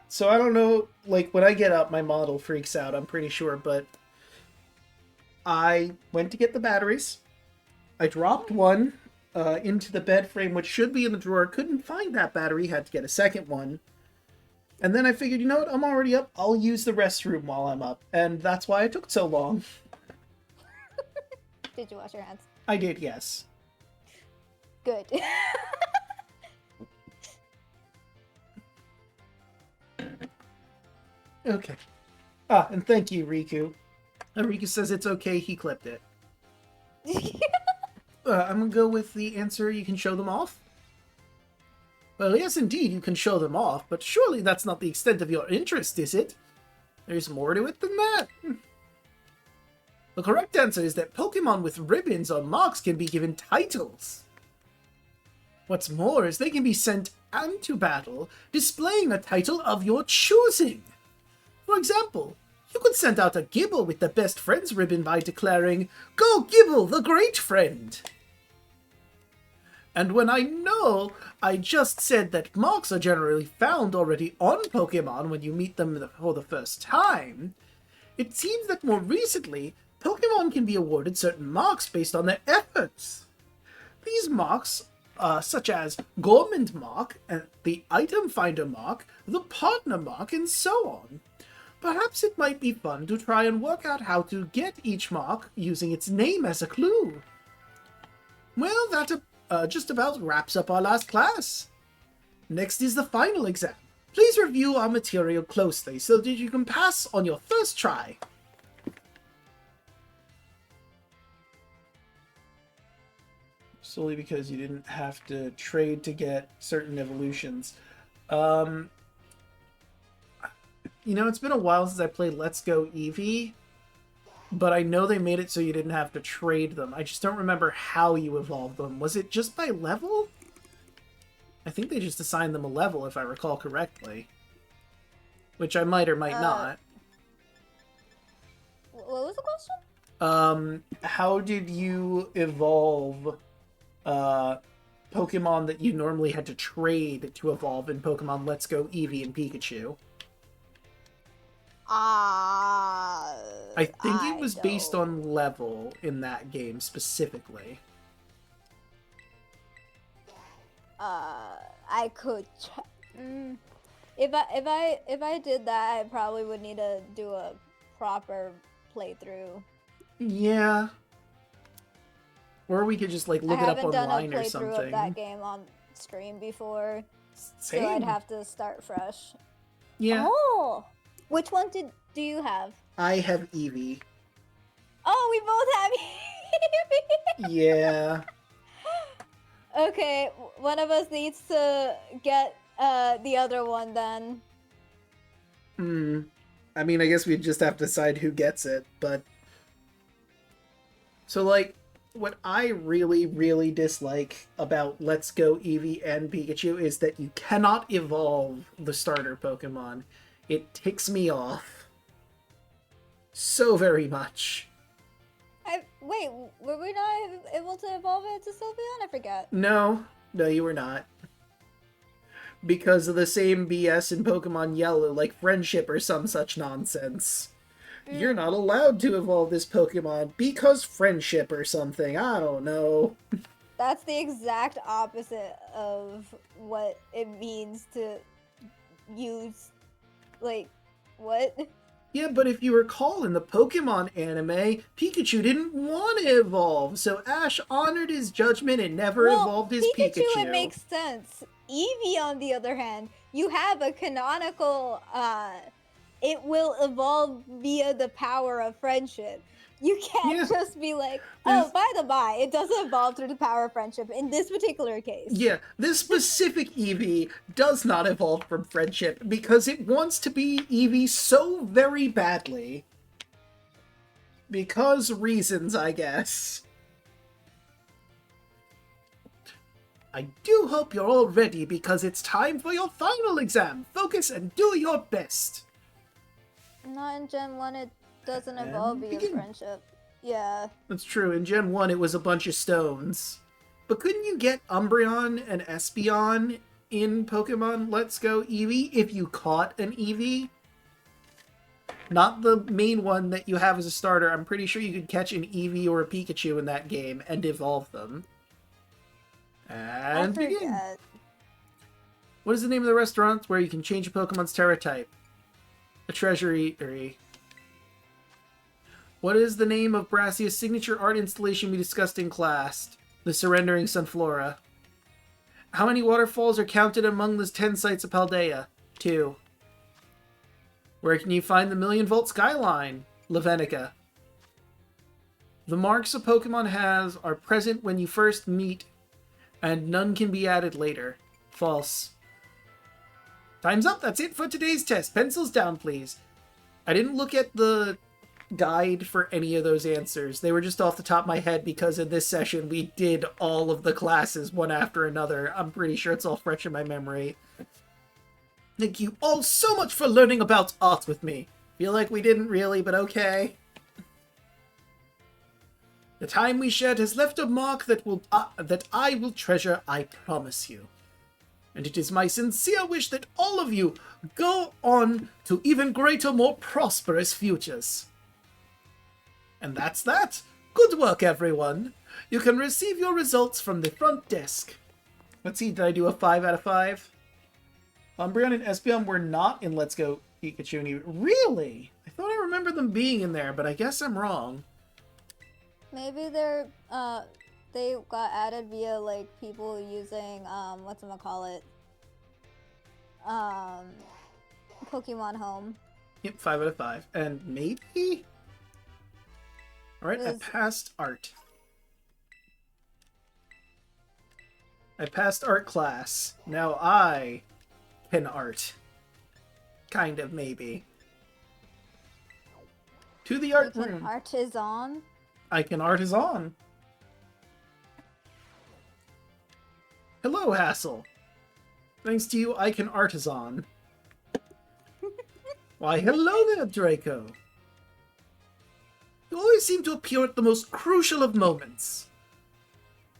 So I don't know, like, when I get up, my model freaks out, I'm pretty sure, but I went to get the batteries. I dropped one into the bed frame, which should be in the drawer. Couldn't find that battery, had to get a second one. And then I figured, you know what, I'm already up, I'll use the restroom while I'm up. And that's why it took so long. Did you wash your hands? I did, yes. Good. Okay. Ah, and thank you, Riku. Riku says it's okay, he clipped it. I'm gonna go with the answer, you can show them off. Well, yes, indeed, you can show them off, but surely that's not the extent of your interest, is it? There's more to it than that. The correct answer is that Pokemon with ribbons or marks can be given titles. What's more is they can be sent and to battle, displaying a title of your choosing. For example, you could send out a Gibble with the Best Friends ribbon by declaring, "Go Gibble, the Great Friend!" And when I know I just said that marks are generally found already on Pokemon when you meet them for the first time, it seems that more recently, Pokemon can be awarded certain marks based on their efforts. These marks, such as Gourmand Mark, and the Item Finder Mark, the Partner Mark, and so on. Perhaps it might be fun to try and work out how to get each mark using its name as a clue. Well, that just about wraps up our last class. Next is the final exam. Please review our material closely so that you can pass on your first try. Solely because you didn't have to trade to get certain evolutions. You know, it's been a while since I played Let's Go Eevee, but I know they made it so you didn't have to trade them. I just don't remember how you evolved them. Was it just by level? I think they just assigned them a level, if I recall correctly. Which I might or might not. What was the question? How did you evolve Pokemon that you normally had to trade to evolve in Pokemon Let's Go Eevee and Pikachu? I think it was based on level in that game specifically. I could if I did that, I probably would need to do a proper playthrough. Yeah. Or we could just like look it up online or something. I haven't done a playthrough of that game on stream before. Same. So I'd have to start fresh. Yeah. Oh! Which one do you have? I have Eevee. Oh, we both have Eevee! Yeah. Okay, one of us needs to get the other one then. I mean, I guess we'd just have to decide who gets it, but... So, like, what I really, really dislike about Let's Go Eevee and Pikachu is that you cannot evolve the starter Pokemon. It ticks me off so very much. Wait, were we not able to evolve it to Sylveon? I forget. No, you were not. Because of the same BS in Pokemon Yellow, like friendship or some such nonsense. You're not allowed to evolve this Pokemon because friendship or something. I don't know. That's the exact opposite of what it means to use. Like, what? Yeah, but if you recall in the Pokemon anime, Pikachu didn't want to evolve, so Ash honored his judgment and never evolved his Pikachu. It makes sense. Eevee, on the other hand, you have a canonical, it will evolve via the power of friendship. You can't just be like, oh, by the by, it doesn't evolve through the power of friendship in this particular case. Yeah, this specific Eevee does not evolve from friendship because it wants to be Eevee so very badly. Because reasons, I guess. I do hope you're all ready because it's time for your final exam. Focus and do your best. Not in Gen 1, it doesn't evolve via friendship. Yeah. That's true. In Gen 1, it was a bunch of stones. But couldn't you get Umbreon and Espeon in Pokemon Let's Go Eevee if you caught an Eevee? Not the main one that you have as a starter. I'm pretty sure you could catch an Eevee or a Pikachu in that game and evolve them. And begin. What is the name of the restaurant where you can change a Pokemon's Terra type? A treasure eatery. What is the name of Brassia's signature art installation we discussed in class? The Surrendering Sunflora. How many waterfalls are counted among the 10 sites of Paldea? 2. Where can you find the Million-Volt Skyline? Lavenica. The marks a Pokemon has are present when you first meet, and none can be added later. False. Time's up. That's it for today's test. Pencils down, please. I didn't look at the guide for any of those answers. They were just off the top of my head because in this session we did all of the classes one after another. I'm pretty sure it's all fresh in my memory. Thank you all so much for learning about art with me. Feel like we didn't really, but okay. The time we shared has left a mark that I will treasure, I promise you. And it is my sincere wish that all of you go on to even greater, more prosperous futures. And that's that. Good work, everyone. You can receive your results from the front desk. Let's see, did I do a 5 out of 5? Umbreon and Espeon were not in Let's Go Pikachu and Eevee. Really? I thought I remember them being in there, but I guess I'm wrong. Maybe they got added via like people using whatchamacallit, Pokemon Home. Yep, 5 out of 5. And maybe? Alright, I passed art. I passed art class. Now I can art. Kind of, maybe. To the art room. Artisan? I can artisan. Hello, Hassel. Thanks to you, I can artisan. Why, hello there, Draco. You always seem to appear at the most crucial of moments.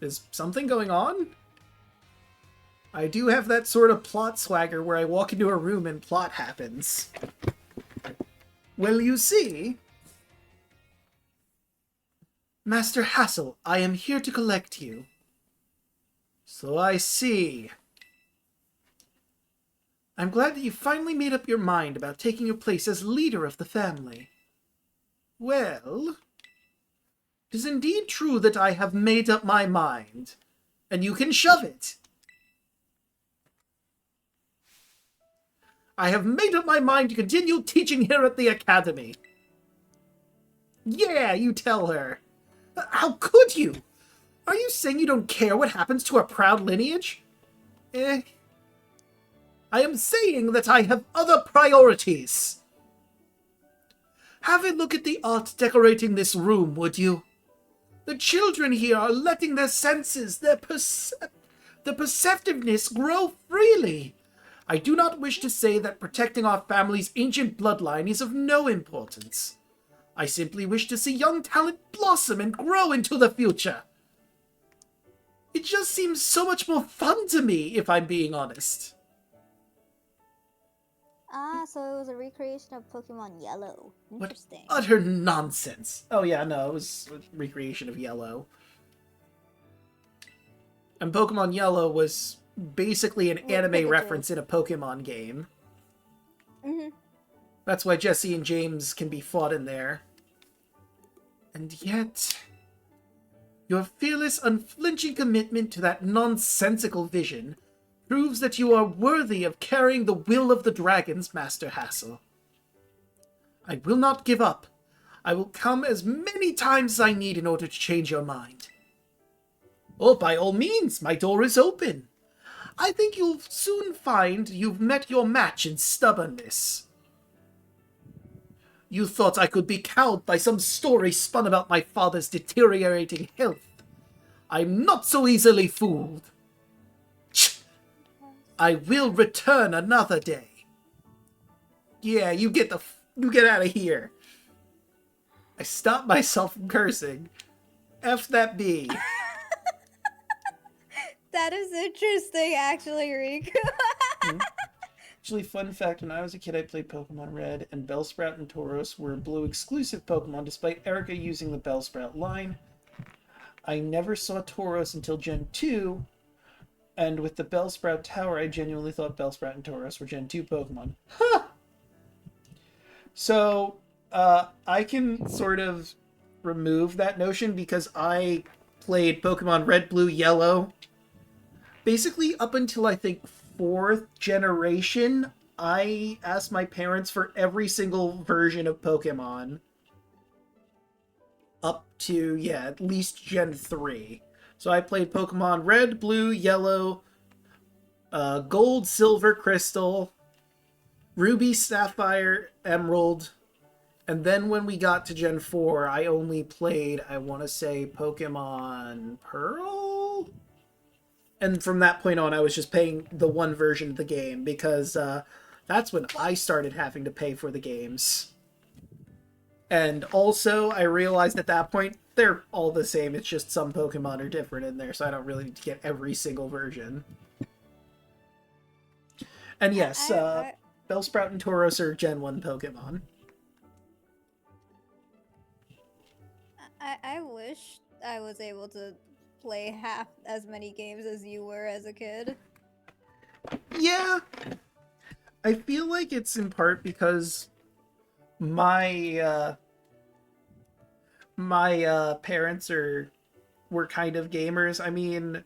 Is something going on? I do have that sort of plot swagger where I walk into a room and plot happens. Well, you see... Master Hassel, I am here to collect you. So I see. I'm glad that you finally made up your mind about taking your place as leader of the family. Well, it is indeed true that I have made up my mind, and you can shove it. I have made up my mind to continue teaching here at the academy. Yeah, you tell her. How could you? Are you saying you don't care what happens to our proud lineage? I am saying that I have other priorities. Have a look at the art decorating this room, would you? The children here are letting their senses, their perceptiveness grow freely. I do not wish to say that protecting our family's ancient bloodline is of no importance. I simply wish to see young talent blossom and grow into the future. It just seems so much more fun to me, if I'm being honest. Ah, so it was a recreation of Pokemon Yellow. Interesting. What utter nonsense. Oh yeah, no, it was a recreation of Yellow. And Pokemon Yellow was basically an anime reference in a Pokemon game. Mm-hmm. That's why Jesse and James can be fought in there. And yet, your fearless, unflinching commitment to that nonsensical vision proves that you are worthy of carrying the will of the dragons, Master Hassel. I will not give up. I will come as many times as I need in order to change your mind. Oh, by all means, my door is open. I think you'll soon find you've met your match in stubbornness. You thought I could be cowed by some story spun about my father's deteriorating health. I'm not so easily fooled. I will return another day. Yeah, you get out of here. I stopped myself from cursing. F that B. That is interesting, actually, Riku. Actually, fun fact, when I was a kid, I played Pokemon Red, and Bellsprout and Tauros were Blue exclusive Pokemon, despite Erica using the Bellsprout line. I never saw Tauros until Gen 2, and with the Bellsprout Tower, I genuinely thought Bellsprout and Tauros were Gen 2 Pokemon. Huh! So, I can sort of remove that notion because I played Pokemon Red, Blue, Yellow. Basically, up until, I think, 4th generation, I asked my parents for every single version of Pokemon. Up to, yeah, at least Gen 3. So I played Pokemon Red, Blue, Yellow, Gold, Silver, Crystal, Ruby, Sapphire, Emerald, And then when we got to Gen 4, I only played, I want to say, Pokemon Pearl? And from that point on, I was just paying the one version of the game, because that's when I started having to pay for the games. And also, I realized at that point, they're all the same, it's just some Pokemon are different in there, so I don't really need to get every single version. And yes, Bellsprout and Tauros are Gen 1 Pokemon. I wish I was able to play half as many games as you were as a kid. Yeah. I feel like it's in part because my parents were kind of gamers. I mean,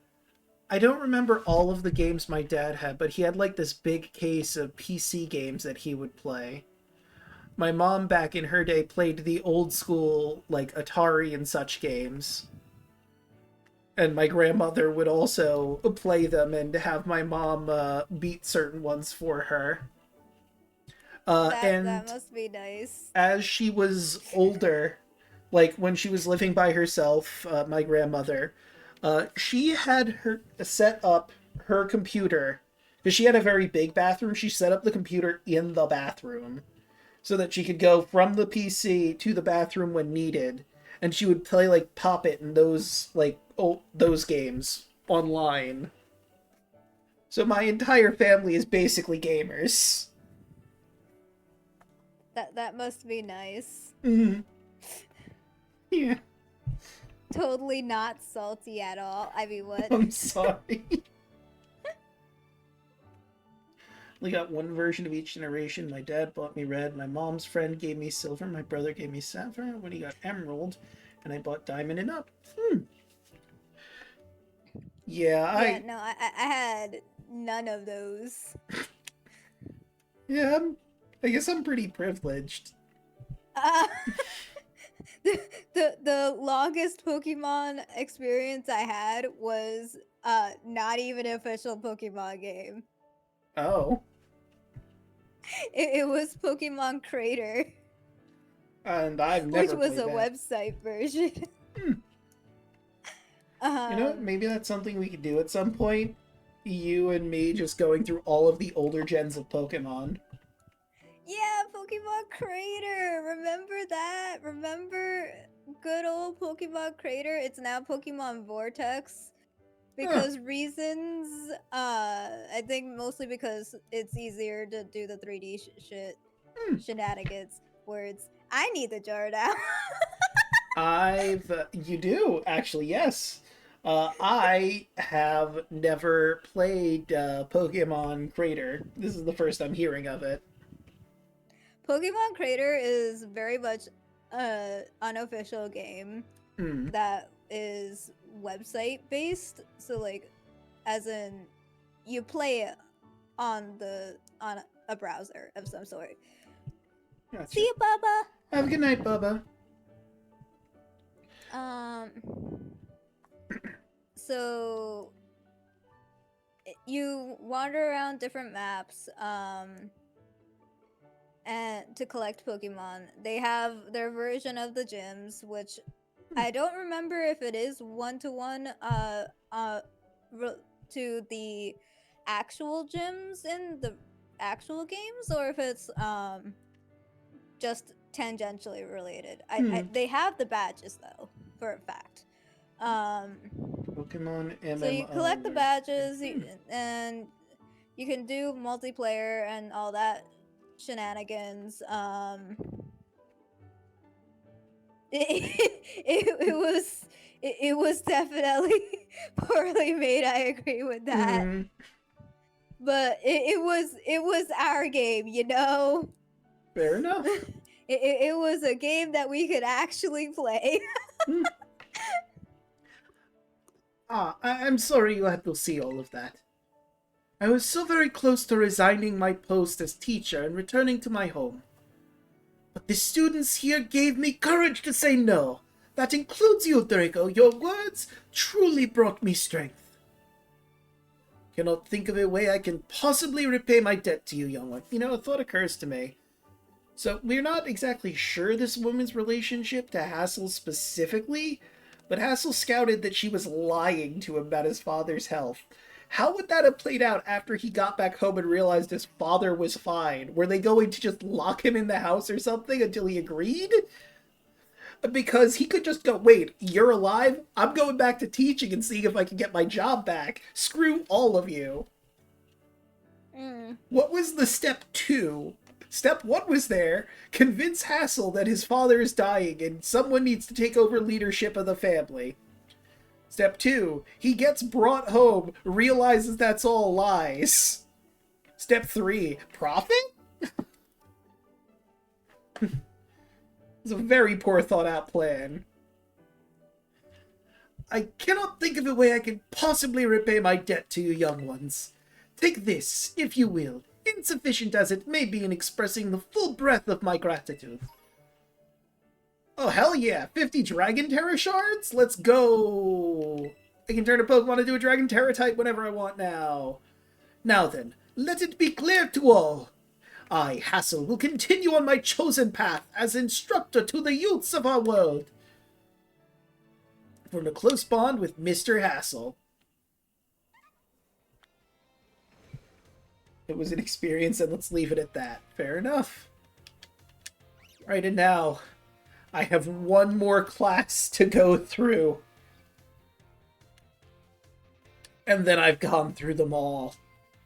I don't remember all of the games my dad had, but he had like this big case of PC games that he would play. My mom back in her day played the old school like Atari and such games. And my grandmother would also play them and have my mom beat certain ones for her. That must be nice. As she was older, like when she was living by herself, my grandmother, she had her set up her computer, because she had a very big bathroom. She set up the computer in the bathroom so that she could go from the PC to the bathroom when needed, and she would play like Pop It and those games online. So my entire family is basically gamers. That must be nice. Mm-hmm. Yeah. Totally not salty at all. I mean, what? I'm sorry. We got one version of each generation. My dad bought me red. My mom's friend gave me silver. My brother gave me sapphire. When he got emerald, and I bought diamond and up. Yeah, no, I had none of those. Yeah, I guess I'm pretty privileged. The longest Pokemon experience I had was not even an official Pokemon game. Oh. It was Pokemon Crater. And I've never which was played a that. website version. You know, maybe that's something we could do at some point. You and me just going through all of the older gens of Pokemon. Yeah, Pokemon Crater! Remember that? Remember good old Pokemon Crater? It's now Pokemon Vortex. Because reasons, I think mostly because it's easier to do the 3D shit. Shenanigans. Words. I need the jar now. You do, actually, yes. I have never played Pokemon Crater. This is the first I'm hearing of it. Pokemon Crater is very much an unofficial game that is website based. So like, as in, you play it on a browser of some sort. Gotcha. See you, Bubba. Have a good night, Bubba. So you wander around different maps and to collect Pokemon. They have their version of the gyms, which I don't remember if it is 1-to-1 to the actual gyms in the actual games, or if it's just tangentially related. They have the badges though, for a fact. Pokemon MMO. So you collect the badges and you can do multiplayer and all that shenanigans. It was definitely poorly made. I agree with that. But it was our game, you know. Fair enough. It was a game that we could actually play. I'm sorry you had to see all of that. I was so very close to resigning my post as teacher and returning to my home. But the students here gave me courage to say no. That includes you, Draco. Your words truly brought me strength. Cannot think of a way I can possibly repay my debt to you, young one. You know, a thought occurs to me. So we're not exactly sure this woman's relationship to Hassel specifically, but Hassel scouted that she was lying to him about his father's health. How would that have played out after he got back home and realized his father was fine? Were they going to just lock him in the house or something until he agreed? Because he could just go, wait, you're alive? I'm going back to teaching and seeing if I can get my job back. Screw all of you. What was the step 2? Step 1 was there. Convince Hassel that his father is dying and someone needs to take over leadership of the family. Step 2, he gets brought home, realizes that's all lies. Step 3, profit? It's a very poor thought out plan. I cannot think of a way I can possibly repay my debt to you young ones. Take this, if you will, insufficient as it may be in expressing the full breadth of my gratitude. Oh, hell yeah, 50 Dragon Terra shards? Let's go! I can turn a Pokemon into a Dragon Terra type whenever I want now. Now then, let it be clear to all. I, Hassel, will continue on my chosen path as instructor to the youths of our world. Form a close bond with Mr. Hassel. It was an experience, and let's leave it at that. Fair enough. Right, and now, I have one more class to go through. And then I've gone through them all.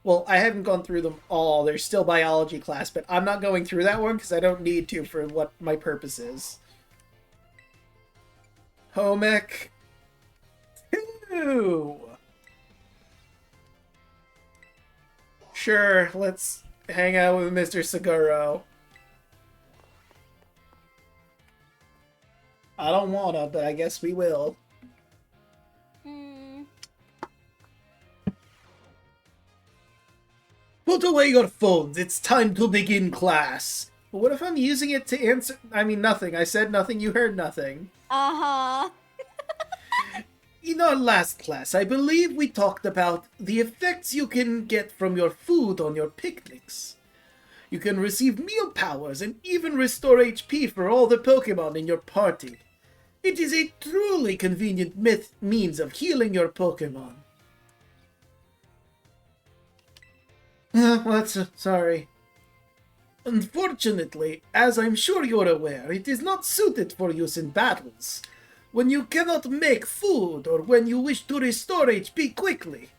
Well, I haven't gone through them all. There's still biology class, but I'm not going through that one because I don't need to for what my purpose is. Home Ec 2. Sure, let's hang out with Mr. Seguro. I don't wanna, but I guess we will. Put away your phones. It's time to begin class. But what if I'm using it to answer? I mean, nothing. I said nothing. You heard nothing. Uh-huh. In our last class, I believe we talked about the effects you can get from your food on your picnics. You can receive meal powers and even restore HP for all the Pokémon in your party. It is a truly convenient means of healing your Pokémon. Sorry. Unfortunately, as I'm sure you're aware, it is not suited for use in battles, when you cannot make food or when you wish to restore HP quickly.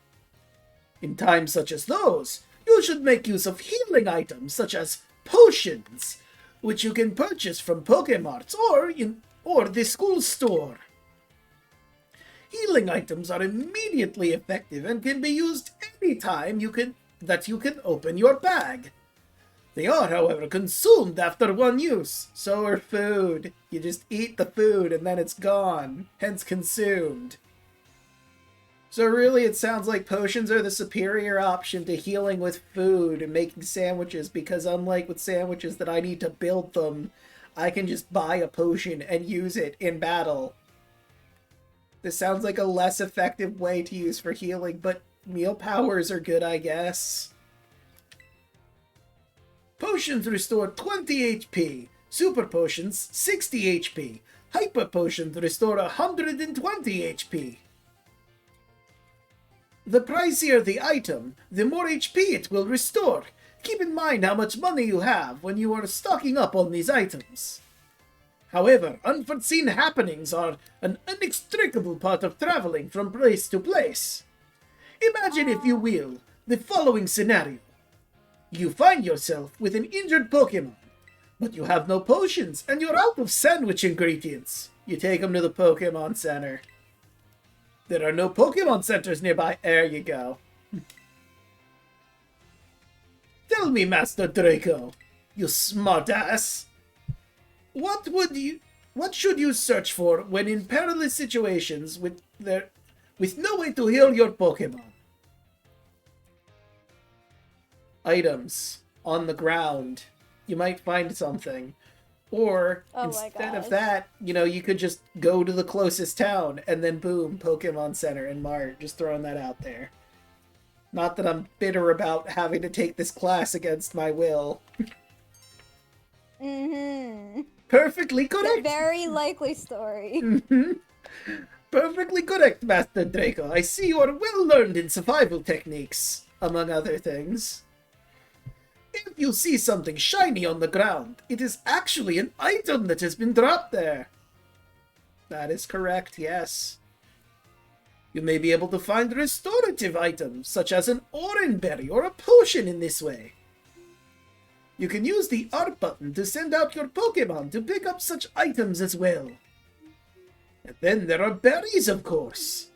In times such as those, you should make use of healing items such as potions, which you can purchase from Pokémarts or the school store. Healing items are immediately effective and can be used anytime you can open your bag. They are, however, consumed after one use. So are food. You just eat the food and then it's gone, hence consumed. So really it sounds like potions are the superior option to healing with food and making sandwiches, because unlike with sandwiches that I need to build them, I can just buy a potion and use it in battle. This sounds like a less effective way to use for healing, but meal powers are good, I guess. Potions restore 20 HP. Super potions, 60 HP. Hyper potions restore 120 HP. The pricier the item, the more HP it will restore. Keep in mind how much money you have when you are stocking up on these items. However, unforeseen happenings are an inextricable part of traveling from place to place. Imagine, if you will, the following scenario. You find yourself with an injured Pokemon, but you have no potions and you're out of sandwich ingredients. You take them to the Pokemon Center. There are no Pokemon Centers nearby. There you go. Tell me, Master Draco, you smartass. What should you search for when in perilous situations with no way to heal your Pokemon? Items on the ground. You might find something. Or, instead of that, you could just go to the closest town and then boom, Pokemon Center and Mart. Just throwing that out there. Not that I'm bitter about having to take this class against my will. Mm-hmm. Perfectly The correct. very likely story. Perfectly correct, Master Draco. I see you are well learned in survival techniques, among other things. If you see something shiny on the ground, it is actually an item that has been dropped there. That is correct, yes. You may be able to find restorative items, such as an orange berry or a potion in this way. You can use the R button to send out your Pokémon to pick up such items as well. And then there are berries, of course.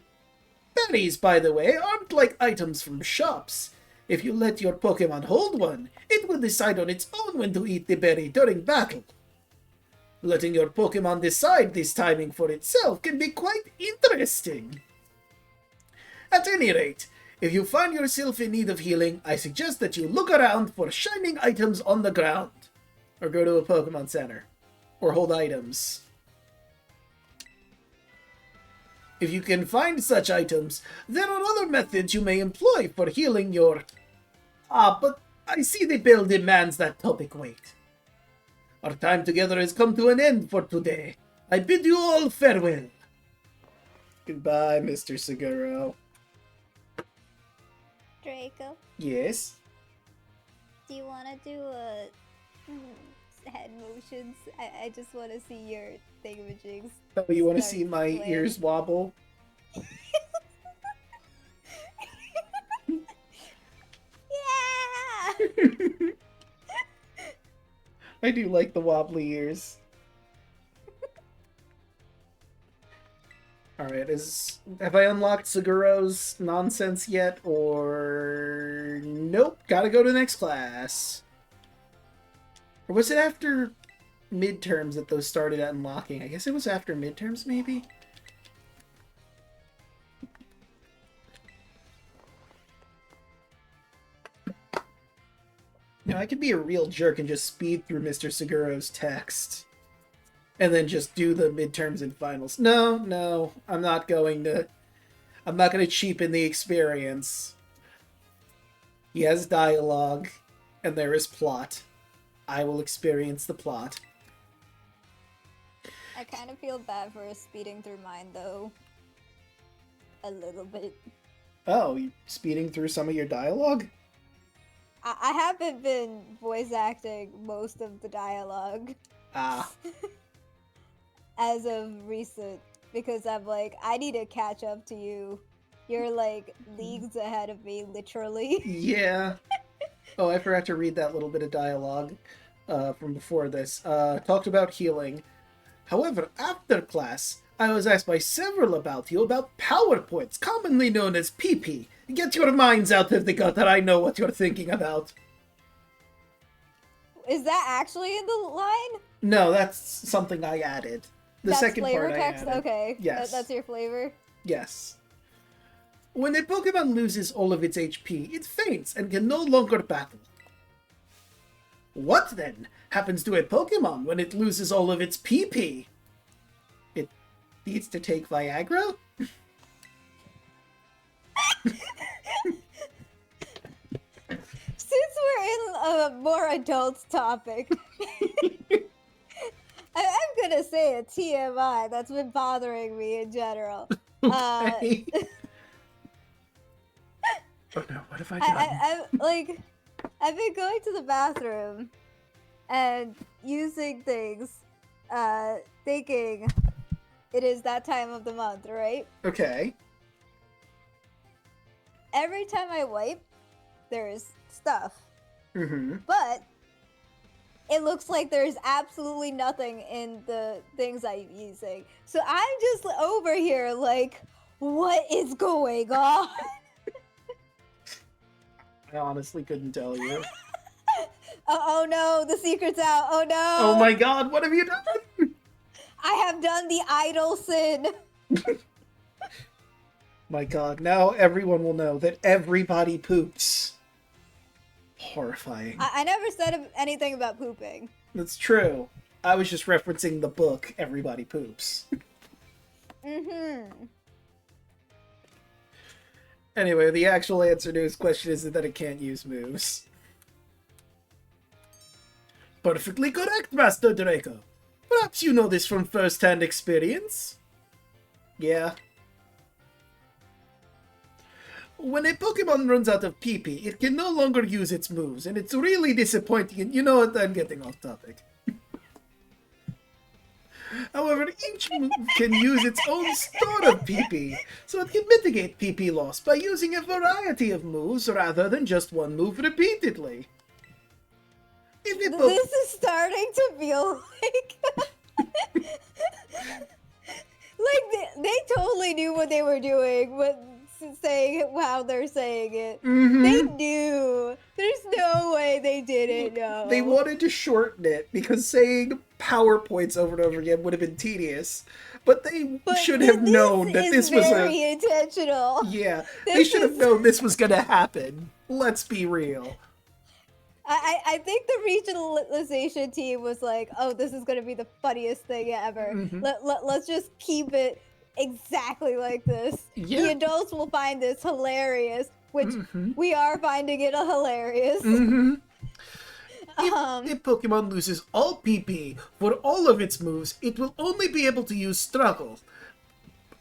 Berries, by the way, aren't like items from shops. If you let your Pokémon hold one, it will decide on its own when to eat the berry during battle. Letting your Pokémon decide this timing for itself can be quite interesting. At any rate, if you find yourself in need of healing, I suggest that you look around for shining items on the ground. Or go to a Pokemon Center. Or hold items. If you can find such items, there are other methods you may employ for healing your... but I see the bell demands that topic wait. Our time together has come to an end for today. I bid you all farewell. Goodbye, Mr. Seguro. Draco, Yes? do you want to do a head motions? I just want to see your thingamajigs. Oh, you want to Start see my playing. ears wobble? Yeah! I do like the wobbly ears. Alright, have I unlocked Seguro's nonsense yet, or... Nope, gotta go to the next class. Or was it after midterms that those started unlocking? I guess it was after midterms, maybe? You know, I could be a real jerk and just speed through Mr. Seguro's text. And then just do the midterms and finals. No, I'm not going to cheapen the experience. He has dialogue, and there is plot. I will experience the plot. I kind of feel bad for speeding through mine, though. A little bit. Oh, you speeding through some of your dialogue? I haven't been voice acting most of the dialogue. Ah. As of recent, because I'm like, I need to catch up to you. You're like leagues ahead of me, literally. Yeah. Oh, I forgot to read that little bit of dialogue from before this. Talked about healing. However, after class, I was asked by several about you about PowerPoints, commonly known as PP. Get your minds out of the gutter, I know what you're thinking about. Is that actually in the line? No, that's something I added. The That's second flavor part text? I added. Okay. Yes. That's your flavor? Yes. When a Pokemon loses all of its HP, it faints and can no longer battle. What, then, happens to a Pokemon when it loses all of its PP? It needs to take Viagra? Since we're in a more adult topic, I'm gonna say a TMI that's been bothering me in general. Okay. Oh no, what have I done? I've been going to the bathroom and using things, thinking it is that time of the month, right? Okay. Every time I wipe, there's stuff. Mm-hmm. But it looks like there's absolutely nothing in the things I'm using. So I'm just over here like, what is going on? I honestly couldn't tell you. Oh no, the secret's out. Oh no. Oh my god, what have you done? I have done the idol sin. My god, now everyone will know that everybody poops. Horrifying. I never said anything about pooping. That's true. I was just referencing the book, Everybody Poops. Mm-hmm. Anyway, the actual answer to his question is that it can't use moves. Perfectly correct, Master Draco. Perhaps you know this from first-hand experience. Yeah. When a Pokemon runs out of PP, it can no longer use its moves, and it's really disappointing. And you know what? I'm getting off topic. However, each move can use its own store of PP, so it can mitigate PP loss by using a variety of moves rather than just one move repeatedly. This is starting to feel like... like, they totally knew what they were doing, but saying how they're saying it. Mm-hmm. They knew. There's no way they didn't know. They wanted to shorten it because saying PowerPoints over and over again would have been tedious. But they should have known that this was very intentional. Yeah, they should have known this was going to happen. Let's be real. I think the regionalization team was like, oh, this is going to be the funniest thing ever. Mm-hmm. Let's just keep it exactly like this. Yeah. The adults will find this hilarious, which we are finding it hilarious. Mm-hmm. If Pokemon loses all PP for all of its moves, it will only be able to use Struggle,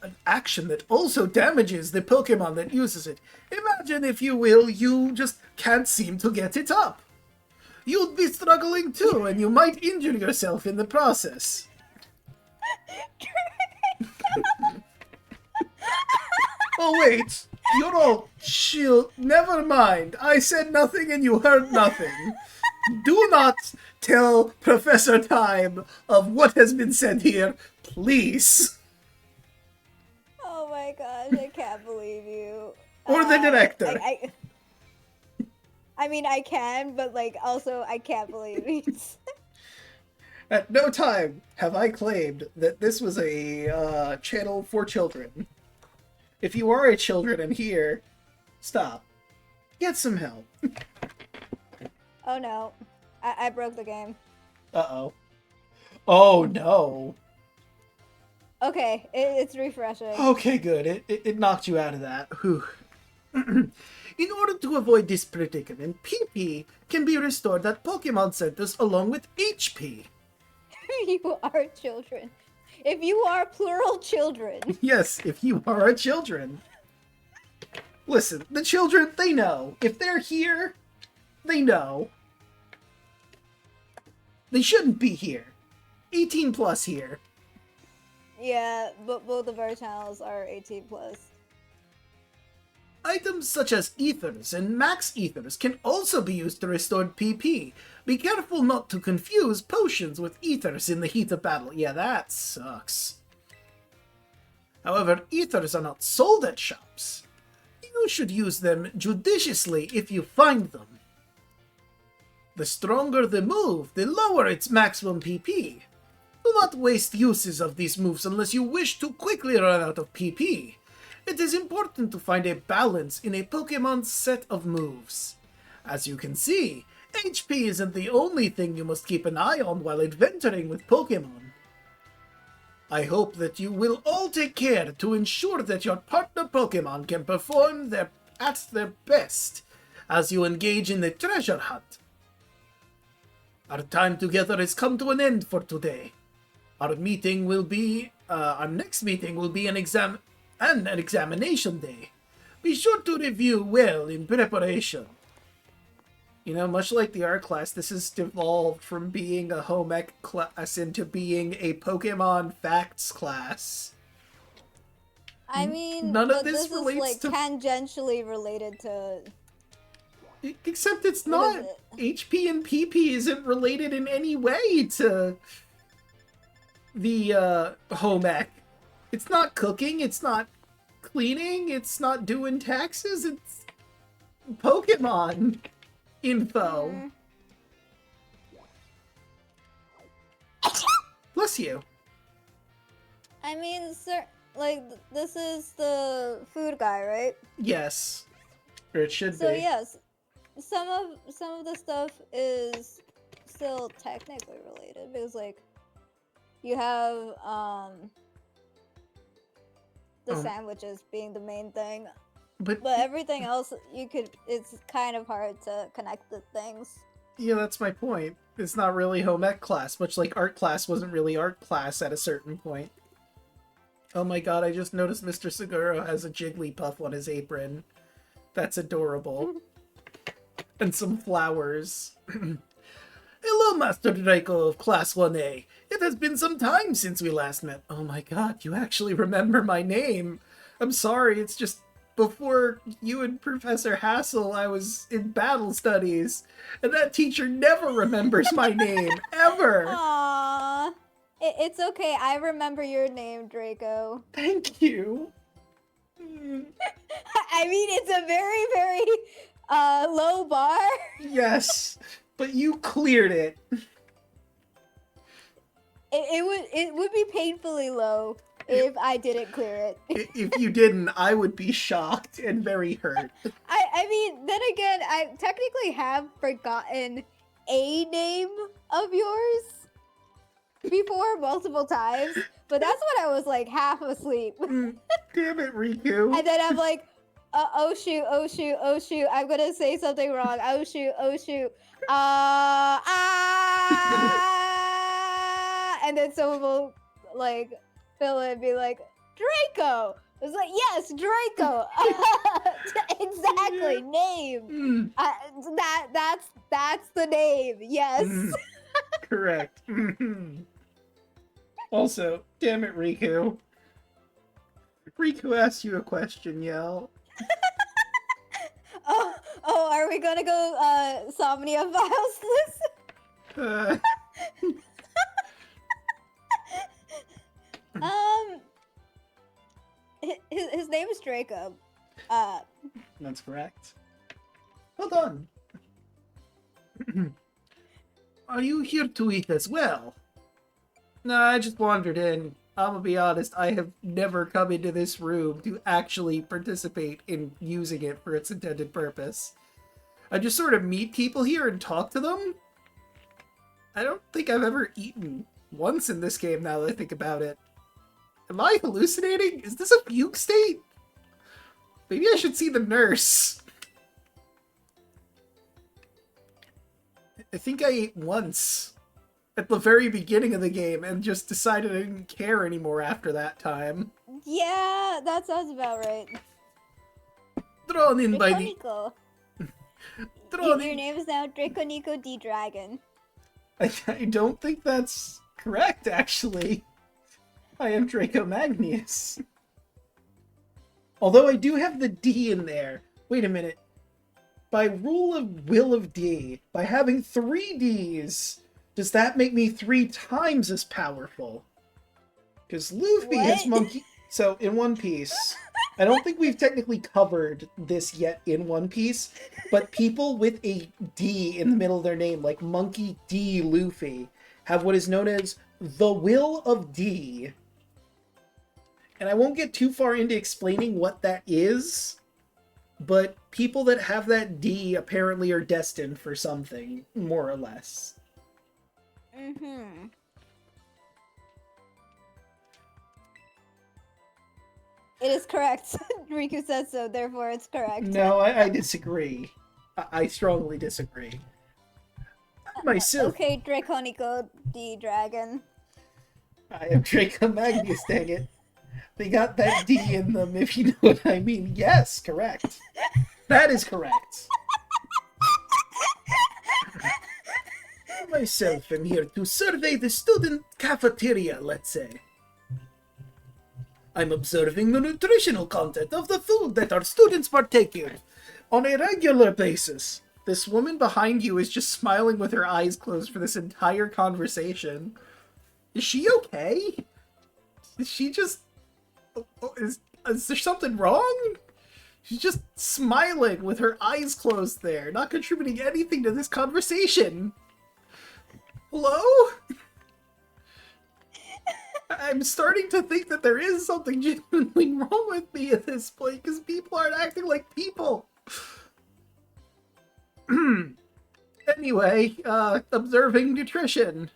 an action that also damages the Pokemon that uses it. Imagine, if you will, you just can't seem to get it up. You'd be struggling too, and you might injure yourself in the process. Oh wait, you're all chill. Never mind. I said nothing and you heard nothing. Do not tell Professor Time of what has been said here, please. Oh my gosh, I can't believe you. Or the director. I mean, I can, but like, also, I can't believe it. At no time have I claimed that this was a channel for children. If you are a children and here, stop. Get some help. Oh no. I broke the game. Uh-oh. Oh no. Okay, it's refreshing. Okay, good. It knocked you out of that. Whew. In order to avoid this predicament, PP can be restored at Pokemon Centers along with HP. You are children. If you are plural children. Yes, if you are a children. Listen, the children, they know. If they're here, they know. They shouldn't be here. 18 plus here. Yeah, but both of our channels are 18 plus. Items such as ethers and max ethers can also be used to restore PP. Be careful not to confuse potions with ethers in the heat of battle. Yeah, that sucks. However, ethers are not sold at shops. You should use them judiciously if you find them. The stronger the move, the lower its maximum PP. Do not waste uses of these moves unless you wish to quickly run out of PP. It is important to find a balance in a Pokemon's set of moves. As you can see, HP isn't the only thing you must keep an eye on while adventuring with Pokemon. I hope that you will all take care to ensure that your partner Pokemon can perform at their best as you engage in the treasure hunt. Our time together has come to an end for today. Our next meeting will be an examination day. Be sure to review well in preparation. You know, much like the art class, this has devolved from being a home ec class into being a Pokemon facts class. I mean, none of this is relates like to tangentially related to. Except it's not. HP and PP isn't related in any way to the home ec. It's not cooking, it's not cleaning, it's not doing taxes, it's Pokemon info. Bless you. I mean, sir, like, this is the food guy, right? Yes. Or it should be. So yes, some of the stuff is still technically related because, like, you have the sandwiches being the main thing, but everything else it's kind of hard to connect the things. Yeah, that's my point. It's not really home ec class, much like art class wasn't really art class at a certain point. Oh my god, I just noticed Mr. Seguro has a Jigglypuff on his apron. That's adorable. And some flowers. Hello, Master Draco of Class 1A. It has been some time since we last met. Oh my god, you actually remember my name. I'm sorry, it's just before you and Professor Hassel, I was in battle studies. And that teacher never remembers my name, ever. Aww. It's okay, I remember your name, Draco. Thank you. I mean, it's a very, very low bar. Yes, but you cleared it. It would be painfully low if I didn't clear it. If you didn't, I would be shocked and very hurt. I mean, then again, I technically have forgotten a name of yours before multiple times, but that's when I was like half asleep. Damn it, Riku. And then I'm like, oh shoot, oh shoot, oh shoot, I'm gonna say something wrong. Oh shoot, oh shoot. And then someone will like fill in and be like, Draco! I was like, yes, Draco! Exactly, name. That's the name, yes. Correct. Also, damn it, Riku. Riku asked you a question, Yell. Oh, are we gonna go Somnia Files this? His name is Draco. That's correct. Well done. Are you here to eat as well? No, I just wandered in. I'm gonna be honest, I have never come into this room to actually participate in using it for its intended purpose. I just sort of meet people here and talk to them. I don't think I've ever eaten once in this game now that I think about it. Am I hallucinating? Is this a fugue state? Maybe I should see the nurse. I think I ate once at the very beginning of the game and just decided I didn't care anymore after that time. Yeah, that sounds about right. Drawn in by the... Your name is now Draconico D Dragon. I don't think that's correct, actually. I am Draco Magnius. Although I do have the D in there. Wait a minute. By rule of will of D, by having 3 Ds, does that make me 3 times as powerful? Because Luffy has monkey... So, in One Piece, I don't think we've technically covered this yet in One Piece, but people with a D in the middle of their name, like Monkey D. Luffy, have what is known as the Will of D. And I won't get too far into explaining what that is, but people that have that D apparently are destined for something, more or less. Mm-hmm. It is correct. Riku says so, therefore it's correct. No, I disagree. I strongly disagree. Myself. Okay, Draconico D Dragon. I am Draco Magnius, dang it. They got that D in them, if you know what I mean. Yes, correct. That is correct. Myself am here to survey the student cafeteria, let's say. I'm observing the nutritional content of the food that our students partake in on a regular basis. This woman behind you is just smiling with her eyes closed for this entire conversation. Is she okay? Is she just... Is there something wrong? She's just smiling with her eyes closed there, not contributing anything to this conversation. Hello? I'm starting to think that there is something genuinely wrong with me at this point, because people aren't acting like people. Anyway, observing nutrition.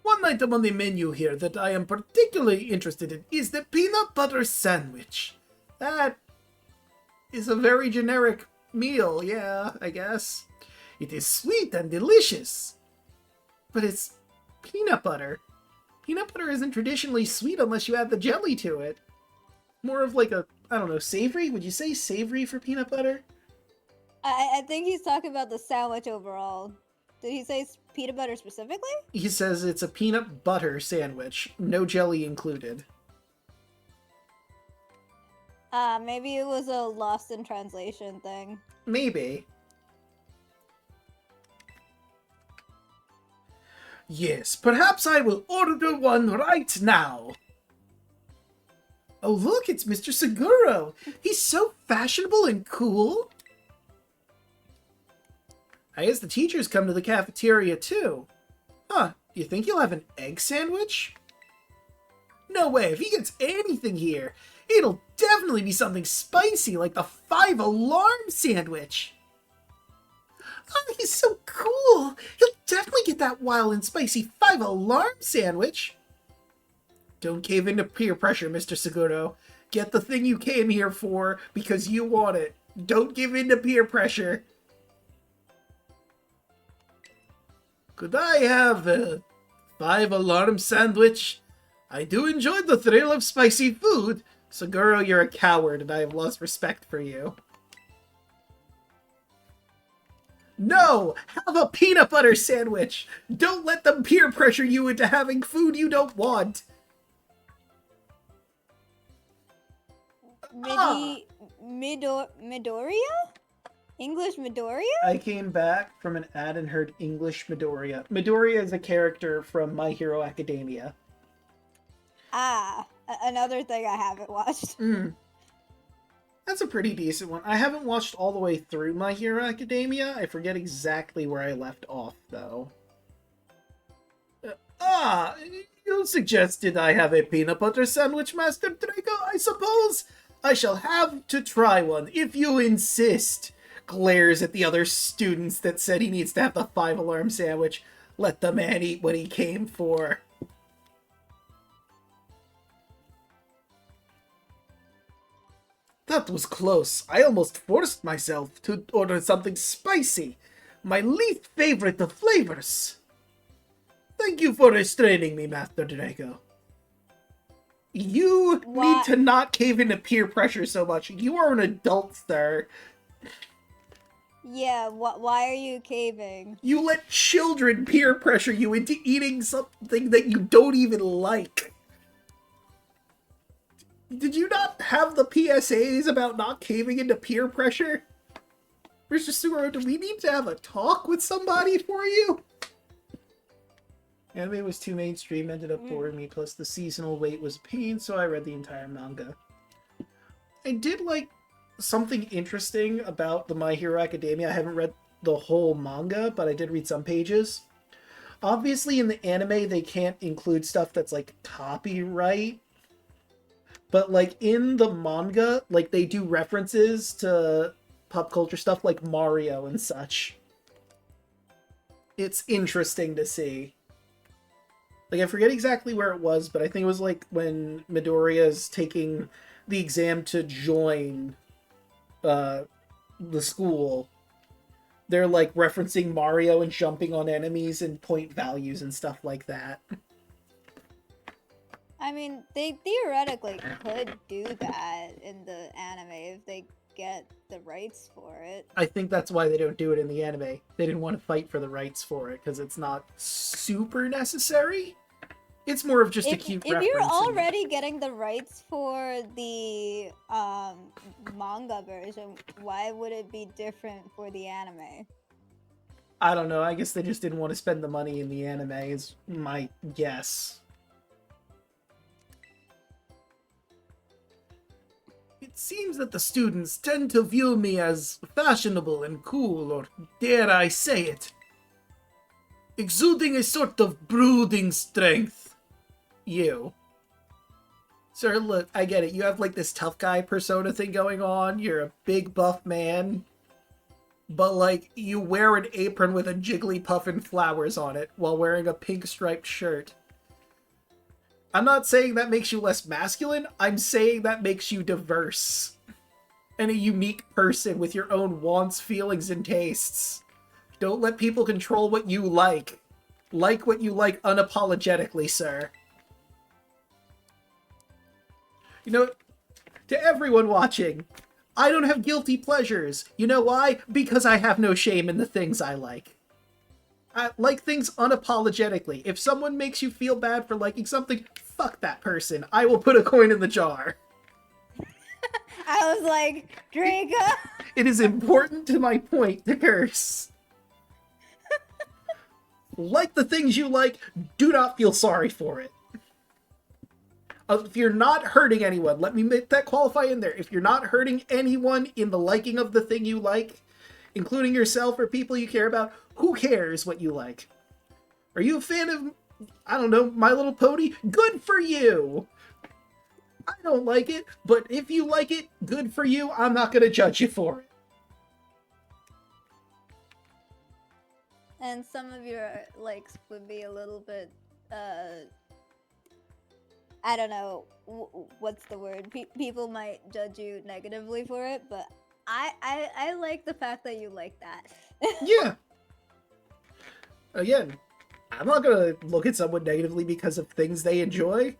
One item on the menu here that I am particularly interested in is the peanut butter sandwich. That is a very generic meal, yeah, I guess. It is sweet and delicious. But it's peanut butter. Peanut butter isn't traditionally sweet unless you add the jelly to it. More of like a, I don't know, savory? Would you say savory for peanut butter? I think he's talking about the sandwich overall. Did he say peanut butter specifically? He says it's a peanut butter sandwich, no jelly included. Maybe it was a lost in translation thing. Maybe. Yes, perhaps I will order one right now. Oh look, it's Mr. Seguro. He's so fashionable and cool. I guess the teachers come to the cafeteria too. Huh, you think he'll have an egg sandwich? No way, if he gets anything here, it'll definitely be something spicy like the 5 alarm sandwich. Oh, he's so cool. He'll definitely get that wild and spicy 5 alarm sandwich. Don't cave into peer pressure, Mr. Seguro. Get the thing you came here for because you want it. Don't give in to peer pressure. Could I have a 5 alarm sandwich? I do enjoy the thrill of spicy food. Seguro, you're a coward and I have lost respect for you. No! Have a peanut butter sandwich! Don't let them peer pressure you into having food you don't want! Midoriya? English Midoriya? I came back from an ad and heard English Midoriya. Midoriya is a character from My Hero Academia. Another thing I haven't watched. That's a pretty decent one. I haven't watched all the way through My Hero Academia. I forget exactly where I left off, though. You suggested I have a peanut butter sandwich, Master Draco, I suppose? I shall have to try one, if you insist. Glares at the other students that said he needs to have the 5 alarm sandwich. Let the man eat what he came for. That was close. I almost forced myself to order something spicy. My least favorite of flavors. Thank you for restraining me, Master Draco. You need to not cave into peer pressure so much. You are an adult, sir. Yeah, why are you caving? You let children peer pressure you into eating something that you don't even like. Did you not have the PSAs about not caving into peer pressure? Mr. Seguro, do we need to have a talk with somebody for you? Anime was too mainstream, ended up boring me, plus the seasonal wait was a pain, so I read the entire manga. I did like something interesting about the My Hero Academia. I haven't read the whole manga, but I did read some pages. Obviously, in the anime, they can't include stuff that's, like, copyright. But, like, in the manga, like, they do references to pop culture stuff like Mario and such. It's interesting to see. Like, I forget exactly where it was, but I think it was, like, when Midoriya's taking the exam to join the school. They're, like, referencing Mario and jumping on enemies and point values and stuff like that. I mean, they theoretically could do that in the anime if they get the rights for it. I think that's why they don't do it in the anime. They didn't want to fight for the rights for it, because it's not super necessary. It's more of just a cute reference. If you're already getting the rights for the manga version, why would it be different for the anime? I don't know. I guess they just didn't want to spend the money in the anime, is my guess. It seems that the students tend to view me as fashionable and cool, or dare I say it, exuding a sort of brooding strength. You. Sir, look, I get it. You have, like, this tough guy persona thing going on. You're a big buff man. But, like, you wear an apron with a Jigglypuff and flowers on it while wearing a pink striped shirt. I'm not saying that makes you less masculine. I'm saying that makes you diverse. And a unique person with your own wants, feelings, and tastes. Don't let people control what you like. Like what you like unapologetically, sir. You know, to everyone watching, I don't have guilty pleasures. You know why? Because I have no shame in the things I like. I like things unapologetically. If someone makes you feel bad for liking something, fuck that person. I will put a coin in the jar. I was like, Draco! It is important to my point to curse. Like the things you like, do not feel sorry for it. If you're not hurting anyone, let me make that qualify in there. If you're not hurting anyone in the liking of the thing you like, including yourself or people you care about, who cares what you like? Are you a fan of, I don't know, My Little Pony? Good for you! I don't like it, but if you like it, good for you. I'm not going to judge you for it. And some of your likes would be a little bit, I don't know, what's the word? People might judge you negatively for it, but I like the fact that you like that. Yeah. Again, I'm not going to look at someone negatively because of things they enjoy.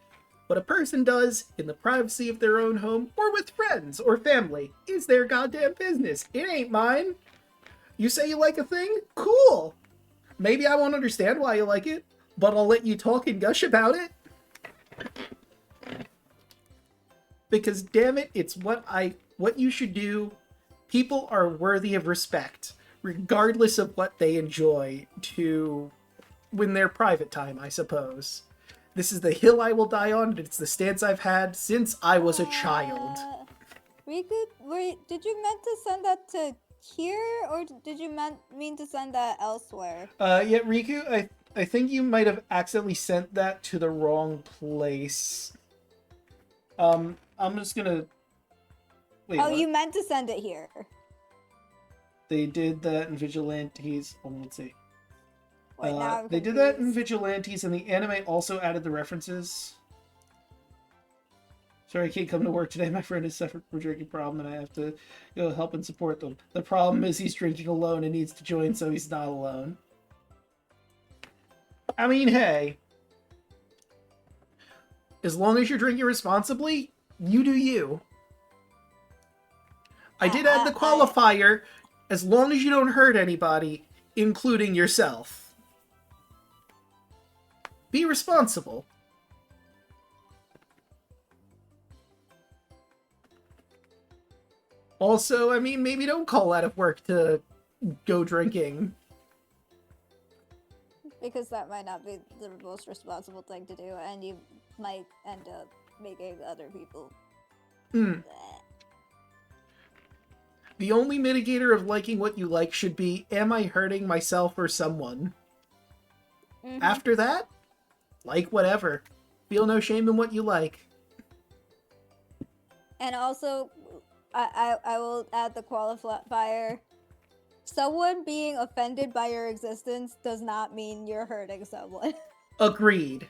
What a person does in the privacy of their own home or with friends or family is their goddamn business. It ain't mine. You say you like a thing? Cool. Maybe I won't understand why you like it, but I'll let you talk and gush about it. Because damn it, it's what you should do. People are worthy of respect, regardless of what they enjoy to win their private time, I suppose. This is the hill I will die on, and it's the stance I've had since I was a child. Riku, did you meant to send that to here, or did you mean to send that elsewhere? Yeah, Riku, I think you might have accidentally sent that to the wrong place. I'm just gonna... Wait, oh, what? You meant to send it here. They did that in Vigilantes. Hold on, let's see. Wait, now I'm they did that in confused. Vigilantes, and the anime also added the references. Sorry, I can't come to work today. My friend has suffered from a drinking problem, and I have to go help and support them. The problem is he's drinking alone and needs to join, so he's not alone. I mean, hey. As long as you're drinking responsibly, you do you. I did add the qualifier, as long as you don't hurt anybody, including yourself. Be responsible. Also, I mean, maybe don't call out of work to go drinking. Because that might not be the most responsible thing to do, and you might end up making other people... Mm. The only mitigator of liking what you like should be, am I hurting myself or someone? Mm-hmm. After that, like whatever. Feel no shame in what you like. And also, I will add the qualifier. Someone being offended by your existence does not mean you're hurting someone. Agreed.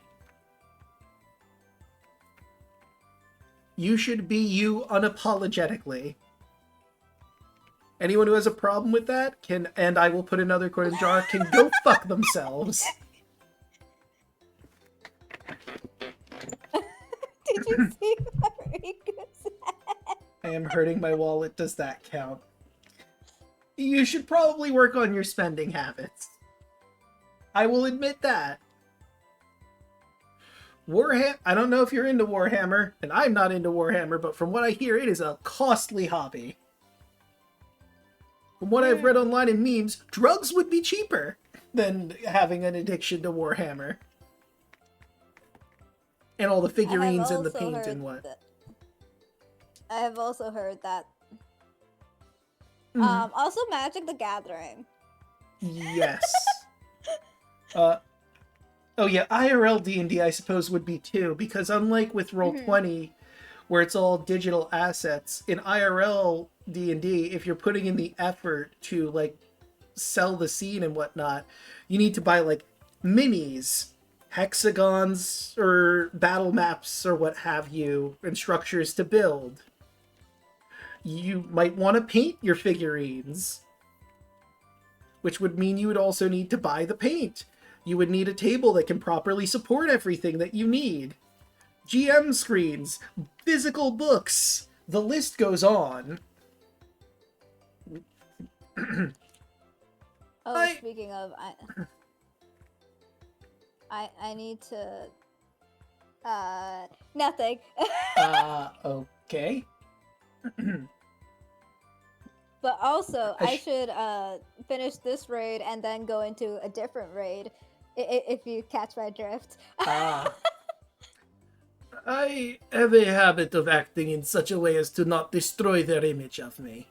You should be you unapologetically. Anyone who has a problem with that can, and I will put another coin in the jar, can go fuck themselves. Did you see what Riku said? I am hurting my wallet. Does that count? You should probably work on your spending habits. I will admit that. I don't know if you're into Warhammer, and I'm not into Warhammer, but from what I hear, it is a costly hobby. From what I've read online in memes, drugs would be cheaper than having an addiction to Warhammer. And all the figurines and the paint and what. I have also heard that. Mm. Also Magic the Gathering. Yes. Oh yeah, IRL D&D I suppose would be too, because unlike with Roll20, where it's all digital assets, in IRL D&D, if you're putting in the effort to like sell the scene and whatnot, you need to buy like minis, hexagons, or battle maps, or what have you, and structures to build. You might want to paint your figurines, which would mean you would also need to buy the paint. You would need a table that can properly support everything that you need. GM screens, physical books, the list goes on. Speaking of, I need to, nothing. Okay. But also, I should finish this raid and then go into a different raid, if you catch my drift. I have a habit of acting in such a way as to not destroy their image of me.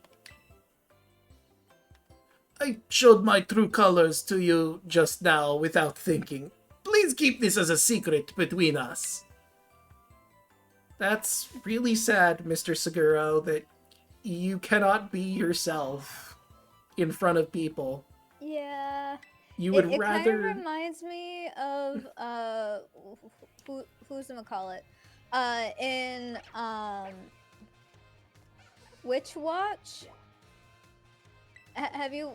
I showed my true colors to you just now without thinking. Please keep this as a secret between us. That's really sad, Mr. Seguro, that you cannot be yourself in front of people. Yeah. You would it rather... kind of reminds me of, who's gonna call it? In, Witch Watch? Have you...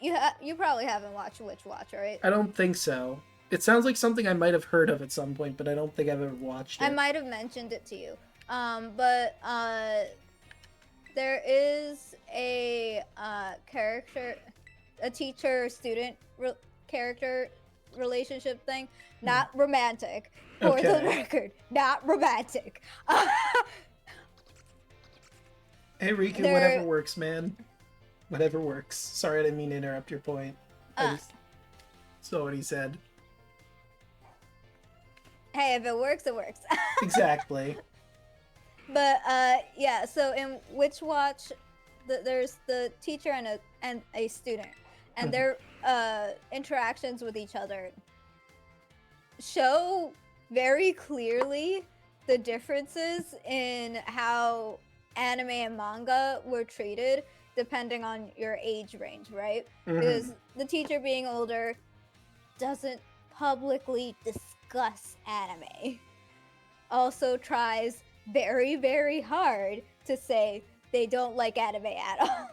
You probably haven't watched Witch Watch, right? I don't think so. It sounds like something I might have heard of at some point, but I don't think I've ever watched it. I might have mentioned it to you. But there is a character, a teacher-student character relationship thing. Not romantic, for the record. Not romantic. Hey, Riku, whatever works, man. Whatever works. Sorry, I didn't mean to interrupt your point. I just saw what he said. Hey, if it works, it works. Exactly. But yeah, so in Witch Watch, there's the teacher and a student, and their interactions with each other show very clearly the differences in how anime and manga were treated depending on your age range, right? Because the teacher, being older, doesn't publicly discuss anime. Also tries very, very hard to say they don't like anime at all.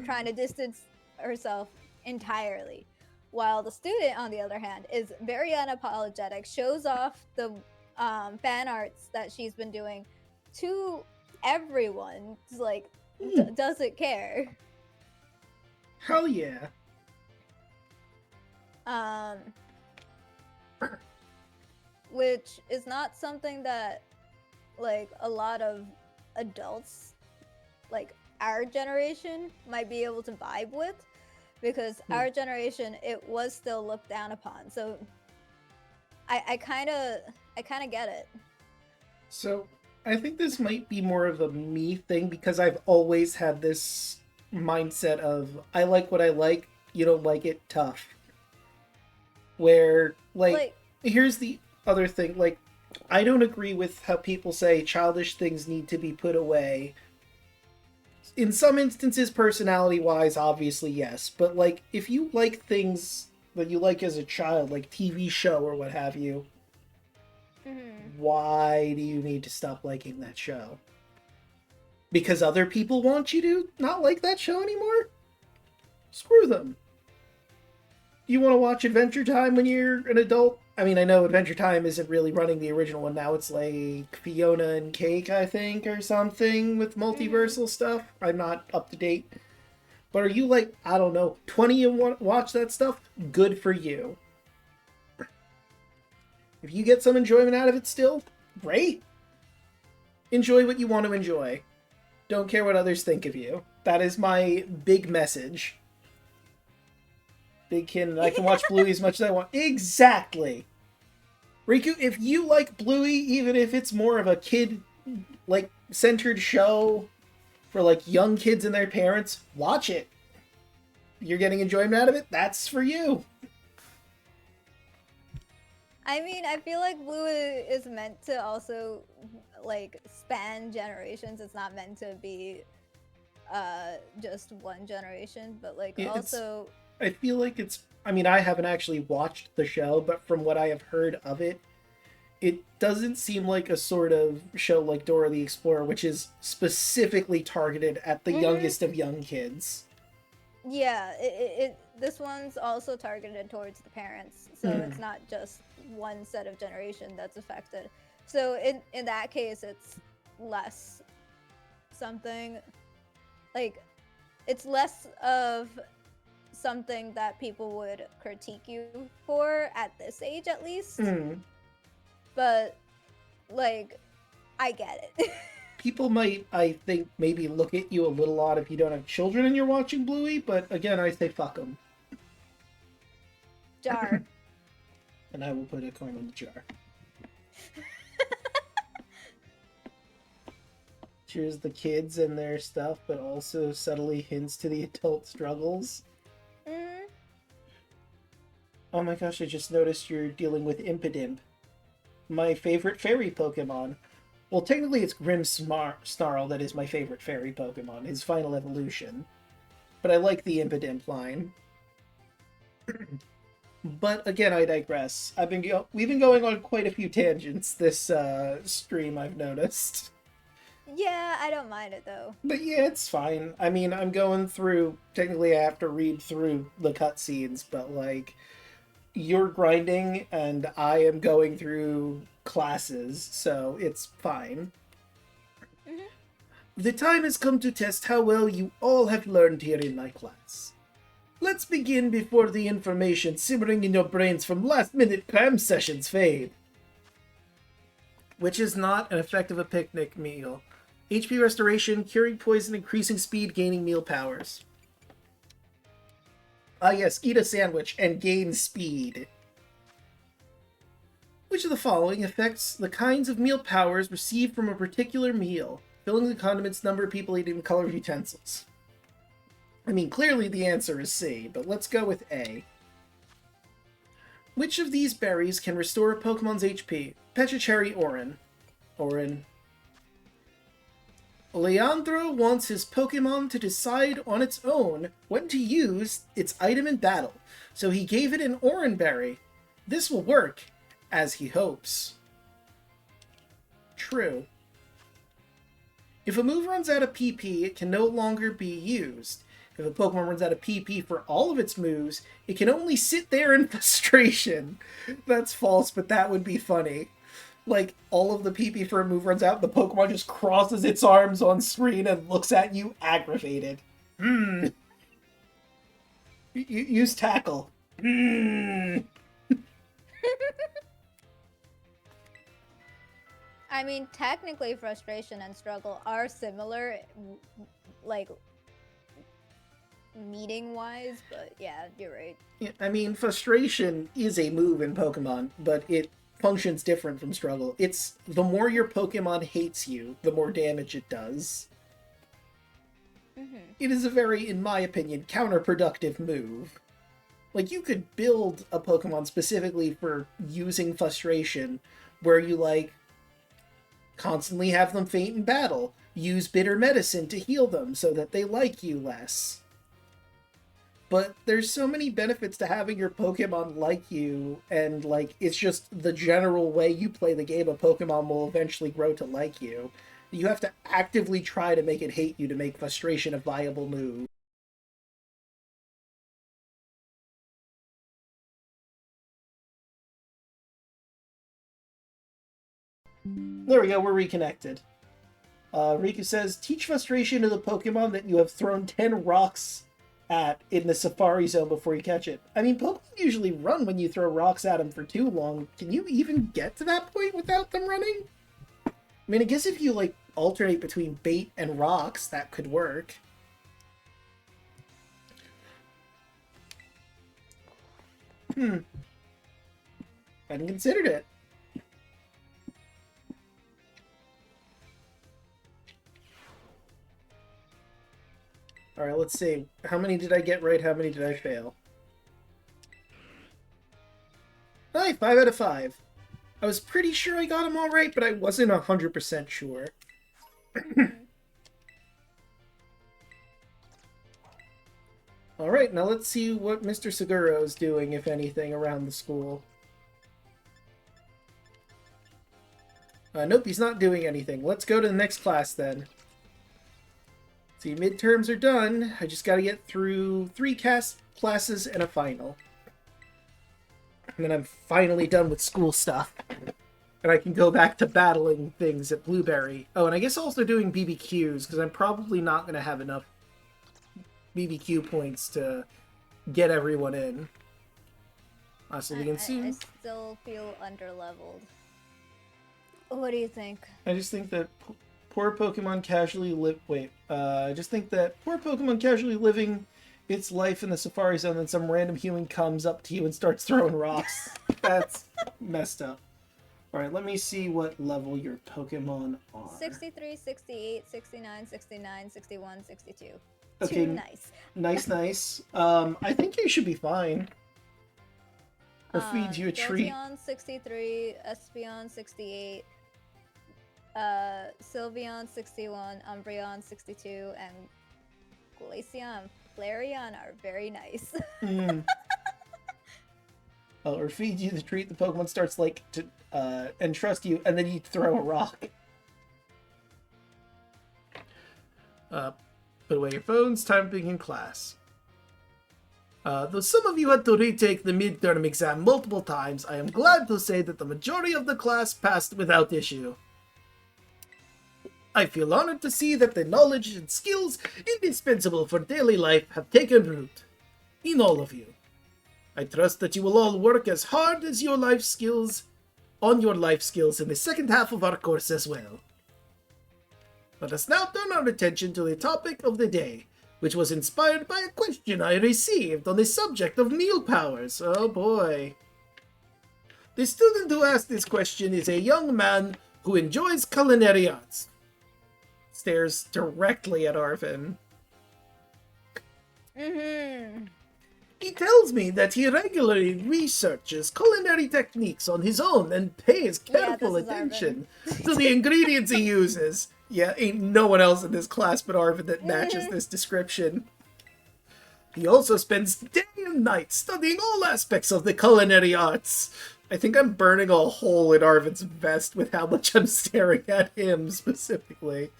Trying to distance herself entirely. While the student, on the other hand, is very unapologetic, shows off the fan arts that she's been doing to everyone. It's like, doesn't care. Hell yeah. Which is not something that, like, a lot of adults, like our generation, might be able to vibe with, because our generation, it was still looked down upon. So I kind of get it. So I think this might be more of a me thing, because I've always had this mindset of, I like what I like, you don't like it, tough. Where, like here's the other thing, like, I don't agree with how people say childish things need to be put away. In some instances, personality-wise, obviously, yes. But, like, if you like things that you like as a child, like TV show or what have you, why do you need to stop liking that show? Because other people want you to not like that show anymore? Screw them. You want to watch Adventure Time when you're an adult? I mean, I know Adventure Time isn't really running the original one now. It's like Fiona and Cake, I think, or something with multiversal stuff. I'm not up to date. But are you like, I don't know, 20 and watch that stuff? Good for you. If you get some enjoyment out of it still, great. Enjoy what you want to enjoy. Don't care what others think of you. That is my big message. Big kid, and I can watch Bluey as much as I want. Exactly. Riku, if you like Bluey, even if it's more of a kid, like, centered show for, like, young kids and their parents, watch it. You're getting enjoyment out of it, that's for you. I mean, I feel like Bluey is meant to also, like, span generations. It's not meant to be just one generation, but, like, yeah, also... I feel like it's... I mean, I haven't actually watched the show, but from what I have heard of it, it doesn't seem like a sort of show like Dora the Explorer, which is specifically targeted at the youngest of young kids. Yeah, this one's also targeted towards the parents, so it's not just one set of generation that's affected. So in that case, it's less something, like, it's less of something that people would critique you for at this age, at least. But, like, I get it. People might, I think, maybe look at you a little odd if you don't have children and you're watching Bluey, but again, I say fuck them. Jar. And I will put a coin in the jar. Cheers the kids and their stuff, but also subtly hints to the adult struggles. Oh my gosh, I just noticed you're dealing with Impidimp. My favorite fairy Pokemon. Well, technically it's Grimmsnarl that is my favorite fairy Pokemon, his final evolution. But I like the Impidimp line. But again, I digress. We've been going on quite a few tangents this stream, I've noticed. Yeah, I don't mind it though. But yeah, it's fine. I mean, I'm going through, technically I have to read through the cutscenes, but like, you're grinding and I am going through classes, so it's fine. The time has come to test how well you all have learned here in my class. Let's begin before the information simmering in your brains from last-minute cram sessions fade. Which is not an effect of a picnic meal. HP restoration, curing poison, increasing speed, gaining meal powers. Ah yes, eat a sandwich and gain speed. Which of the following affects the kinds of meal powers received from a particular meal? Filling the condiments, number of people eating, the color of utensils. I mean, clearly the answer is C, but let's go with A. Which of these berries can restore a Pokemon's HP? Pechacherry, Orin. Orin. Leandro wants his Pokemon to decide on its own when to use its item in battle, so he gave it an Orin berry. This will work, as he hopes. True. If a move runs out of PP, it can no longer be used. If a Pokemon runs out of PP for all of its moves, it can only sit there in frustration. That's false, but that would be funny. Like, all of the PP for a move runs out, the Pokemon just crosses its arms on screen and looks at you aggravated. Use Tackle. I mean, technically frustration and struggle are similar, like, meaning-wise, but yeah, you're right. Yeah, I mean, frustration is a move in Pokemon, but it functions different from struggle. It's the more your Pokemon hates you, the more damage it does. It is a very, in my opinion, counterproductive move. Like, you could build a Pokemon specifically for using frustration, where you, like, constantly have them faint in battle, use bitter medicine to heal them so that they like you less. But there's so many benefits to having your Pokemon like you, and, like, it's just the general way you play the game, a Pokemon will eventually grow to like you. You have to actively try to make it hate you to make frustration a viable move. There we go, we're reconnected. Riku says, teach frustration to the Pokemon that you have thrown 10 rocks at in the Safari Zone before you catch it. I mean, Pokemon usually run when you throw rocks at them for too long. Can you even get to that point without them running? I mean, I guess if you, like, alternate between bait and rocks, that could work. I hadn't considered it. Alright, let's see. How many did I get right? How many did I fail? Hi, 5 out of 5. I was pretty sure I got them all right, but I wasn't 100% sure. Alright, now let's see what Mr. Seguro's doing, if anything, around the school. Nope, he's not doing anything. Let's go to the next class, then. See, midterms are done. I just gotta get through 3 classes and a final. And then I'm finally done with school stuff. And I can go back to battling things at Blueberry. Oh, and I guess also doing BBQs, because I'm probably not going to have enough BBQ points to get everyone in. So we can see. I still feel underleveled. What do you think? I just think that poor Pokemon casually live. Wait, I just think that poor Pokemon casually living its life in the Safari Zone, and some random human comes up to you and starts throwing rocks. That's messed up. Alright, let me see what level your Pokemon are. 63, 68, 69, 69, 61, 62. Okay, Too nice. Nice. I think you should be fine. Or feeds you a treat. Jolteon 63, Espeon 68, Sylveon 61, Umbreon 62, and Glaceon and Flareon are very nice. Or feeds you the treat, the Pokemon starts like to entrust you, and then you throw a rock. Put away your phones, time to begin class. Though some of you had to retake the midterm exam multiple times, I am glad to say that the majority of the class passed without issue. I feel honored to see that the knowledge and skills indispensable for daily life have taken root in all of you. I trust that you will all work as hard as your life skills in the second half of our course as well. Let us now turn our attention to the topic of the day, which was inspired by a question I received on the subject of meal powers. Oh boy. The student who asked this question is a young man who enjoys culinary arts. Stares directly at Arvin. He tells me that he regularly researches culinary techniques on his own and pays careful attention to the ingredients he uses. Yeah, ain't no one else in this class but Arvin that matches this description. He also spends day and night studying all aspects of the culinary arts. I think I'm burning a hole in Arvin's vest with how much I'm staring at him specifically.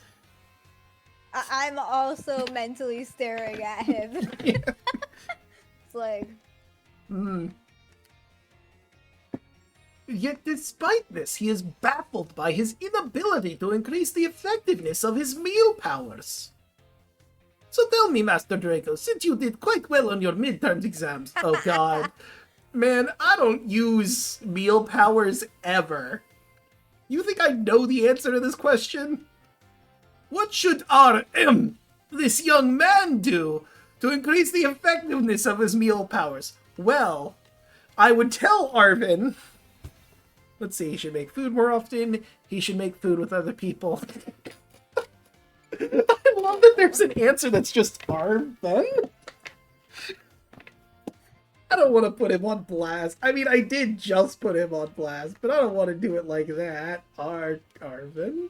I'm also mentally staring at him. Yeah. It's like... Yet despite this, he is baffled by his inability to increase the effectiveness of his meal powers. So tell me, Master Draco, since you did quite well on your midterm exams... Oh god. Man, I don't use meal powers ever. You think I know the answer to this question? What should this young man do to increase the effectiveness of his meal powers? Well, I would tell Arvin... Let's see, he should make food more often. He should make food with other people. I love that there's an answer that's just Arvin. I don't want to put him on blast. I mean, I did just put him on blast, but I don't want to do it like that. Arvin?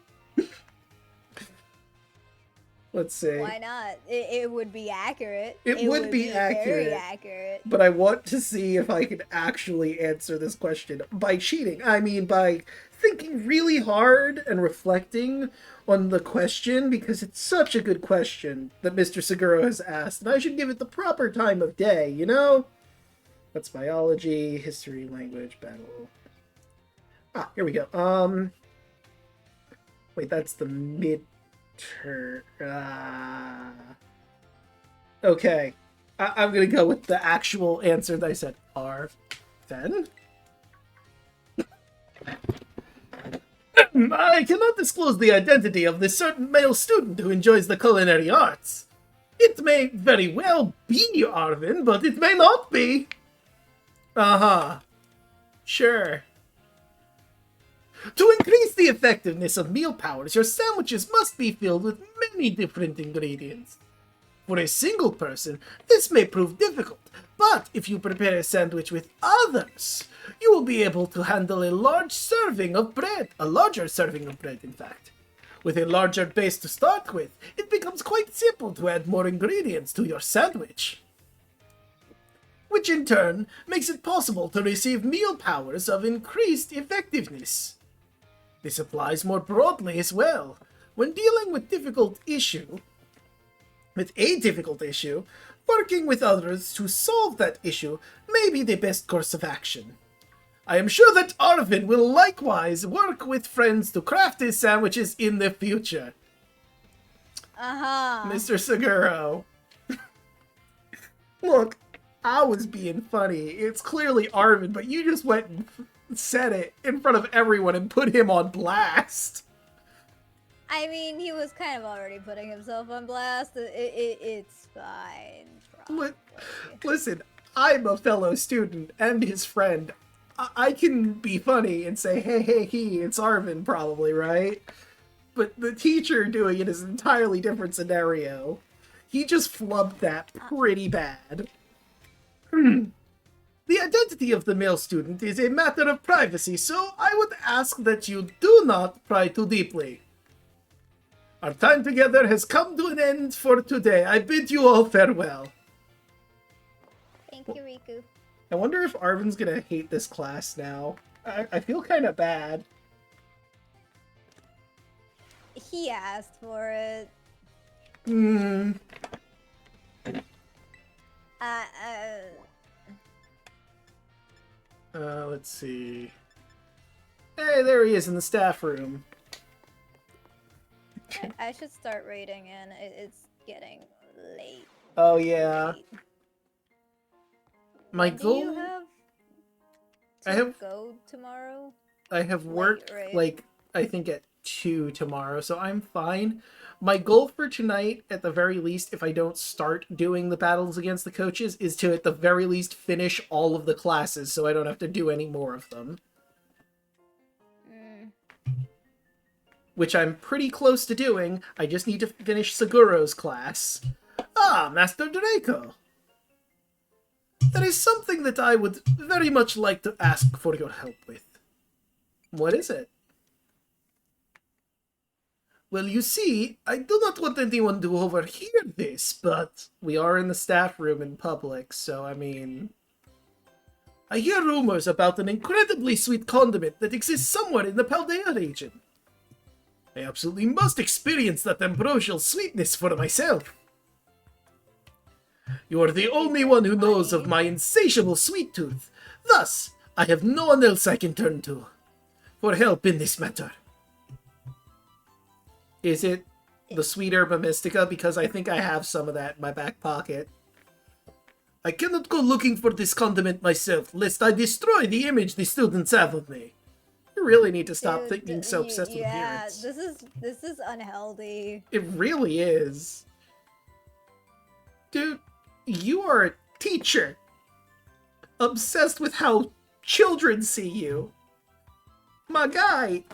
Let's see. Why not? It would be accurate. It would be accurate. Very accurate. But I want to see if I can actually answer this question by cheating. I mean, by thinking really hard and reflecting on the question, because it's such a good question that Mr. Seguro has asked, and I should give it the proper time of day, you know? That's biology, history, language, battle. Ah, here we go. Wait, that's the Okay. I'm gonna go with the actual answer that I said. Arven? I cannot disclose the identity of this certain male student who enjoys the culinary arts. It may very well be Arvin, but it may not be. Uh-huh. Sure. To increase the effectiveness of meal powers, your sandwiches must be filled with many different ingredients. For a single person, this may prove difficult, but if you prepare a sandwich with others, you will be able to handle a larger serving of bread, in fact. With a larger base to start with, it becomes quite simple to add more ingredients to your sandwich, which in turn makes it possible to receive meal powers of increased effectiveness. This applies more broadly as well. When dealing with difficult issue, With a difficult issue, working with others to solve that issue may be the best course of action. I am sure that Arvin will likewise work with friends to craft his sandwiches in the future. Mr. Seguro. Look, I was being funny. It's clearly Arvin, but you just went and said it in front of everyone and put him on blast. I mean, he was kind of already putting himself on blast. It's fine. Listen, I'm a fellow student and his friend. I can be funny and say, hey, it's Arvin, probably, right? But the teacher doing it is an entirely different scenario. He just flubbed that pretty bad. The identity of the male student is a matter of privacy, so I would ask that you do not pry too deeply. Our time together has come to an end for today. I bid you all farewell. Thank you, Riku. I wonder if Arvin's gonna hate this class now. I feel kind of bad. He asked for it. Let's see. Hey, there he is in the staff room. I should start raiding in. It's getting late. Oh, yeah. My Do goal... you have to I have go tomorrow? I have work, right? like, I think at 2 tomorrow, so I'm fine. My goal for tonight, at the very least, if I don't start doing the battles against the coaches, is to, at the very least, finish all of the classes so I don't have to do any more of them. Which I'm pretty close to doing. I just need to finish Seguro's class. Ah, Master Draco! There is something that I would very much like to ask for your help with. What is it? Well, you see, I do not want anyone to overhear this, but we are in the staff room in public, so I mean... I hear rumors about an incredibly sweet condiment that exists somewhere in the Paldea region. I absolutely must experience that ambrosial sweetness for myself. You are the only one who knows of my insatiable sweet tooth. Thus, I have no one else I can turn to for help in this matter. Is it the sweet herba mystica? Because I think I have some of that in my back pocket. I cannot go looking for this condiment myself, lest I destroy the image the students have of me. You really need to stop thinking so obsessed with appearance. Yeah, this is unhealthy. It really is. Dude, you are a teacher. Obsessed with how children see you. My guy,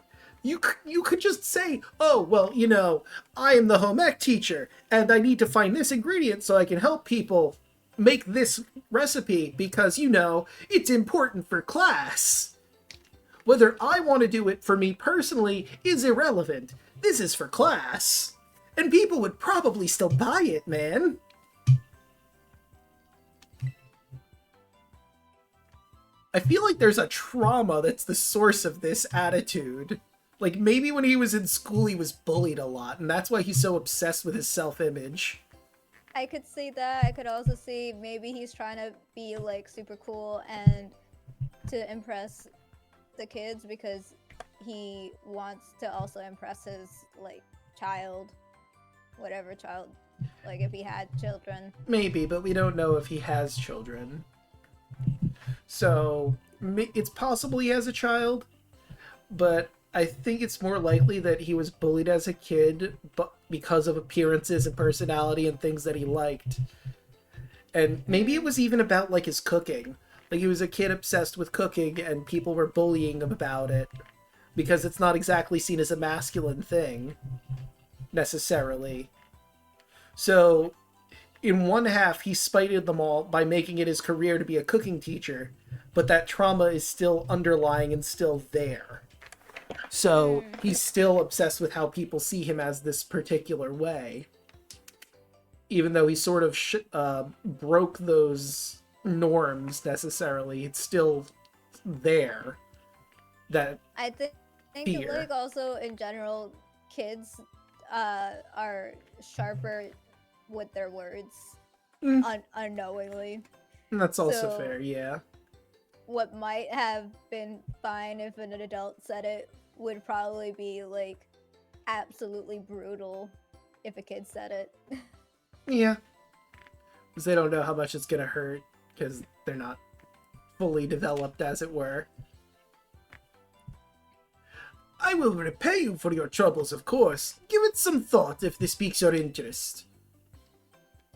you could just say, oh, well, you know, I am the home ec teacher, and I need to find this ingredient so I can help people make this recipe because, you know, it's important for class. Whether I want to do it for me personally is irrelevant. This is for class. And people would probably still buy it, man. I feel like there's a trauma that's the source of this attitude. Like, maybe when he was in school he was bullied a lot, and that's why he's so obsessed with his self-image. I could see that. I could also see maybe he's trying to be, like, super cool and to impress the kids because he wants to also impress his, like, child. Whatever child. Like, if he had children. Maybe, but we don't know if he has children. So, it's possible he has a child, but I think it's more likely that he was bullied as a kid but because of appearances and personality and things that he liked. And maybe it was even about, like, his cooking. Like, he was a kid obsessed with cooking and people were bullying him about it because it's not exactly seen as a masculine thing, necessarily. So, in one half, he spited them all by making it his career to be a cooking teacher, but that trauma is still underlying and still there. So, he's still obsessed with how people see him as this particular way. Even though he sort of broke those norms, necessarily, it's still there. That I think like, also, in general, kids are sharper with their words unknowingly. That's also So- fair, yeah. What might have been fine if an adult said it would probably be like absolutely brutal if a kid said it. Yeah. Because they don't know how much it's gonna hurt, because they're not fully developed, as it were. I will repay you for your troubles, of course. Give it some thought if this piques your interest.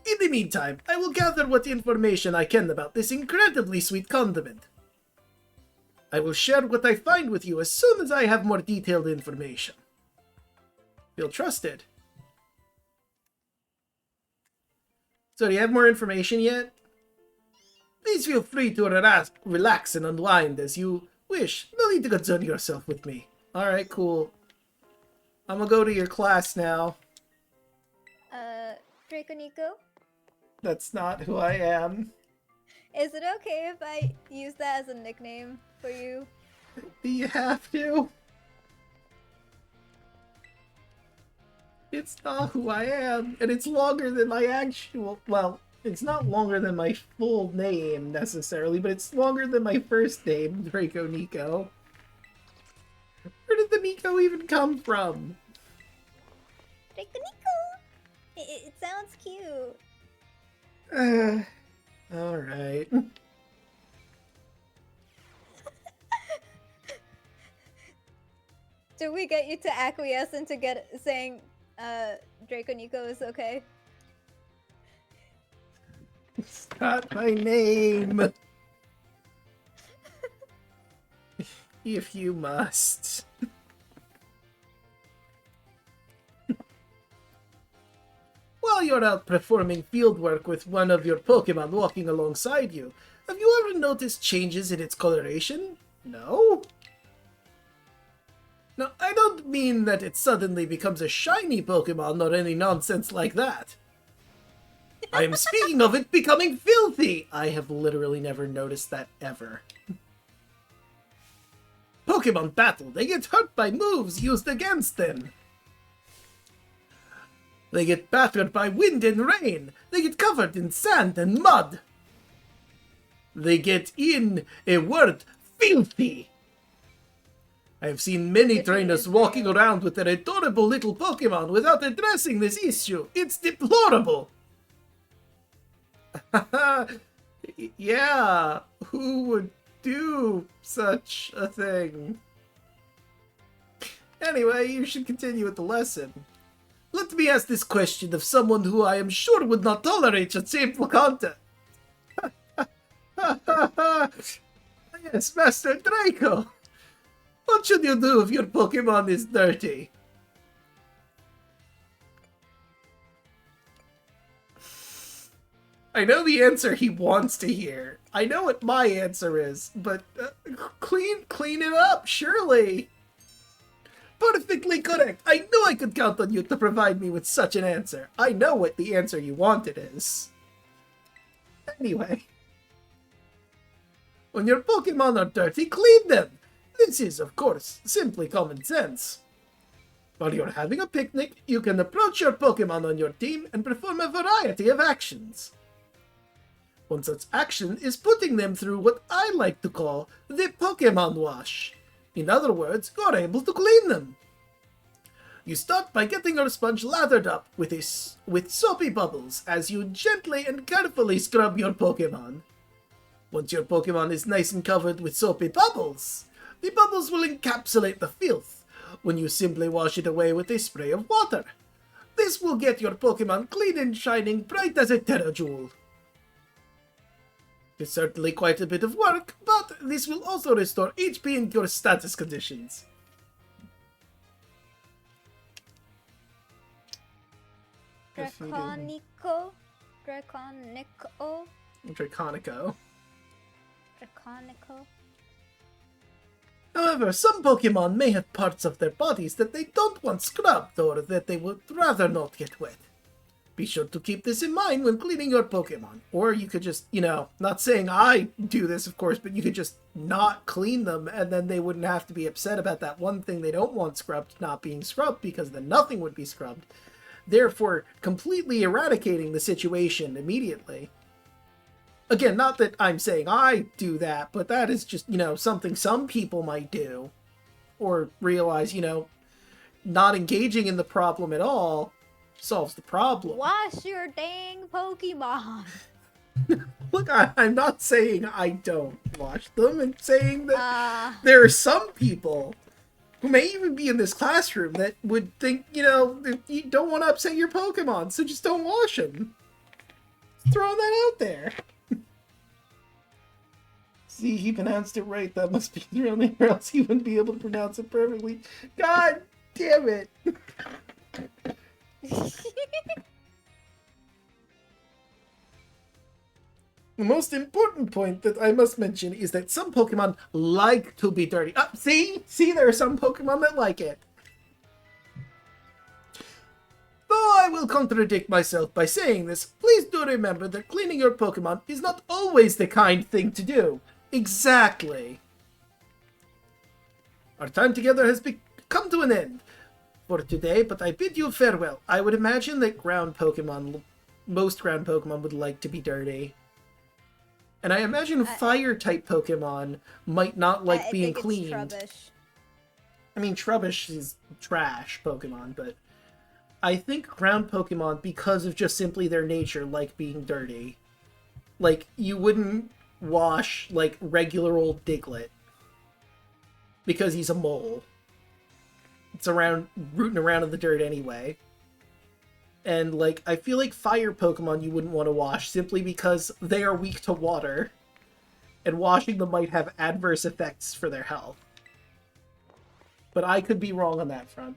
In the meantime, I will gather what information I can about this incredibly sweet condiment. I will share what I find with you as soon as I have more detailed information. Feel trusted. So, do you have more information yet? Please feel free to relax and unwind as you wish. No need to concern yourself with me. Alright, cool. I'm gonna go to your class now. Dracolocke? That's not who I am. Is it okay if I use that as a nickname for you? Do you have to? It's not who I am, and it's longer than my actual... Well, it's not longer than my full name, necessarily, but it's longer than my first name, Dracolocke. Where did the Nico even come from? Dracolocke! It sounds cute. Alright. Did we get you to acquiesce into saying Dracolocke is okay? It's not my name. If you must. While you're out performing fieldwork with one of your Pokémon walking alongside you, have you ever noticed changes in its coloration? No? Now, I don't mean that it suddenly becomes a shiny Pokémon or any nonsense like that. I am speaking of it becoming filthy! I have literally never noticed that ever. Pokémon battle, they get hurt by moves used against them. They get battered by wind and rain. They get covered in sand and mud. They get in a word, filthy. I have seen many trainers walking around with their adorable little Pokémon without addressing this issue. It's deplorable. Yeah, who would do such a thing? Anyway, you should continue with the lesson. Let me ask this question of someone who I am sure would not tolerate such shameful content. Yes, Master Draco. What should you do if your Pokémon is dirty? I know the answer he wants to hear. I know what my answer is, but clean it up, surely. Perfectly correct. I knew I could count on you to provide me with such an answer. I know what the answer you wanted is. Anyway. When your Pokémon are dirty, clean them. This is, of course, simply common sense. While you're having a picnic, you can approach your Pokémon on your team and perform a variety of actions. One such action is putting them through what I like to call the Pokémon wash. In other words, you're able to clean them. You start by getting your sponge lathered up with soapy bubbles as you gently and carefully scrub your Pokémon. Once your Pokémon is nice and covered with soapy bubbles, the bubbles will encapsulate the filth when you simply wash it away with a spray of water. This will get your Pokémon clean and shining bright as a terajewel. It's certainly quite a bit of work, but this will also restore HP and your status conditions. Draconico? Draconico. Draconico? However, some Pokémon may have parts of their bodies that they don't want scrubbed or that they would rather not get wet. Be sure to keep this in mind when cleaning your Pokémon. Or you could just, not saying I do this, of course, but you could just not clean them, and then they wouldn't have to be upset about that one thing they don't want scrubbed not being scrubbed, because then nothing would be scrubbed. therefore completely eradicating the situation immediately. Again, not that I'm saying I do that, but that is just, something some people might do. Or realize, not engaging in the problem at all solves the problem. Wash your dang Pokemon! Look, I'm not saying I don't wash them. I'm saying that there are some people who may even be in this classroom that would think, you don't want to upset your Pokemon, so just don't wash them. Throwing that out there. See, he pronounced it right. That must be his real name, or else he wouldn't be able to pronounce it perfectly. God damn it! The most important point that I must mention is that some Pokemon like to be dirty. See? See, there are some Pokemon that like it. Though I will contradict myself by saying this, please do remember that cleaning your Pokemon is not always the kind thing to do. Exactly. Our time together has come to an end for today, but I bid you farewell. I would imagine that most ground Pokemon would like to be dirty. And I imagine fire-type Pokemon might not like being cleaned. Trubbish. I mean, Trubbish is trash Pokemon, but I think ground Pokemon, because of just simply their nature, like being dirty. Like, you wouldn't wash, like, regular old Diglett because he's a mole. It's rooting around in the dirt anyway. And, like, I feel like fire Pokemon you wouldn't want to wash simply because they are weak to water. And washing them might have adverse effects for their health. But I could be wrong on that front.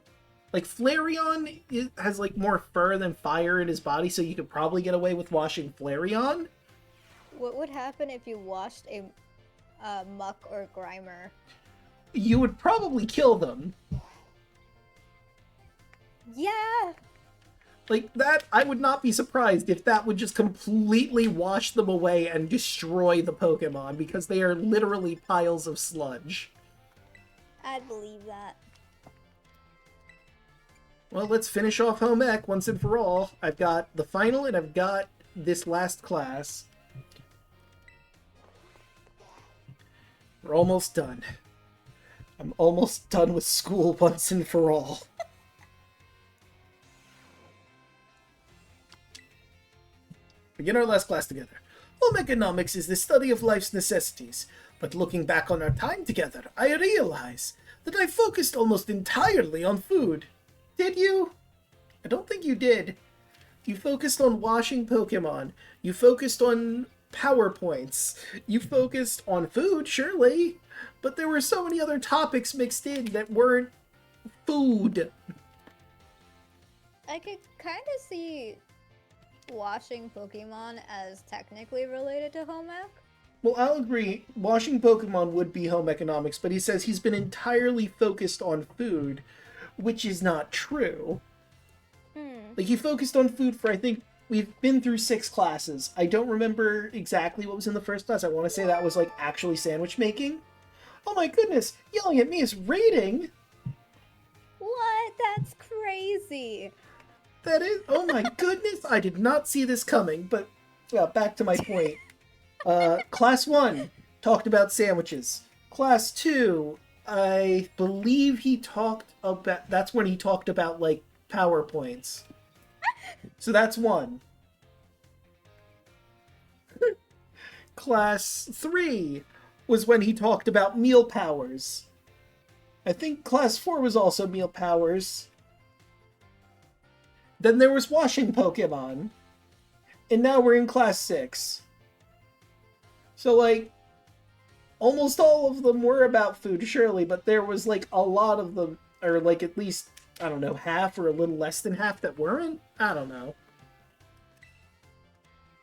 Like, Flareon has, like, more fur than fire in his body, so you could probably get away with washing Flareon. What would happen if you washed a Muck or Grimer? You would probably kill them. Yeah! Like, that, I would not be surprised if that would just completely wash them away and destroy the Pokemon, because they are literally piles of sludge. I'd believe that. Well, let's finish off home ec once and for all. I've got the final, and I've got this last class. We're almost done. I'm almost done with school once and for all. Begin our last class together. Home economics is the study of life's necessities, but looking back on our time together, I realize that I focused almost entirely on food. Did you? I don't think you did. You focused on washing Pokemon. You focused on PowerPoints. You focused on food, surely, but there were so many other topics mixed in that weren't food. I could kind of see washing Pokemon as technically related to home ec. Well, I'll agree. Washing Pokemon would be home economics, but he says he's been entirely focused on food, which is not true. Like, he focused on food for, I think, we've been through 6 classes. I don't remember exactly what was in the first class. I want to say that was, like, actually sandwich making. Oh my goodness, Yellingatme is raiding! What? That's crazy! That is, oh my goodness, I did not see this coming, but, well, back to my point. Class 1 talked about sandwiches. Class 2, I believe he talked about, that's when he talked about, like, PowerPoints. So that's 1. Class 3 was when he talked about meal powers. I think Class 4 was also meal powers. Then there was washing Pokemon. And now we're in Class 6. So, like, almost all of them were about food, surely, but there was, like, a lot of them, or, like, at least, I don't know, half or a little less than half that weren't? I don't know.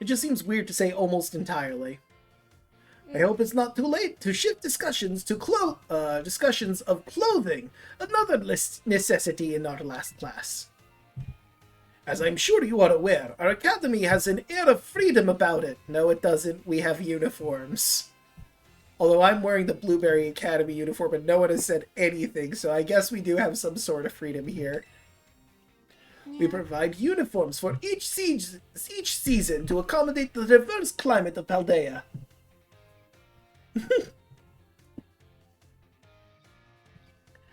It just seems weird to say almost entirely. I hope it's not too late to shift discussions to discussions of clothing, another necessity in our last class. As I'm sure you are aware, our academy has an air of freedom about it. No, it doesn't. We have uniforms. Although I'm wearing the Blueberry Academy uniform and no one has said anything, so I guess we do have some sort of freedom here. We provide uniforms for each season to accommodate the diverse climate of Paldea.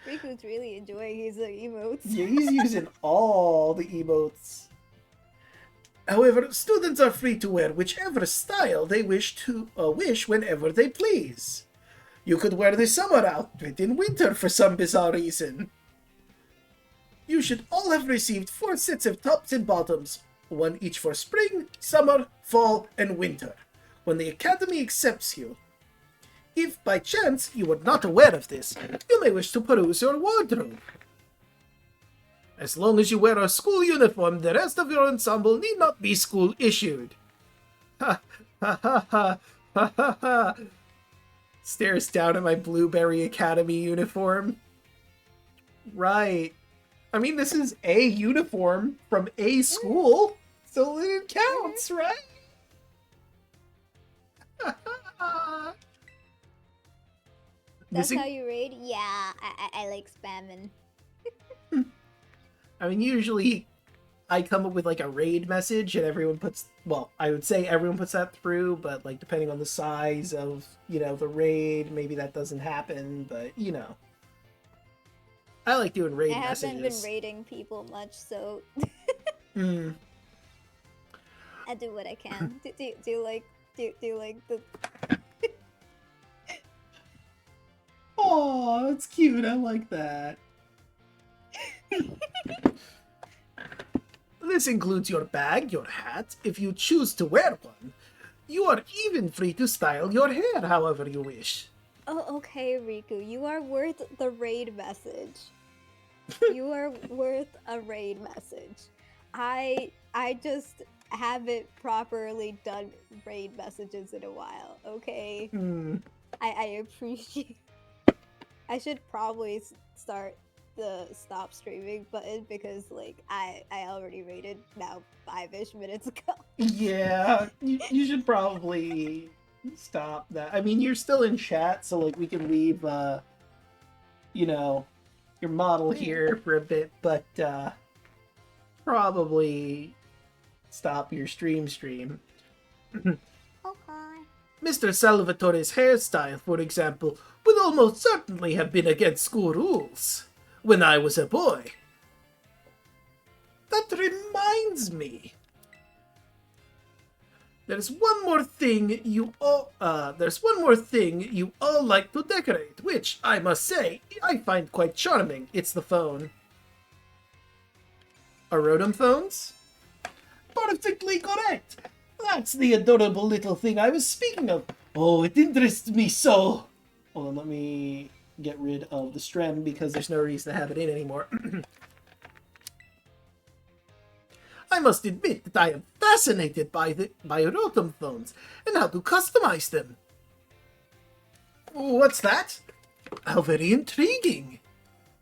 Riku's really enjoying his emotes. Yeah, he's using all the emotes. However, students are free to wear whichever style they wish whenever they please. You could wear the summer outfit in winter for some bizarre reason. You should all have received 4 sets of tops and bottoms, one each for spring, summer, fall, and winter, when the Academy accepts you. If by chance you were not aware of this, you may wish to peruse your wardrobe. As long as you wear a school uniform, the rest of your ensemble need not be school issued. Ha ha ha ha ha ha ha. Stares down at my Blueberry Academy uniform. Right. I mean, this is a uniform from a school, so it counts, right? That's how you raid? Yeah, I like spamming. I mean, usually I come up with like a raid message and everyone puts, well, I would say everyone puts that through, but like depending on the size of, you know, the raid, maybe that doesn't happen, but you know. I like doing raid messages. I haven't been raiding people much, so I do what I can. Do you like the Oh, it's cute. I like that. This includes your bag, your hat, if you choose to wear one. You are even free to style your hair however you wish. Oh, okay, Riku. You are worth the raid message. You are worth a raid message. I just haven't properly done raid messages in a while, okay? I appreciate... I should probably start the stop streaming button because, like, I already raided now 5-ish minutes ago. Yeah, you should probably stop that. I mean, you're still in chat, so, like, we can leave, you know, your model here for a bit, but, probably stop your stream. Okay. Mr. Salvatore's hairstyle, for example, would almost certainly have been against school rules when I was a boy. That reminds me. There's one more thing you all like to decorate, which I must say I find quite charming. It's the phone. Are Rotom phones? Perfectly correct. That's the adorable little thing I was speaking of. Oh, it interests me so. Hold on, let me get rid of the strem because there's no reason to have it in anymore. I must admit that I am fascinated by Rotom phones and how to customize them. What's that? How very intriguing.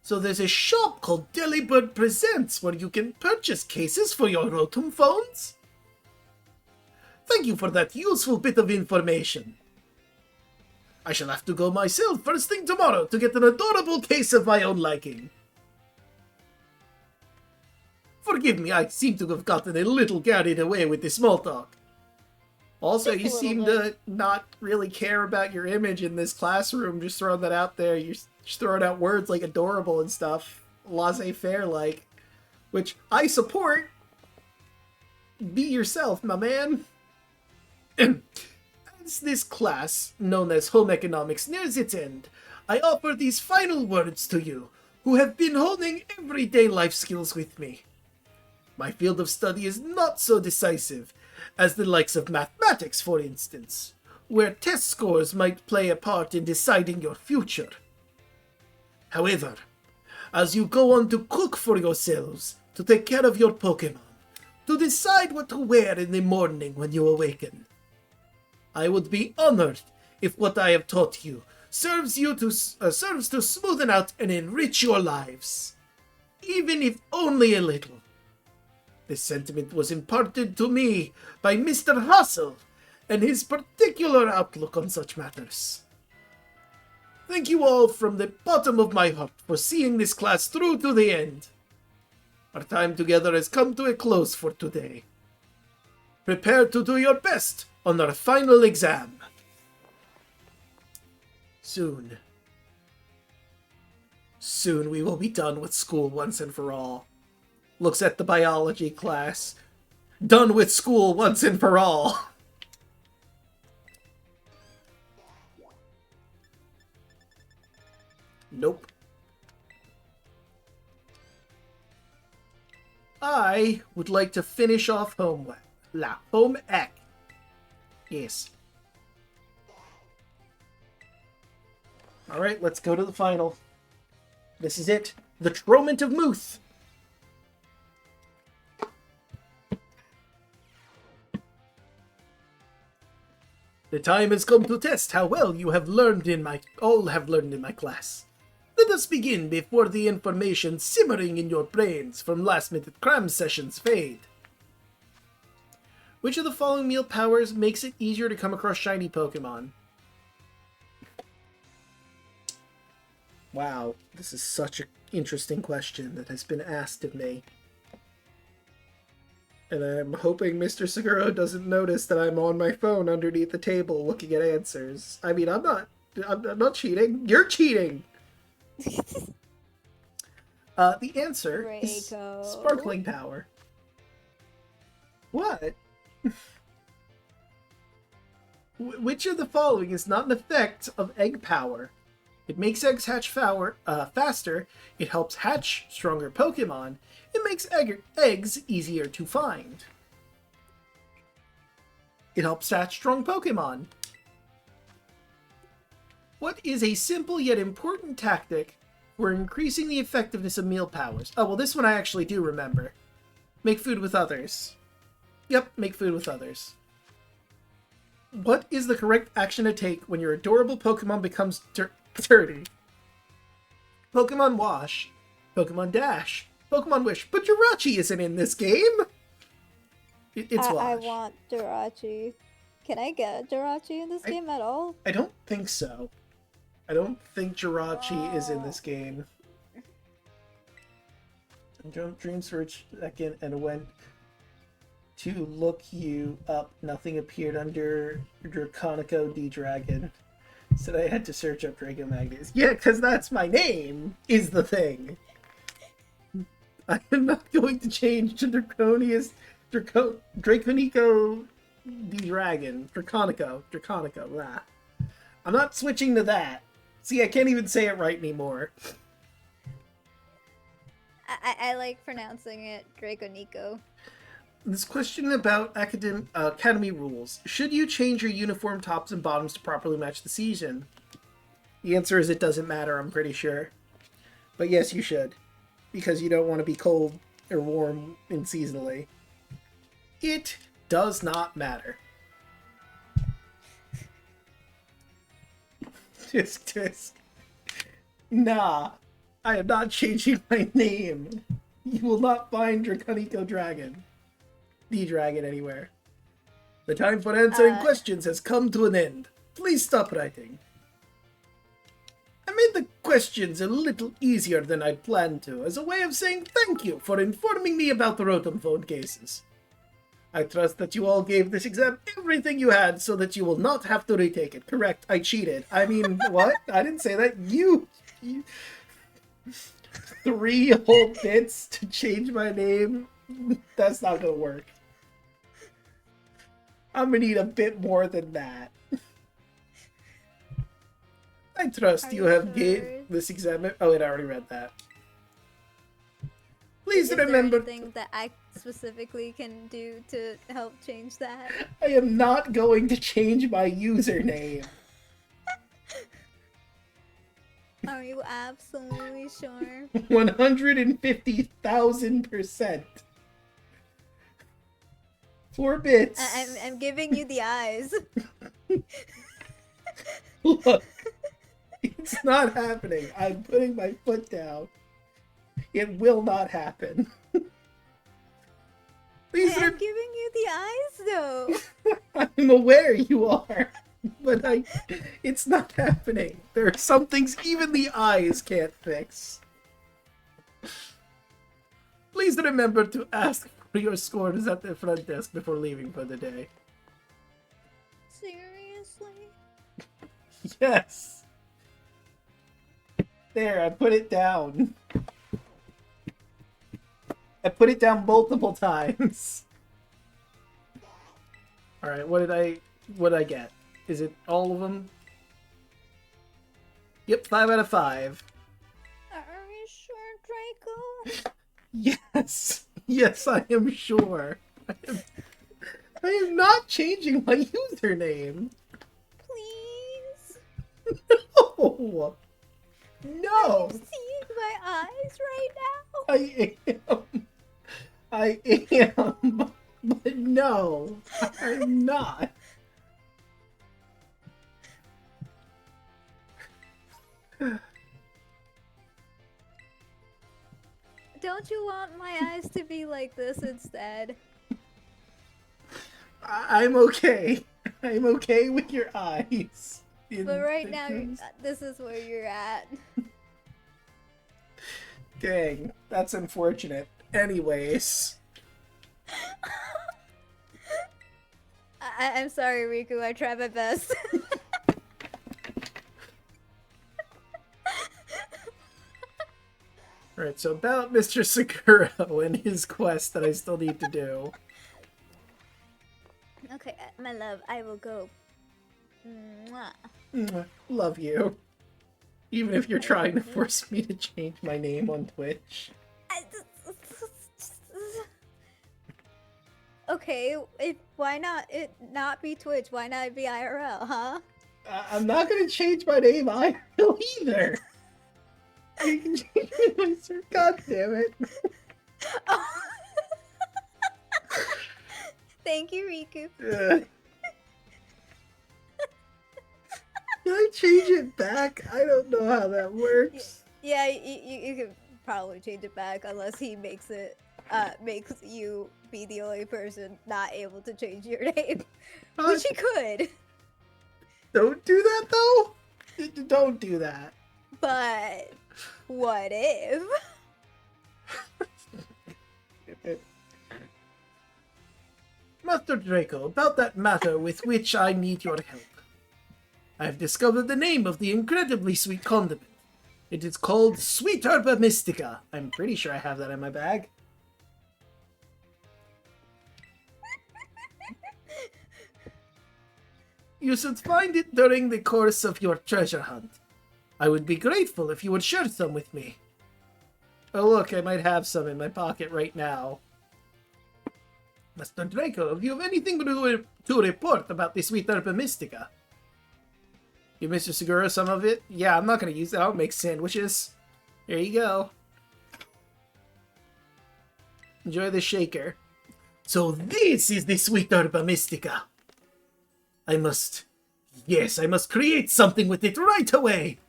So there's a shop called Delibird Presents where you can purchase cases for your Rotom phones? Thank you for that useful bit of information. I shall have to go myself first thing tomorrow to get an adorable case of my own liking. Forgive me, I seem to have gotten a little carried away with the small talk. Also, you seem to not really care about your image in this classroom, just throwing that out there. You're just throwing out words like adorable and stuff, laissez-faire like, which I support. Be yourself, my man. As this class, known as Home Economics, nears its end, I offer these final words to you, who have been honing everyday life skills with me. My field of study is not so decisive as the likes of mathematics, for instance, where test scores might play a part in deciding your future. However, as you go on to cook for yourselves, to take care of your Pokémon, to decide what to wear in the morning when you awaken, I would be honored if what I have taught you serves to smoothen out and enrich your lives, even if only a little. This sentiment was imparted to me by Mr. Hustle and his particular outlook on such matters. Thank you all from the bottom of my heart for seeing this class through to the end. Our time together has come to a close for today. Prepare to do your best on our final exam. Soon we will be done with school once and for all. Looks at the biology class. Done with school once and for all. Nope. I would like to finish off home ec. Yes. Alright, let's go to the final. This is it. The Troment of Muth. The time has come to test how well you have learned in my class. Let us begin before the information simmering in your brains from last-minute cram sessions fade. Which of the following meal powers makes it easier to come across shiny Pokemon? Wow, this is such an interesting question that has been asked of me. And I'm hoping Mr. Seguro doesn't notice that I'm on my phone underneath the table looking at answers. I mean, I'm not cheating. You're cheating! The answer is Sparkling Power. What? Which of the following is not an effect of Egg Power? It makes eggs hatch faster, it helps hatch stronger Pokemon, it makes eggs easier to find. It helps hatch strong Pokemon. What is a simple yet important tactic for increasing the effectiveness of meal powers? Oh, well, this one I actually do remember. Make food with others. Yep, make food with others. What is the correct action to take when your adorable Pokemon becomes dirty? Pokemon Wash, Pokemon Dash, Pokemon Wish, but Jirachi isn't in this game! It's Wash. I want Jirachi. Can I get Jirachi in this game at all? I don't think so. I don't think Jirachi is in this game. Dreams for a second and went to look you up. Nothing appeared under Draconico D-Dragon. Said I had to search up Draco Magnius. Yeah, because that's my name, is the thing. I am not going to change to Draconico D-Dragon. Draconico, blah. I'm not switching to that. See, I can't even say it right anymore. I like pronouncing it Draconico. This question about academy rules. Should you change your uniform tops and bottoms to properly match the season? The answer is it doesn't matter, I'm pretty sure. But yes, you should. Because you don't want to be cold or warm in seasonally. It does not matter. Tisk. Nah, I am not changing my name. You will not find Draconico Dragon. D-Dragon anywhere. The time for answering questions has come to an end. Please stop writing. I made the questions a little easier than I'd planned to, as a way of saying thank you for informing me about the Rotom phone cases. I trust that you all gave this exam everything you had so that you will not have to retake it. Correct, I cheated. I mean, what? I didn't say that. You 3 whole bits to change my name? That's not gonna work. I'm gonna need a bit more than that. I trust you have gave this exam. Oh, wait, I already read that. Please remember. Is there anything that I specifically can do to help change that? I am not going to change my username. Are you absolutely sure? 150,000%. 4 bits. I'm giving you the eyes. Look, it's not happening. I'm putting my foot down. It will not happen. Please I'm giving you the eyes, though. I'm aware you are, but it's not happening. There are some things even the eyes can't fix. Please remember to ask for your scores at the front desk before leaving for the day. Seriously? Yes. There, I put it down. I put it down multiple times. Alright, what did I get? Is it all of them? Yep, 5 out of 5. Are you sure, Draco? Yes! Yes, I am sure. I am not changing my username. Please? No! No! Are you seeing my eyes right now? I am. I am. But no, I'm not. Don't you want my eyes to be like this instead? I'm okay. I'm okay with your eyes. But right now, this is where you're at. Dang, that's unfortunate. Anyways. I'm sorry, Riku. I tried my best. Alright, so about Mr. Sakura and his quest that I still need to do. Okay, my love, I will go. Mwah. Love you. Even if you're trying to force me to change my name on Twitch. Okay, why not it not be Twitch? Why not be IRL, huh? I'm not gonna change my name either. You can change my name, God damn it. Oh. Thank you, Riku. Can I change it back? I don't know how that works. Yeah, you can probably change it back unless he makes it makes you be the only person not able to change your name, which he could. Don't do that though. Don't do that. But what if? Master Draco, about that matter with which I need your help. I have discovered the name of the incredibly sweet condiment. It is called Sweet Herba Mystica. I'm pretty sure I have that in my bag. You should find it during the course of your treasure hunt. I would be grateful if you would share some with me. Oh look, I might have some in my pocket right now. Master Draco, have you have anything to report about the Sweet Herba Mystica? Give Mr. Segura some of it? Yeah, I'm not going to use it. I'll make sandwiches. There you go. Enjoy the shaker. So this is the Sweet Herba Mystica. I must create something with it right away.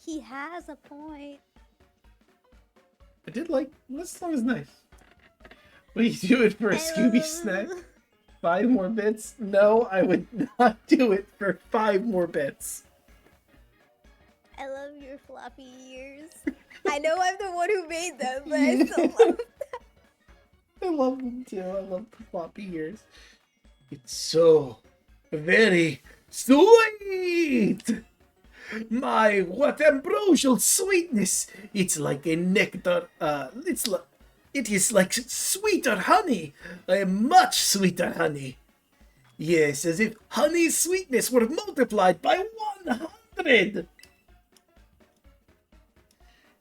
He has a point. I did like, this song is nice. Would you do it for a Scooby snack? 5 more bits? No, I would not do it for 5 more bits. I love your floppy ears. I know I'm the one who made them, but I still love them. I love them too. I love the floppy ears. It's so very sweet! My, what ambrosial sweetness! It's like a nectar, it is like sweeter honey, much sweeter honey. Yes, as if honey's sweetness were multiplied by 100!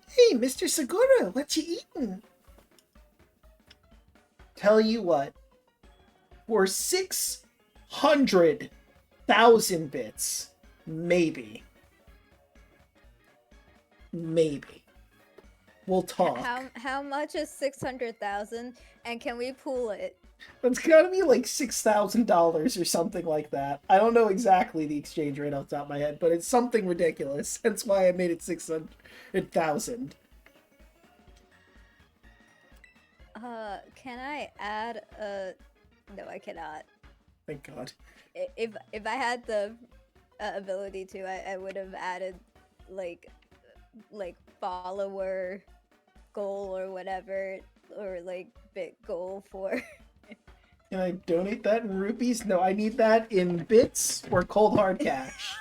Hey, Mr. Segura, what you eating? Tell you what, for 600,000 bits, maybe. We'll talk. How much is 600,000, and can we pool it? It's gotta be like $6,000 or something like that. I don't know exactly the exchange rate off the top of my head, but it's something ridiculous. That's why I made it 600,000. Can I add a... No, I cannot. Thank God. If I had the ability to, I would have added like follower goal or whatever, or like bit goal for. Can I donate that in rupees? No, I need that in bits or cold hard cash.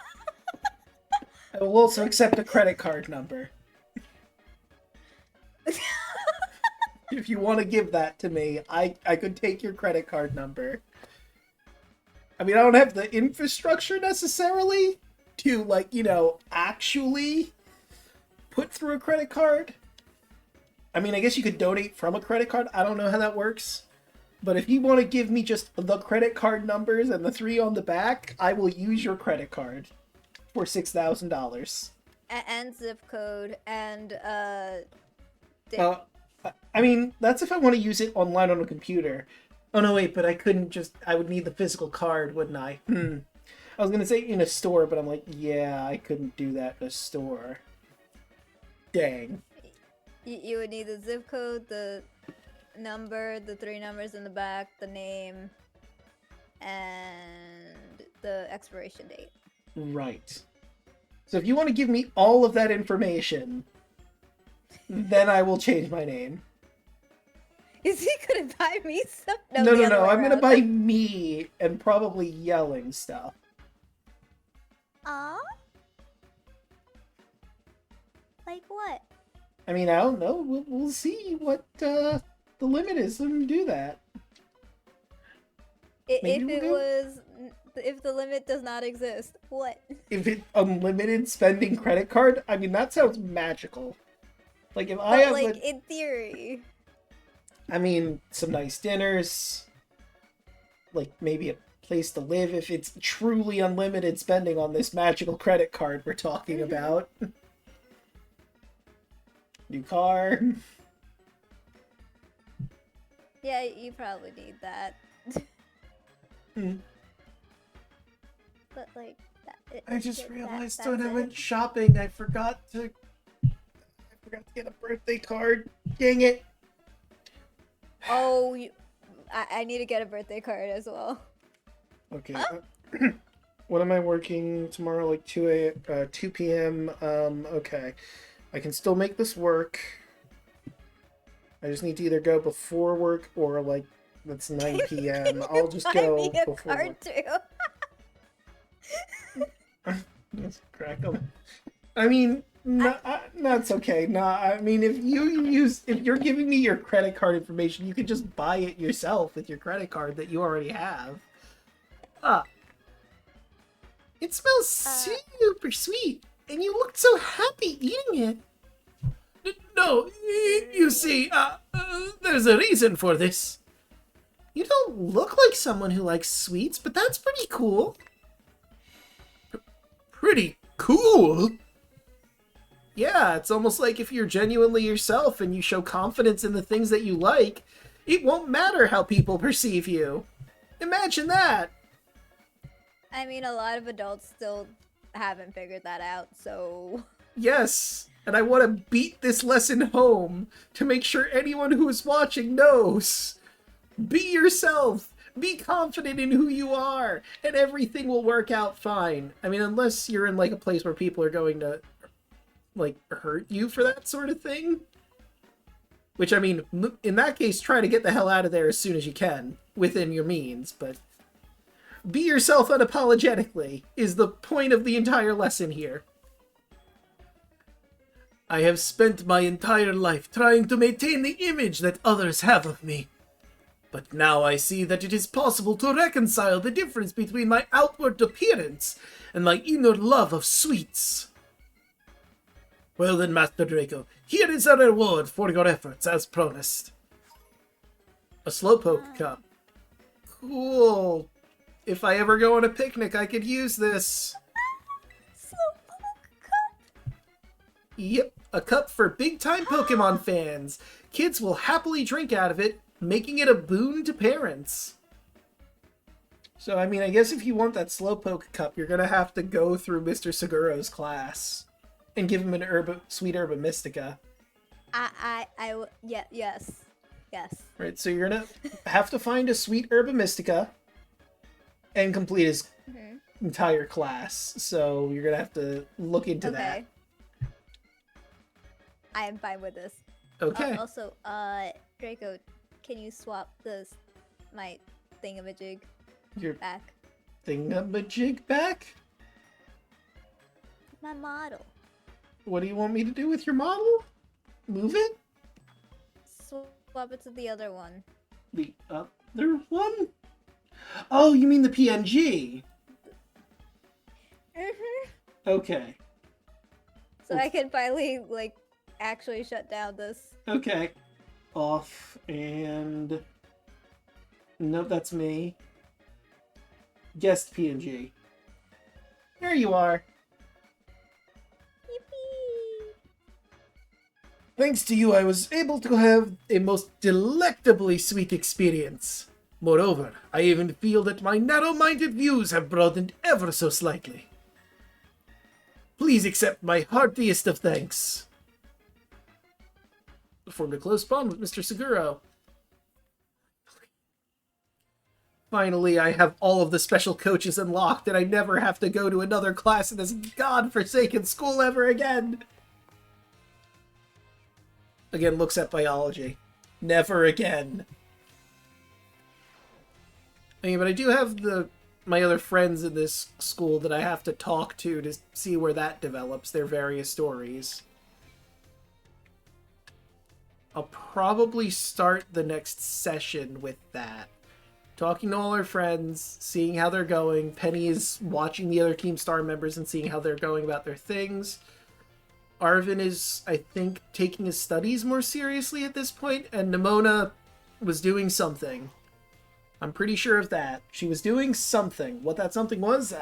I will also accept a credit card number. If you want to give that to me, I could take your credit card number. I mean, I don't have the infrastructure necessarily to, like, you know, actually put through a credit card. I mean, I guess you could donate from a credit card. I don't know how that works. But if you want to give me just the credit card numbers and the 3 on the back, I will use your credit card for $6,000. And zip code and I mean, that's if I want to use it online on a computer. Oh no, wait, but I couldn't just... I would need the physical card, wouldn't I? I was gonna say in a store, but I'm like, yeah, I couldn't do that in a store. Dang. You would need the zip code, the number, the 3 numbers in the back, the name, and the expiration date. Right. So if you want to give me all of that information, then I will change my name. Is he gonna buy me stuff? No. I'm gonna buy me and probably yelling stuff. Like what? I mean, I don't know. We'll see what the limit is and do that. If the limit does not exist, what? If it's unlimited spending credit card, I mean, that sounds magical. Like, if I have, like, in theory. I mean, some nice dinners, like, maybe a place to live if it's truly unlimited spending on this magical credit card we're talking about. New car. Yeah, you probably need that. But, like, I just realized when I went shopping, I forgot to get a birthday card. Dang it. Oh, I need to get a birthday card as well. Okay. What am I working tomorrow? Like 2 p.m. Okay. I can still make this work. I just need to either go before work or, like, that's 9 p.m. I'll just go before card work. Let's crack them. I mean, no, that's okay. No, I mean, if you're giving me your credit card information, you can just buy it yourself with your credit card that you already have. It smells super sweet, and you looked so happy eating it. No, you see, there's a reason for this. You don't look like someone who likes sweets, but that's pretty cool. Pretty cool? Yeah, it's almost like if you're genuinely yourself and you show confidence in the things that you like, it won't matter how people perceive you. Imagine that. I mean, a lot of adults still haven't figured that out, so... Yes, and I want to beat this lesson home to make sure anyone who is watching knows. Be yourself. Be confident in who you are, and everything will work out fine. I mean, unless you're in, like, a place where people are going to, like, hurt you for that sort of thing. Which, I mean, in that case, try to get the hell out of there as soon as you can, within your means, but... Be yourself unapologetically is the point of the entire lesson here. I have spent my entire life trying to maintain the image that others have of me. But now I see that it is possible to reconcile the difference between my outward appearance and my inner love of sweets. Well then, Master Draco, here is a reward for your efforts, as promised. A Slowpoke cup. Cool. If I ever go on a picnic, I could use this. Slowpoke cup? Yep, a cup for big-time Pokemon fans. Kids will happily drink out of it, making it a boon to parents. So, I mean, I guess if you want that Slowpoke cup, you're gonna have to go through Mr. Seguro's class and give him an Sweet Herba Mystica. Yes. Right, so you're gonna have to find a Sweet Herba Mystica and complete his entire class. So you're gonna have to look into that. I am fine with this. Okay. Also, Draco, can you swap my thingamajig Your back? thingamajig back? My model. What do you want me to do with your model? Move it? Swap it to the other one. The other one? Oh, you mean the PNG? Okay. So I can finally, like, actually shut down this. Okay. Off and... Nope, that's me. Guest PNG. There you are. Yippee! Thanks to you, I was able to have a most delectably sweet experience. Moreover, I even feel that my narrow-minded views have broadened ever so slightly. Please accept my heartiest of thanks. Formed a close bond with Mr. Seguro. Finally, I have all of the special coaches unlocked, and I never have to go to another class in this godforsaken school ever again. Again, looks at biology. Never again. I mean, but I do have my other friends in this school that I have to talk to see where that develops, their various stories. I'll probably start the next session with that. Talking to all our friends, seeing how they're going. Penny is watching the other Team Star members and seeing how they're going about their things. Arvin is, I think, taking his studies more seriously at this point, and Nimona was doing something. I'm pretty sure of that. She was doing something. What that something was,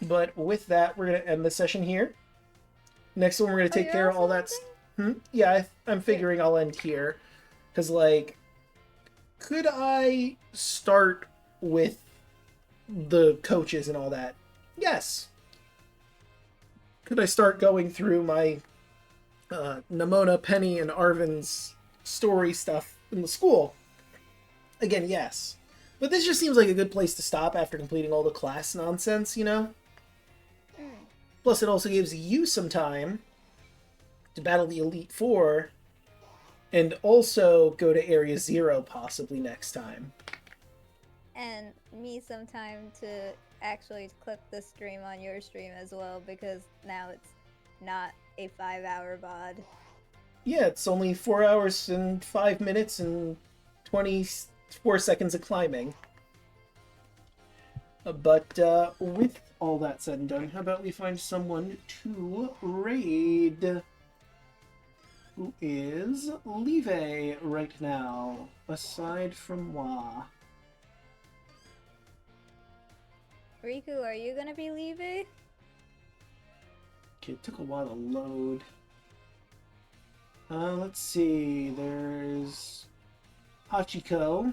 But with that, we're going to end the session here. Next one, we're going to take care of all that... Yeah, I'm figuring I'll end here. Because, like, could I start with the coaches and all that? Yes. Could I start going through my Nimona, Penny, and Arvin's story stuff in the school? Again, yes. But this just seems like a good place to stop after completing all the class nonsense, you know? Plus, it also gives you some time to battle the Elite Four, and also go to Area Zero possibly next time. And me some time to actually clip the stream on your stream as well, because now it's not a 5-hour VOD. Yeah, it's only 4 hours and 5 minutes and 24 seconds of climbing. But with all that said and done, how about we find someone to raid? Who is Live right now, aside from moi? Riku, are you gonna be leaving? Okay, it took a while to load. Let's see, there's Hachiko.